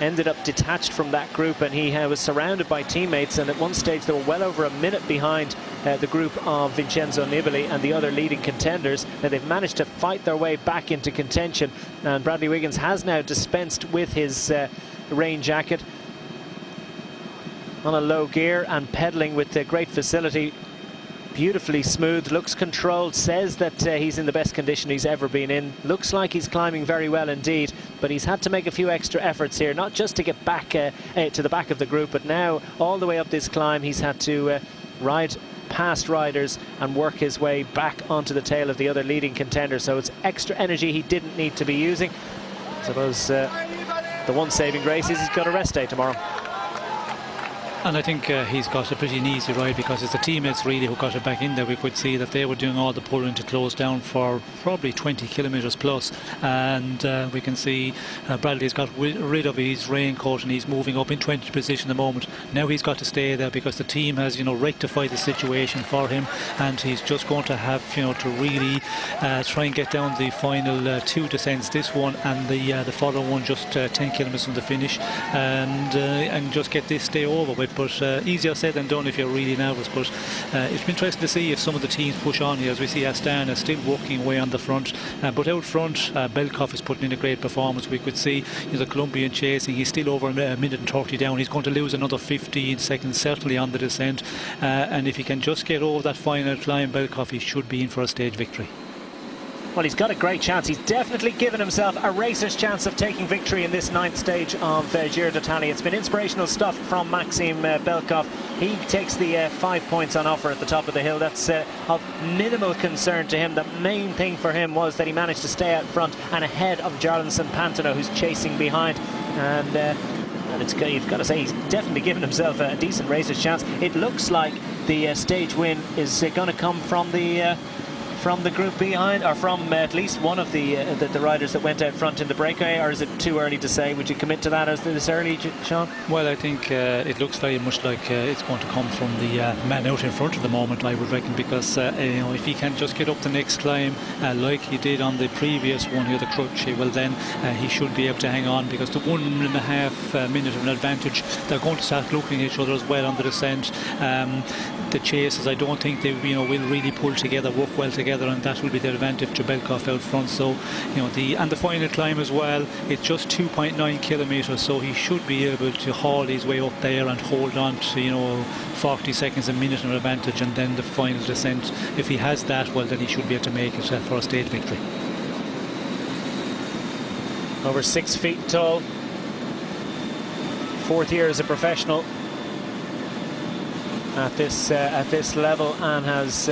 Ended up detached from that group, and he was surrounded by teammates, and at one stage they were well over a minute behind the group of Vincenzo Nibali and the other leading contenders. Now they've managed to fight their way back into contention, and Bradley Wiggins has now dispensed with his rain jacket on a low gear and pedaling with great facility. Beautifully smooth, looks controlled, says that he's in the best condition he's ever been in. Looks like he's climbing very well indeed, but he's had to make a few extra efforts here, not just to get back to the back of the group, but now all the way up this climb he's had to ride past riders and work his way back onto the tail of the other leading contenders. So it's extra energy he didn't need to be using. I suppose the one saving grace is he's got a rest day tomorrow.
And I think he's got a pretty easy ride, because it's the teammates really who got it back in there. We could see that they were doing all the pulling to close down for probably 20 kilometres plus, and we can see Bradley's got rid of his raincoat and he's moving up in 20th position at the moment. Now he's got to stay there because the team has, you know, rectified the situation for him, and he's just going to have, you know, to really try and get down the final two descents, this one and the following one, just 10 kilometres from the finish, and just get this day over with. But easier said than done if you're really nervous. But it's been interesting to see if some of the teams push on here, as we see Astana still walking away on the front, but out front Belkov is putting in a great performance. We could see, you know, the Colombian chasing, he's still over a minute and 30 down. He's going to lose another 15 seconds certainly on the descent, and if he can just get over that final climb, Belkov, he should be in for a stage victory.
Well, he's got a great chance. He's definitely given himself a racer's chance of taking victory in this 9th stage of Giro d'Italia. It's been inspirational stuff from Maxim Belkov. He takes the 5 points on offer at the top of the hill. That's of minimal concern to him. The main thing for him was that he managed to stay out front and ahead of Jarlinson Pantano, who's chasing behind. And you've got to say, he's definitely given himself a decent racer's chance. It looks like the stage win is going to come from the group behind, or from at least one of the riders that went out front in the breakaway, or is it too early to say? Would you commit to that as this early, Sean?
Well, I think it looks very much like it's going to come from the man out in front at the moment, I would reckon, because you know, if he can just get up the next climb like he did on the previous one here, the crutch, well then he should be able to hang on, because the 1.5 minute of an advantage, they're going to start looking at each other as well on the descent. The chasers, I don't think they, you know, will really pull together, work well together, and that will be their advantage to Belkov out front. So, you know, the final climb as well, it's just 2.9 kilometres, so he should be able to haul his way up there and hold on to, you know, 40 seconds a minute of advantage, and then the final descent, if he has that, well then he should be able to make it for a stage victory.
Over 6 feet tall, 4th year as a professional at this level, and has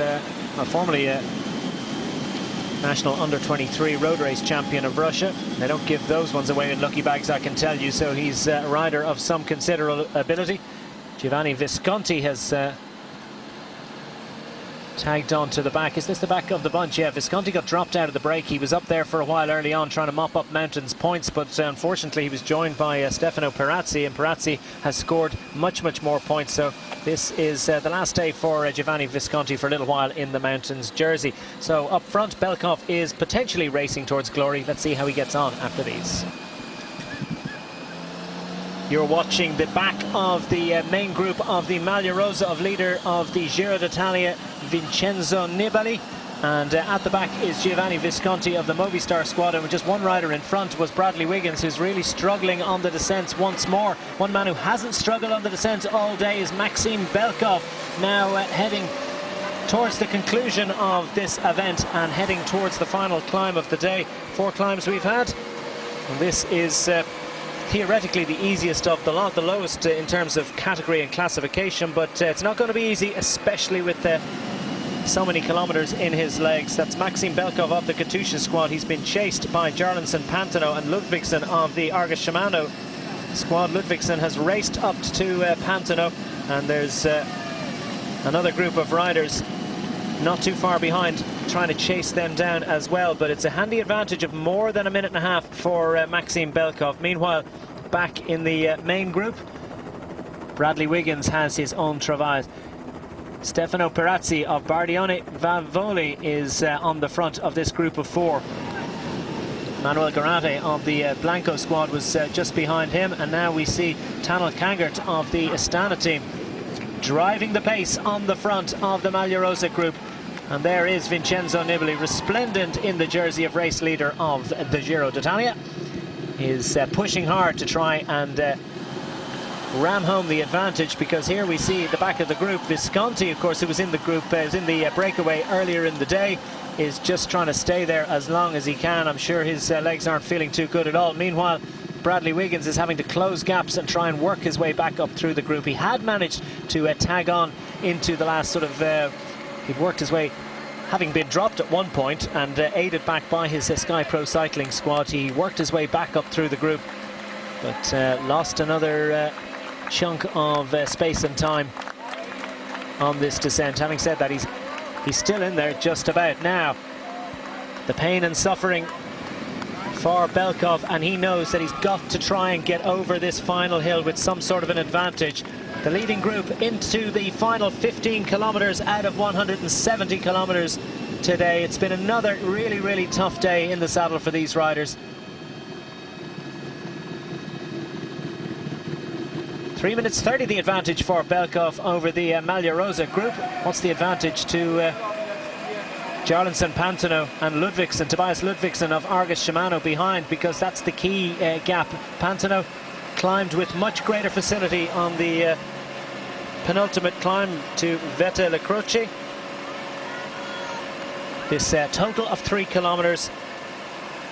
formerly a national under-23 road race champion of Russia. They don't give those ones away in lucky bags, I can tell you, so he's a rider of some considerable ability. Giovanni Visconti has tagged on to the back. Is this the back of the bunch? Yeah, Visconti got dropped out of the break. He was up there for a while early on trying to mop up Mountain's points, but unfortunately he was joined by Stefano Pirazzi, and Pirazzi has scored much more points. So this is the last day for Giovanni Visconti for a little while in the Mountains jersey. So up front, Belkov is potentially racing towards glory. Let's see how he gets on after these. You're watching the back of the main group of the Maglia Rosa of leader of the Giro d'Italia, Vincenzo Nibali. And at the back is Giovanni Visconti of the Movistar squad, and with just one rider in front was Bradley Wiggins, who's really struggling on the descents once more. One man who hasn't struggled on the descent all day is Maxim Belkov, now heading towards the conclusion of this event and heading towards the final climb of the day. 4 climbs we've had, and this is theoretically the easiest of the lot, the lowest in terms of category and classification, but it's not going to be easy, especially with so many kilometers in his legs. That's Maxim Belkov of the Katusha squad. He's been chased by Jarlinson, Pantano and Ludvigsen of the Argus Shimano squad. Ludvigsen has raced up to Pantano, and there's another group of riders not too far behind trying to chase them down as well, but it's a handy advantage of more than a minute and a half for Maxim Belkov. Meanwhile, back in the main group, Bradley Wiggins has his own travail. Stefano Perazzi of Bardione Vanvoli is on the front of this group of 4. Manuel Garate of the Blanco squad was just behind him, and now we see Tanel Kangert of the Astana team driving the pace on the front of the Maglia Rosa group. And there is Vincenzo Nibali, resplendent in the jersey of race leader of the Giro d'Italia. Is pushing hard to try and ram home the advantage, because here we see at the back of the group Visconti, of course, who was in the group, was in the breakaway earlier in the day, is just trying to stay there as long as he can. I'm sure his legs aren't feeling too good at all. Meanwhile, Bradley Wiggins is having to close gaps and try and work his way back up through the group. He had managed to tag on into the last sort of he'd worked his way, having been dropped at one point and aided back by his Sky Pro Cycling squad. He worked his way back up through the group, but lost another chunk of space and time on this descent. Having said that, he's still in there just about. Now, the pain and suffering for Belkov, and he knows that he's got to try and get over this final hill with some sort of an advantage. The leading group into the final 15 kilometers out of 170 kilometers today. It's been another really, really tough day in the saddle for these riders. 3 minutes 30 the advantage for Belkov over the Maglia Rosa group. What's the advantage to Jarlinson, Pantano and Ludvigsen? Tobias Ludvigsen of Argus Shimano behind, because that's the key gap. Pantano climbed with much greater facility on the penultimate climb to Vette Le Croce. This total of 3 kilometers,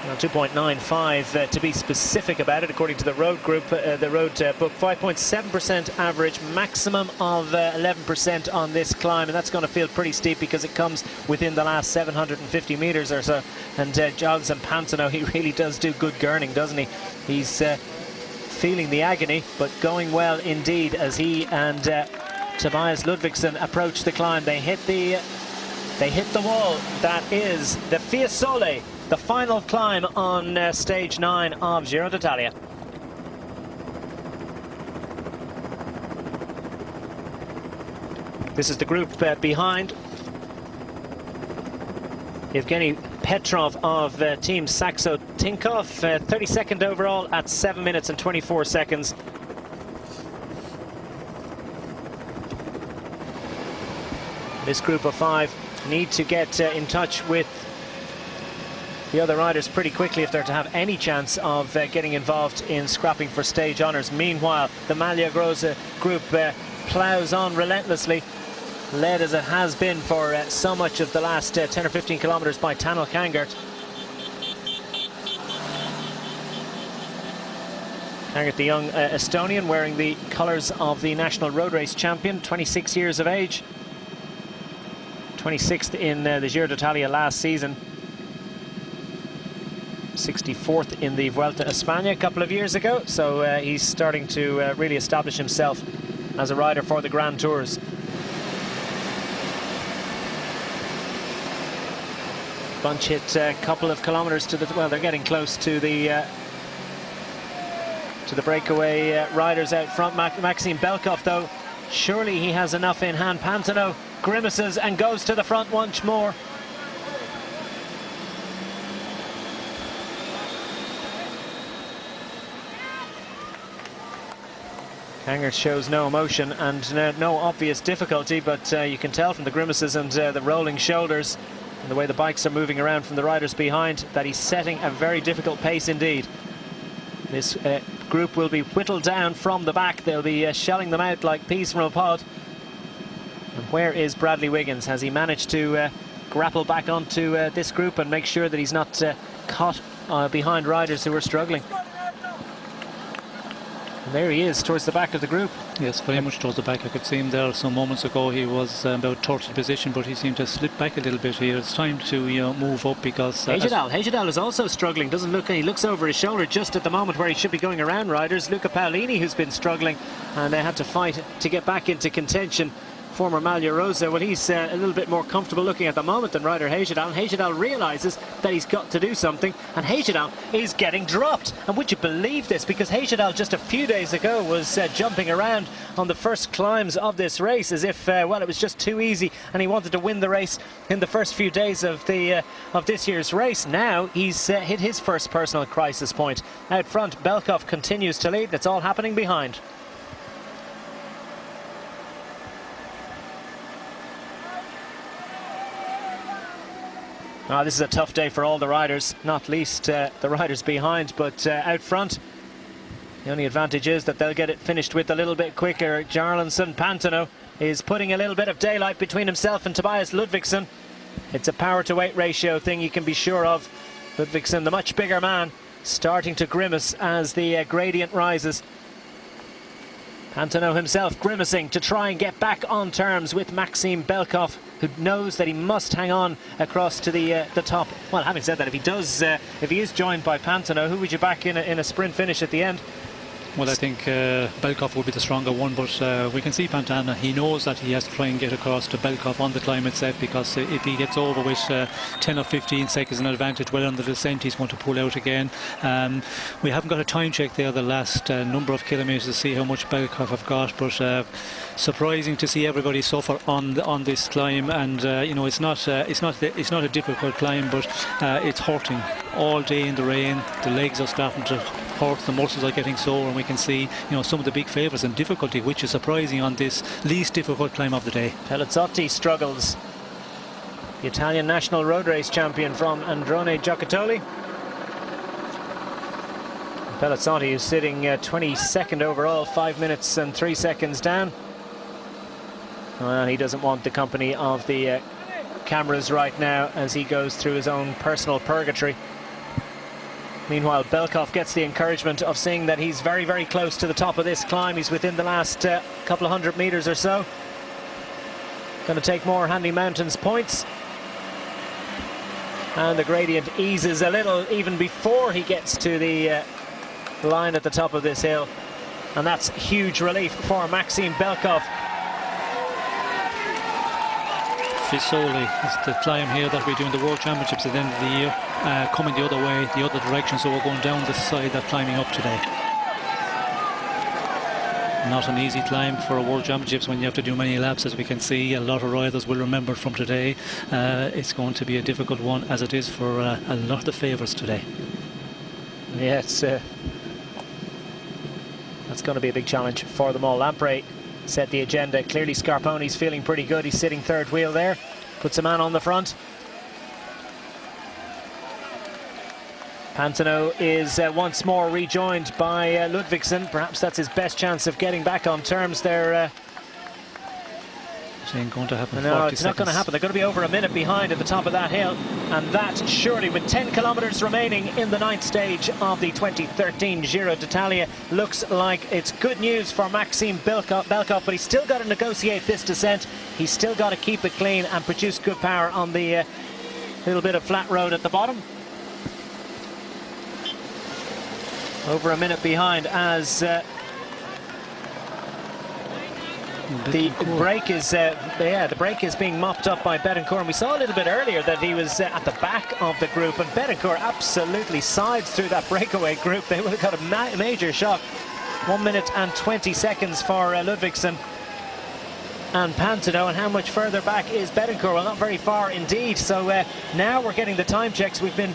2.95 to be specific about it, according to the road group, the road book. 5.7% average, maximum of 11% on this climb, and that's going to feel pretty steep because it comes within the last 750 meters or so. And Jarlinson Pantano, he really does do good gurning, doesn't he? He's feeling the agony, but going well indeed as he and Tobias Ludvigsen approach the climb. They hit the wall. That is the Fiesole, the final climb on stage 9 of Giro d'Italia. This is the group behind. Evgeny Petrov of Team Saxo Tinkoff, 32nd overall at 7 minutes and 24 seconds. This group of 5 need to get in touch with the other riders pretty quickly if they're to have any chance of getting involved in scrapping for stage honours. Meanwhile, the Maglia Rosa group ploughs on relentlessly, led as it has been for so much of the last 10 or 15 kilometres by Tanel Kangert. Kangert, the young Estonian, wearing the colours of the national road race champion, 26 years of age. 26th in the Giro d'Italia last season. 64th in the Vuelta a España a couple of years ago. So he's starting to really establish himself as a rider for the Grand Tours. Bunch hit a couple of kilometers to the, well, they're getting close to the breakaway riders out front. Maxim Belkov, though, surely he has enough in hand. Pantano grimaces and goes to the front once more. Kangert shows no emotion and no obvious difficulty, but you can tell from the grimaces and the rolling shoulders and the way the bikes are moving around from the riders behind that he's setting a very difficult pace indeed. This group will be whittled down from the back. They'll be shelling them out like peas from a pod. And where is Bradley Wiggins? Has he managed to grapple back onto this group and make sure that he's not caught behind riders who are struggling? And there he is, towards the back of the group.
Yes, very much towards the back. I could see him there some moments ago. He was about 30th position, but he seemed to slip back a little bit here. It's time to move up because...
Hejidal is also struggling. Doesn't look... He looks over his shoulder just at the moment where he should be going around riders. Luca Paolini, who's been struggling, and they had to fight to get back into contention. Former Maglia Rosa, well, he's a little bit more comfortable looking at the moment than rider Hejidal. Hejidal realises that he's got to do something, and Hejidal is getting dropped. And would you believe this? Because Hejidal just a few days ago was jumping around on the first climbs of this race as if, well, it was just too easy, and he wanted to win the race in the first few days of the of this year's race. Now he's hit his first personal crisis point. Out front, Belkov continues to lead. It's all happening behind. This is a tough day for all the riders, not least the riders behind, but out front the only advantage is that they'll get it finished with a little bit quicker. Jarlinson Pantano is putting a little bit of daylight between himself and Tobias Ludvigsson. It's a power to weight ratio thing you can be sure of. Ludvigsson, the much bigger man, starting to grimace as the gradient rises. Pantano himself grimacing to try and get back on terms with Maxime Belkov, who knows that he must hang on across to the top. Well, having said that, if he is joined by Pantano, who would you back in a sprint finish at the end?
Well, I think Belkov will be the stronger one, but we can see Pantano. He knows that he has to try and get across to Belkov on the climb itself, because if he gets over with 10 or 15 seconds an advantage well on the descent, he's going to pull out again. We haven't got a time check there the last number of kilometres to see how much Belkov have got, but surprising to see everybody suffer on this climb. And you know, it's not a difficult climb, but it's hurting all day in the rain. The legs are starting to hurt, the muscles are getting sore, and we can see, you know, some of the big favours and difficulty, which is surprising on this least difficult climb of the day.
Pelazzotti struggles. The Italian national road race champion from Androne Giocattoli. Pelazzotti is sitting 22nd overall, 5 minutes and 3 seconds down. Well, he doesn't want the company of the cameras right now as he goes through his own personal purgatory. Meanwhile, Belkov gets the encouragement of seeing that he's very, very close to the top of this climb. He's within the last couple of 100 metres or so. Going to take more Handy Mountains points. And the gradient eases a little even before he gets to the line at the top of this hill. And that's huge relief for Maxime Belkov.
Fisoli is the climb here that we do in the World Championships at the end of the year, coming the other way, the other direction, so we're going down the side that climbing up today. Not an easy climb for a World Championships when you have to do many laps, as we can see. A lot of riders will remember from today. It's going to be a difficult one, as it is for a lot of the favourites today.
Yeah, that's going to be a big challenge for them all. Lampre set the agenda. Clearly Scarponi's feeling pretty good. He's sitting third wheel there, puts a man on the front. Pantano is once more rejoined by Ludvigsson. Perhaps that's his best chance of getting back on terms there.
It ain't going to happen.
No, it's not going to happen. They're going to be over a minute behind at the top of that hill, and that surely, with 10 kilometres remaining in the 9th stage of the 2013 Giro d'Italia, looks like it's good news for Maxime Belkov, but he's still got to negotiate this descent. He's still got to keep it clean and produce good power on the little bit of flat road at the bottom. Over a minute behind as the break is the break is being mopped up by Betancourt, and we saw a little bit earlier that he was at the back of the group, and Betancourt absolutely sides through that breakaway group. They would have got a major shock. 1 minute and 20 seconds for Ludvigsson and Pantano, and how much further back is Betancourt? Well, not very far indeed. So now we're getting the time checks. We've been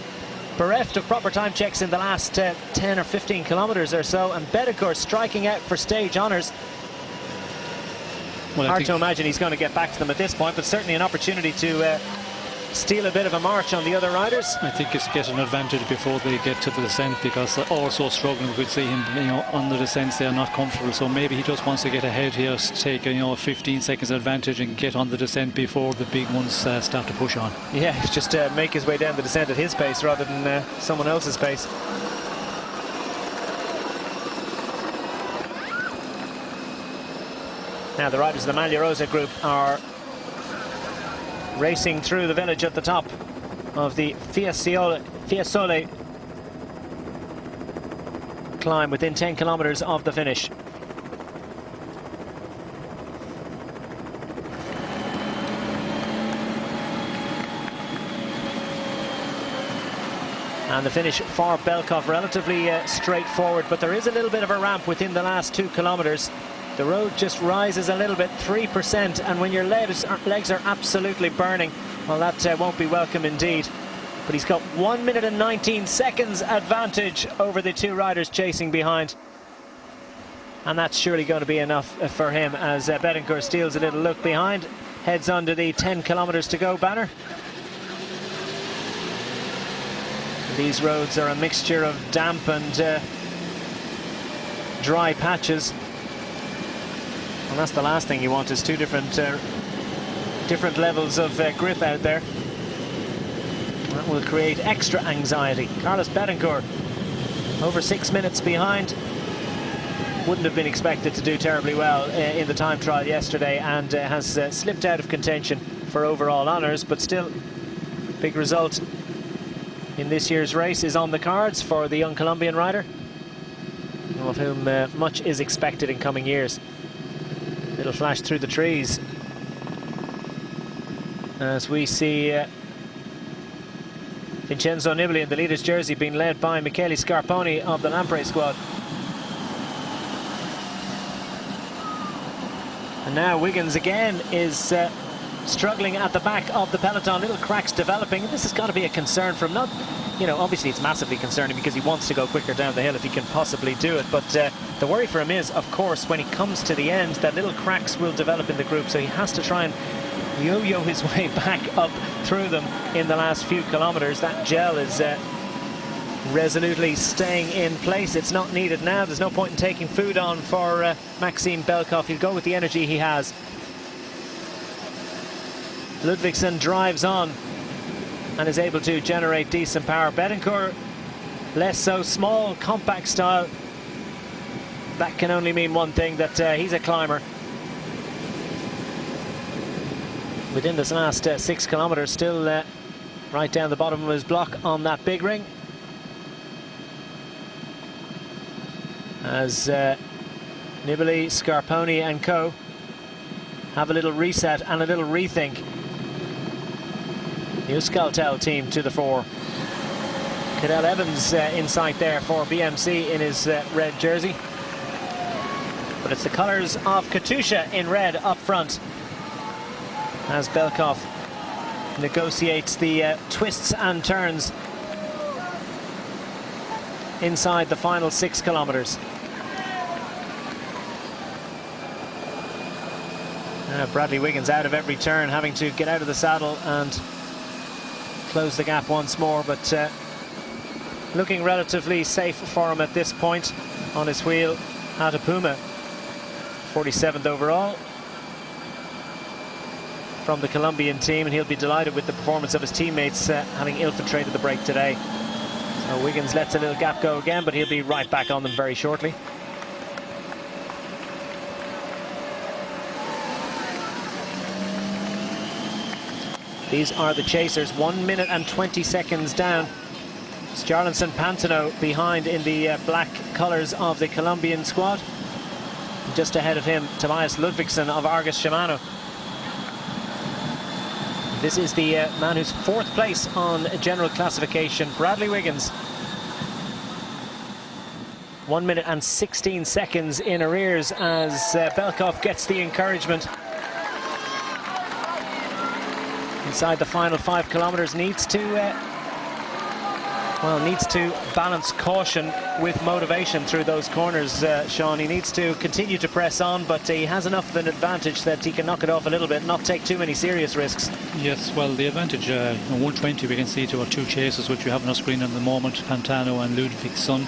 bereft of proper time checks in the last 10 or 15 kilometres or so, and Betancourt striking out for stage honours. Well, hard to imagine he's going to get back to them at this point, but certainly an opportunity to steal a bit of a march on the other riders.
I think it's get an advantage before they get to the descent, because they're also struggling. We could see him, you know, on the descents they're not comfortable, so maybe he just wants to get ahead here, take, you know, 15 seconds advantage and get on the descent before the big ones start to push on.
Yeah, just make his way down the descent at his pace rather than someone else's pace. Now the riders of the Maglia Rosa group are racing through the village at the top of the Fiesole climb within 10 kilometers of the finish. And the finish for Belkov relatively straightforward, but there is a little bit of a ramp within the last 2 kilometers. The road just rises a little bit, 3%, and when your legs are absolutely burning, well, that won't be welcome indeed. But he's got 1 minute and 19 seconds advantage over the 2 riders chasing behind. And that's surely going to be enough for him as Betancourt steals a little look behind, heads onto the 10 kilometers to go banner. These roads are a mixture of damp and dry patches. And that's the last thing you want, is 2 different levels of grip out there. That will create extra anxiety. Carlos Betancourt, over 6 minutes behind. Wouldn't have been expected to do terribly well in the time trial yesterday, and has slipped out of contention for overall honours, but still, big result in this year's race is on the cards for the young Colombian rider, of whom much is expected in coming years. Little flash through the trees as we see Vincenzo Nibali in the leader's jersey being led by Michele Scarponi of the Lampre squad. And now Wiggins again is struggling at the back of the peloton. Little cracks developing. This has got to be a concern for him. Not, you know, obviously it's massively concerning because he wants to go quicker down the hill if he can possibly do it. But the worry for him is, of course, when he comes to the end, that little cracks will develop in the group. So he has to try and yo-yo his way back up through them in the last few kilometers. That gel is resolutely staying in place. It's not needed now. There's no point in taking food on for Maxime Belkov. He'll go with the energy he has. Ludvigsen drives on and is able to generate decent power. Betancourt, less so, small, compact style. That can only mean one thing, that he's a climber. Within this last 6 kilometers, still right down the bottom of his block on that big ring. As Nibali, Scarponi and co have a little reset and a little rethink. The Euskaltel team to the fore. Cadel Evans in sight there for BMC in his red jersey. But it's the colours of Katusha in red up front as Belkov negotiates the twists and turns inside the final 6 kilometers. Bradley Wiggins out of every turn, having to get out of the saddle and close the gap once more, but looking relatively safe for him at this point. On his wheel, Hatapuma, 47th overall from the Colombian team, and he'll be delighted with the performance of his teammates having infiltrated the break today. So Wiggins lets a little gap go again, but he'll be right back on them very shortly. These are the chasers, 1 minute and 20 seconds down. It's Jarlinson Pantano behind in the black colours of the Colombian squad. Just ahead of him, Tobias Ludvigsen of Argus Shimano. This is the man who's 4th place on general classification, Bradley Wiggins. 1 minute and 16 seconds in arrears as Belkov gets the encouragement. Inside the final 5 kilometers, needs to balance caution with motivation through those corners, Sean. He needs to continue to press on, but he has enough of an advantage that he can knock it off a little bit, not take too many serious risks. Yes,
well, the advantage, 120 we can see to our 2 chasers, which we have on our screen at the moment, Pantano and Ludvigsen.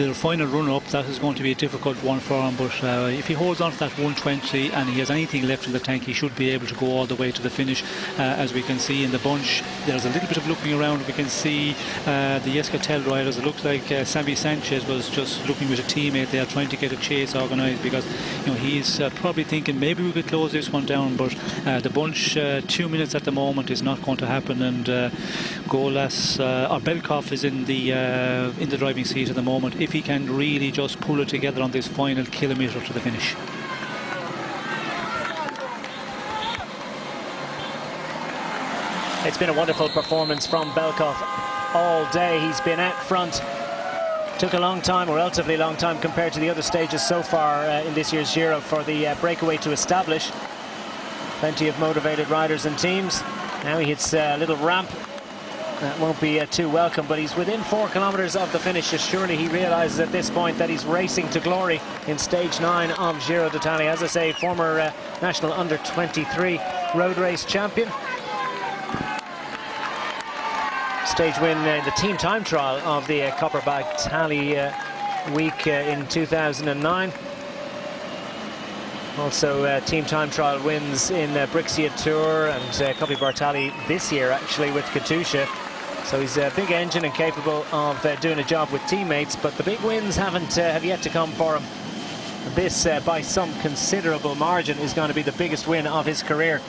the final run-up, that is going to be a difficult one for him, but if he holds on to that 120 and he has anything left in the tank, he should be able to go all the way to the finish. As we can see in the bunch, there's a little bit of looking around. We can see the Cadel riders. It looks like Sammy Sanchez was just looking with a teammate there, trying to get a chase organised, because he's probably thinking maybe we could close this one down, but the bunch 2 minutes at the moment is not going to happen, and Golas or Belkov is in the driving seat at the moment, if he can really just pull it together on this final kilometre to the finish.
It's been a wonderful performance from Belkov all day. He's been out front. Took a long time, a relatively long time compared to the other stages so far in this year's Giro, for the breakaway to establish. Plenty of motivated riders and teams. Now he hits a little ramp. That won't be too welcome, but he's within 4 kilometres of the finish. Surely he realises at this point that he's racing to glory in stage 9 of Giro d'Italia. As I say, former national under-23 road race champion. Stage win in the team time trial of the Copper Bag Tally week in 2009. Also team time trial wins in Brescia Tour and Coppi Bartali this year, actually, with Katusha. So he's a big engine and capable of doing a job with teammates, but the big wins have yet to come for him. This, by some considerable margin, is going to be the biggest win of his career.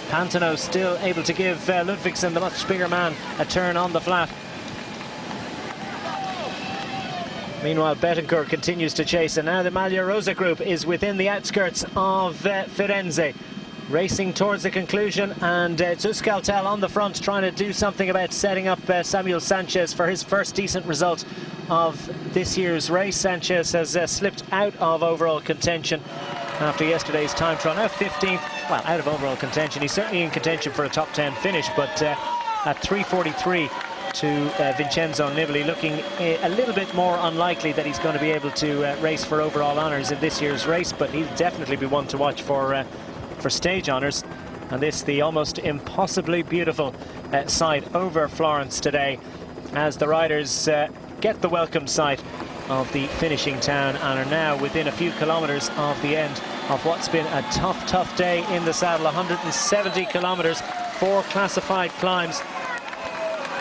Pantano still able to give Ludvigsen, the much bigger man, a turn on the flat. Meanwhile, Betancourt continues to chase, and now the Maglia Rosa group is within the outskirts of Firenze, racing towards the conclusion, and it's Euskaltel on the front, trying to do something about setting up Samuel Sanchez for his first decent result of this year's race. Sanchez has slipped out of overall contention after yesterday's time trial. Now 15th, well, out of overall contention. He's certainly in contention for a top 10 finish, but at 3:43 to Vincenzo Nibali, looking a little bit more unlikely that he's going to be able to race for overall honours in this year's race, but he'll definitely be one to watch for stage honours. And this, the almost impossibly beautiful sight over Florence today, as the riders get the welcome sight of the finishing town and are now within a few kilometres of the end of what's been a tough day in the saddle. 170 kilometres, 4 classified climbs,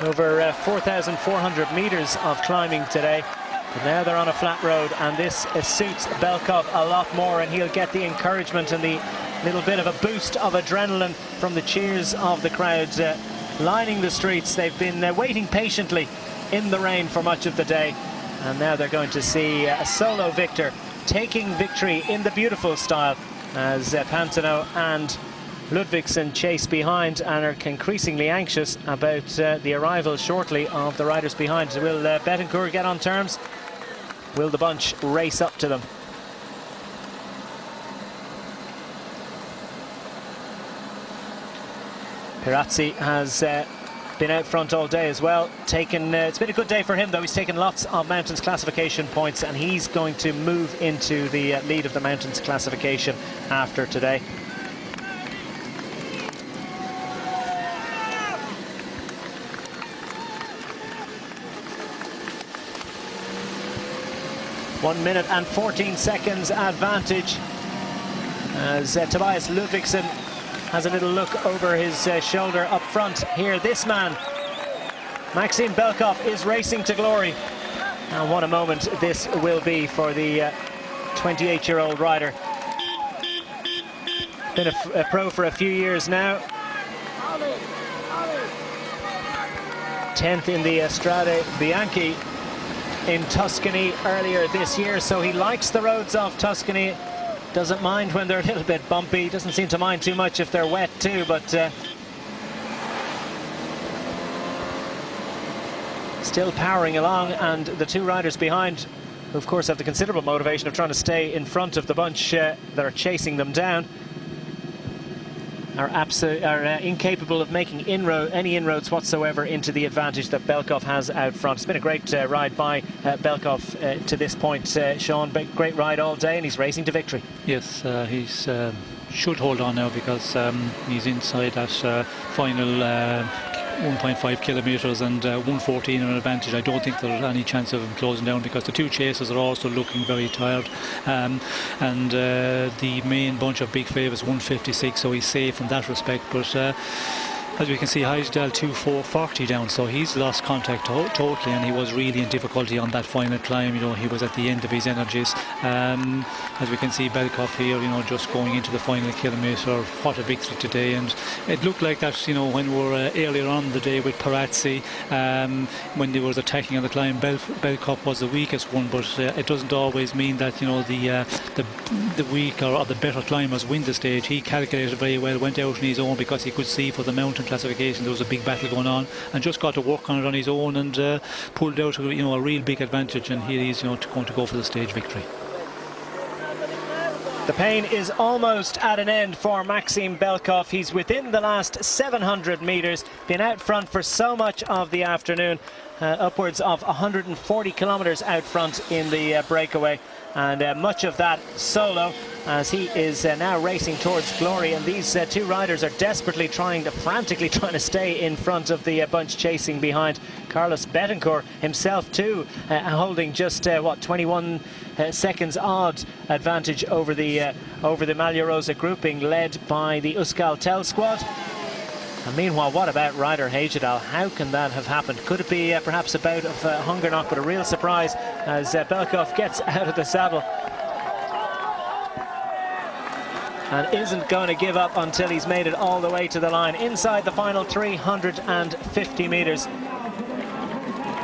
over 4,400 metres of climbing today. But now they're on a flat road, and this suits Belkov a lot more, and he'll get the encouragement and the little bit of a boost of adrenaline from the cheers of the crowds lining the streets. They've been waiting patiently in the rain for much of the day, and now they're going to see a solo victor taking victory in the beautiful style, as Pantano and Ludvigsen chase behind and are increasingly anxious about the arrival shortly of the riders behind. Will Betancourt get on terms? Will the bunch race up to them? Pirazzi has been out front all day as well. It's been a good day for him, though. He's taken lots of mountains classification points, and he's going to move into the lead of the mountains classification after today. One minute and 14 seconds advantage as Tobias Ludvigsen has a little look over his shoulder up front here. This man, Maxim Belkov, is racing to glory. And what a moment this will be for the 28-year-old rider. Been a pro for a few years now. 10th in the Strade Bianchi in Tuscany earlier this year, so he likes the roads of Tuscany. Doesn't mind when they're a little bit bumpy, doesn't seem to mind too much if they're wet too, but still powering along. And the two riders behind, who of course have the considerable motivation of trying to stay in front of the bunch that are chasing them down, are incapable of making any inroads whatsoever into the advantage that Belkov has out front. It's been a great ride by Belkov to this point, Sean. Great ride all day, and he's racing to victory.
Yes, he's should hold on now, because he's inside that final 1.5 kilometres and 1:14 an advantage. I don't think there's any chance of him closing down, because the two chasers are also looking very tired, and the main bunch of big favourites 1:56, so he's safe in that respect. But as we can see, Hagedal 2:4.40 down, so he's lost contact totally, and he was really in difficulty on that final climb. You know, he was at the end of his energies. As we can see, Belkov here, you know, just going into the final kilometre. What a victory today! And it looked like that, you know, when we were earlier on the day with Parazzi, when they was attacking on the climb, Belkov was the weakest one. But it doesn't always mean that, you know, the weaker or the better climbers win the stage. He calculated very well, went out on his own, because he could see for the mountain classification there was a big battle going on, and just got to work on it on his own, and pulled out, you know, a real big advantage. And here he's, you know, going to go for the stage victory.
The pain is almost at an end for Maxim Belkov. He's within the last 700 metres, been out front for so much of the afternoon, upwards of 140 kilometres out front in the breakaway, and much of that solo, as he is now racing towards glory. And these two riders are desperately frantically trying to stay in front of the bunch chasing behind. Carlos Betancourt himself too, holding just 21 seconds odd advantage over the Maglia Rosa grouping, led by the Euskaltel squad. And meanwhile, what about Ryder Hagedal? How can that have happened? Could it be perhaps a bout of hunger knock, but a real surprise as Belkov gets out of the saddle and isn't going to give up until he's made it all the way to the line, inside the final 350 metres.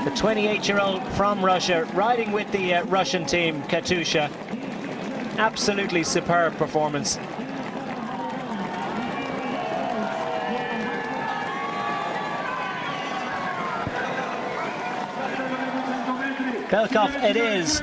The 28-year-old from Russia, riding with the Russian team, Katusha. Absolutely superb performance. Belkov it is,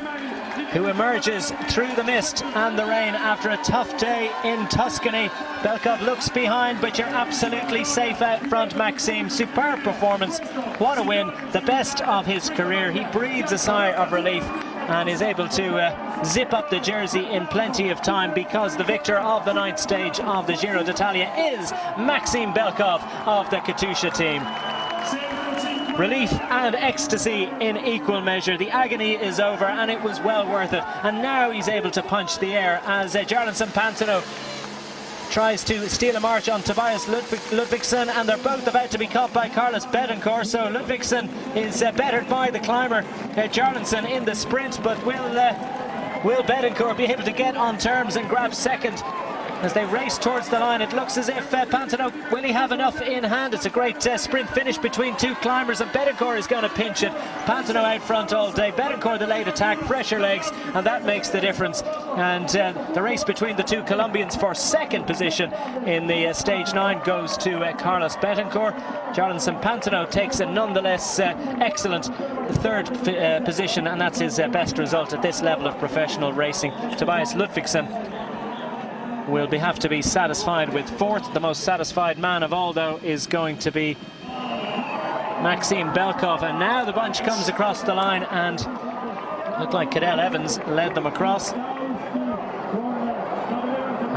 who emerges through the mist and the rain after a tough day in Tuscany. Belkov looks behind, but you're absolutely safe out front, Maxime. Superb performance. What a win. The best of his career. He breathes a sigh of relief and is able to zip up the jersey in plenty of time, because the victor of the 9th stage of the Giro d'Italia is Maxime Belkov of the Katusha team. Relief and ecstasy in equal measure. The agony is over, and it was well worth it. And now he's able to punch the air as Jarlinson Pantano tries to steal a march on Tobias Ludvigsson, and they're both about to be caught by Carlos Betancourt. So Ludvigsson is bettered by the climber Jarlinson in the sprint, but will Betancourt be able to get on terms and grab second as they race towards the line? It looks as if Pantano, will he have enough in hand? It's a great sprint finish between two climbers, and Betancourt is going to pinch it. Pantano out front all day, Betancourt the late attack, fresher legs, and that makes the difference. And the race between the two Colombians for second position in the stage 9 goes to Carlos Betancourt. Jarlinson Pantano takes a nonetheless excellent third position, and that's his best result at this level of professional racing. Tobias Ludvigsson will have to be satisfied with fourth. The most satisfied man of all, though, is going to be Maxime Belkov. And now the bunch comes across the line, and looked like Cadel Evans led them across. And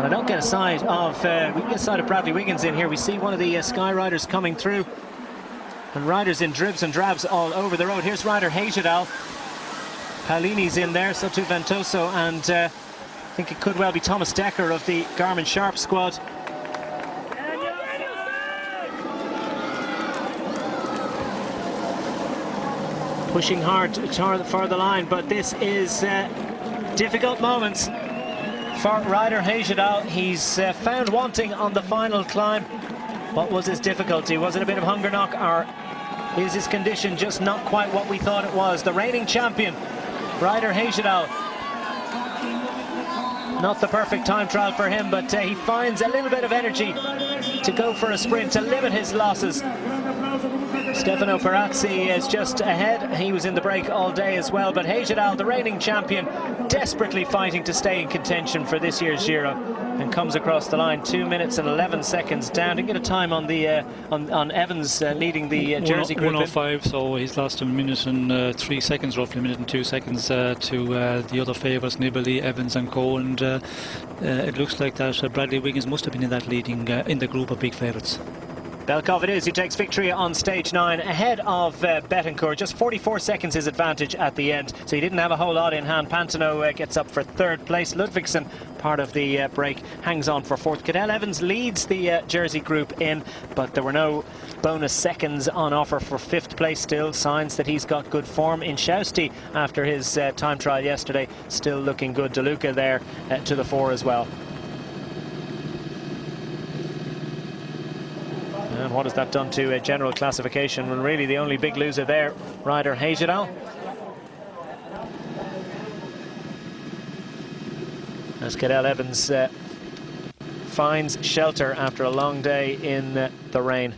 I don't get a sight of we can get a sight of Bradley Wiggins in here. We see one of the Sky Riders coming through, and riders in dribs and drabs all over the road. Here's Ryder Hagedal. Paolini's in there, so too Ventoso, and I think it could well be Thomas Decker of the Garmin Sharp squad. Pushing hard for the line, but this is difficult moments for Ryder Hagedal. He's found wanting on the final climb. What was his difficulty? Was it a bit of hunger knock, or is his condition just not quite what we thought it was? The reigning champion, Ryder Hagedal. Not the perfect time trial for him, but he finds a little bit of energy to go for a sprint to limit his losses. Stefano Parazzi is just ahead. He was in the break all day as well, but Hagedal, the reigning champion, desperately fighting to stay in contention for this year's Giro, and comes across the line 2 minutes and 11 seconds down. Didn't get a time on the on Evans leading the Jersey group.
1:05, so he's lost a minute and 3 seconds, roughly a minute and 2 seconds to the other favourites, Nibali, Evans and Co. And it looks like that Bradley Wiggins must have been in that leading in the group of big favourites.
Belkov it is who takes victory on stage 9 ahead of Betancourt. Just 44 seconds his advantage at the end, so he didn't have a whole lot in hand. Pantano gets up for 3rd place. Ludvigsen, part of the break, hangs on for 4th. Cadel Evans leads the Jersey group in, but there were no bonus seconds on offer for 5th place. Still signs that he's got good form. In Schausti, after his time trial yesterday, still looking good. De Luca there to the fore as well. And what has that done to general classification? When really the only big loser there, rider Hejidal. As Cadel Evans finds shelter after a long day in the rain.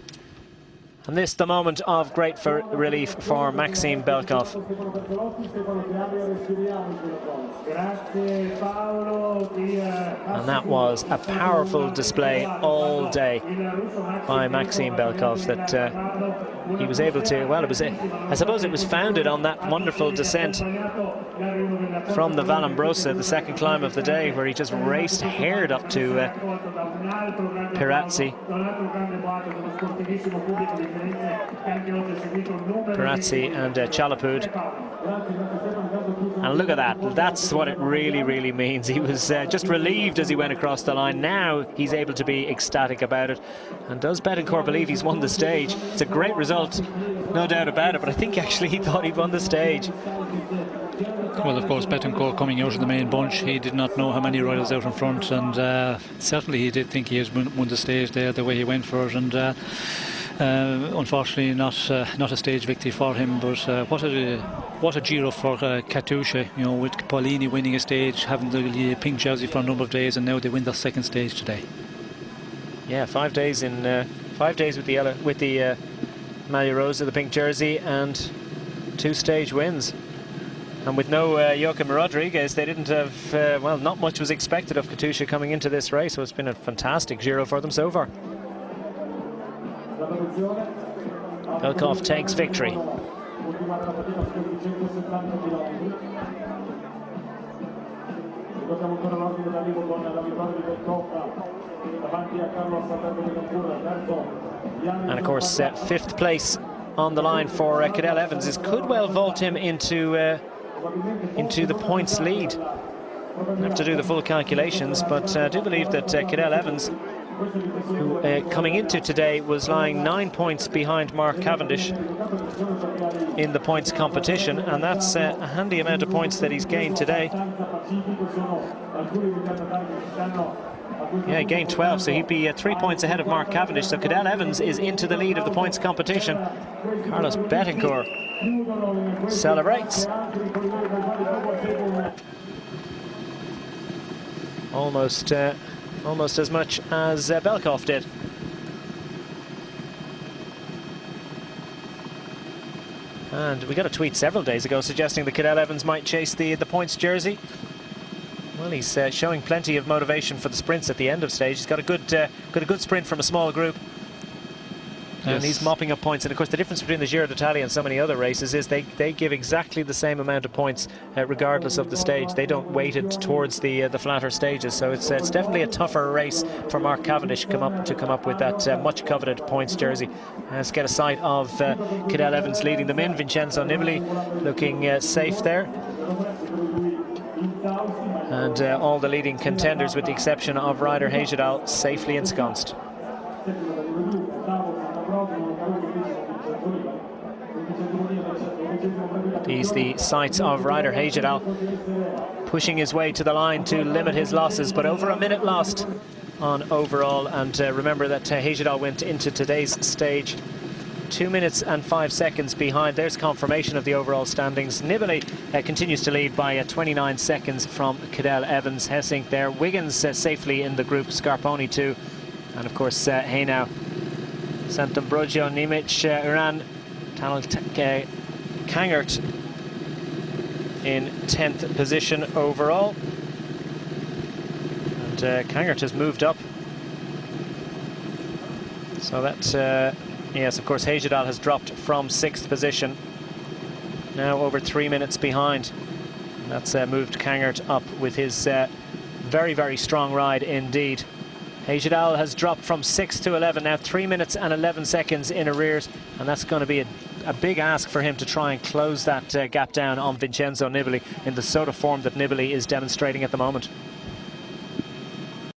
And this the moment of great relief for Maxime Belkov. And that was a powerful display all day by Maxime Belkov, that he was able to, well, it was, I suppose it was founded on that wonderful descent from the Vallombrosa, the 2nd climb of the day, where he just raced, haired up to Pirazzi. Pirazzi and Chalapud. And look at that, that's what it really means. He was just relieved as he went across the line. Now he's able to be ecstatic about it. And does Betancourt believe he's won the stage? It's a great result, no doubt about it, but I think actually he thought he'd won the stage.
Well, of course, Betancourt coming out of the main bunch, he did not know how many riders out in front, and certainly he did think he has won the stage there, the way he went for it, and unfortunately not a stage victory for him. But what a Giro for Katusha, you know, with Paulini winning a stage, having the pink jersey for a number of days, and now they win their 2nd stage today.
Yeah, 5 days in 5 days with the Maglia Rosa, the pink jersey, and 2 stage wins. And with no Joaquim Rodriguez, they didn't have, well, not much was expected of Katusha coming into this race, so it's been a fantastic Giro for them so far. Belkov takes victory. And of course, 5th place on the line for Cadel Evans. This could well vault him into the points lead. I have to do the full calculations, but I do believe that Cadel Evans, who coming into today was lying 9 points behind Mark Cavendish in the points competition, and that's a handy amount of points that he's gained today. Yeah, he gained 12, so he'd be 3 points ahead of Mark Cavendish. So Cadel Evans is into the lead of the points competition. Carlos Betancourt celebrates. Almost as much as Belkov did. And we got a tweet several days ago suggesting that Cadel Evans might chase the points jersey. Well, he's showing plenty of motivation for the sprints at the end of stage. He's got a good sprint from a small group. Yes. And he's mopping up points. And of course, the difference between the Giro d'Italia and so many other races is they give exactly the same amount of points regardless of the stage. They don't weight it towards the flatter stages. So it's definitely a tougher race for Mark Cavendish to come up with that much coveted points jersey. Let's get a sight of Cadel Evans leading them in. Vincenzo Nibali looking safe there. And all the leading contenders, with the exception of rider Hejidal, safely ensconced. These the sights of rider Hejidal pushing his way to the line to limit his losses, but over a minute lost on overall. And remember that Hejidal went into today's stage 2 minutes and 5 seconds behind. There's confirmation of the overall standings. Nibali continues to lead by 29 seconds from Cadel Evans. Hessink there. Wiggins safely in the group. Scarponi too. And of course, Hainau, Sant'Ambrogio, Nimic, Uran, Kangert in 10th position overall. And Kangert has moved up. So that's... yes, of course, Hejidal has dropped from 6th position. Now over 3 minutes behind. That's moved Kangert up with his very, very strong ride indeed. Cadel has dropped from 6 to 11 now, 3 minutes and 11 seconds in arrears, and that's going to be a big ask for him to try and close that gap down on Vincenzo Nibali in the sort of form that Nibali is demonstrating at the moment.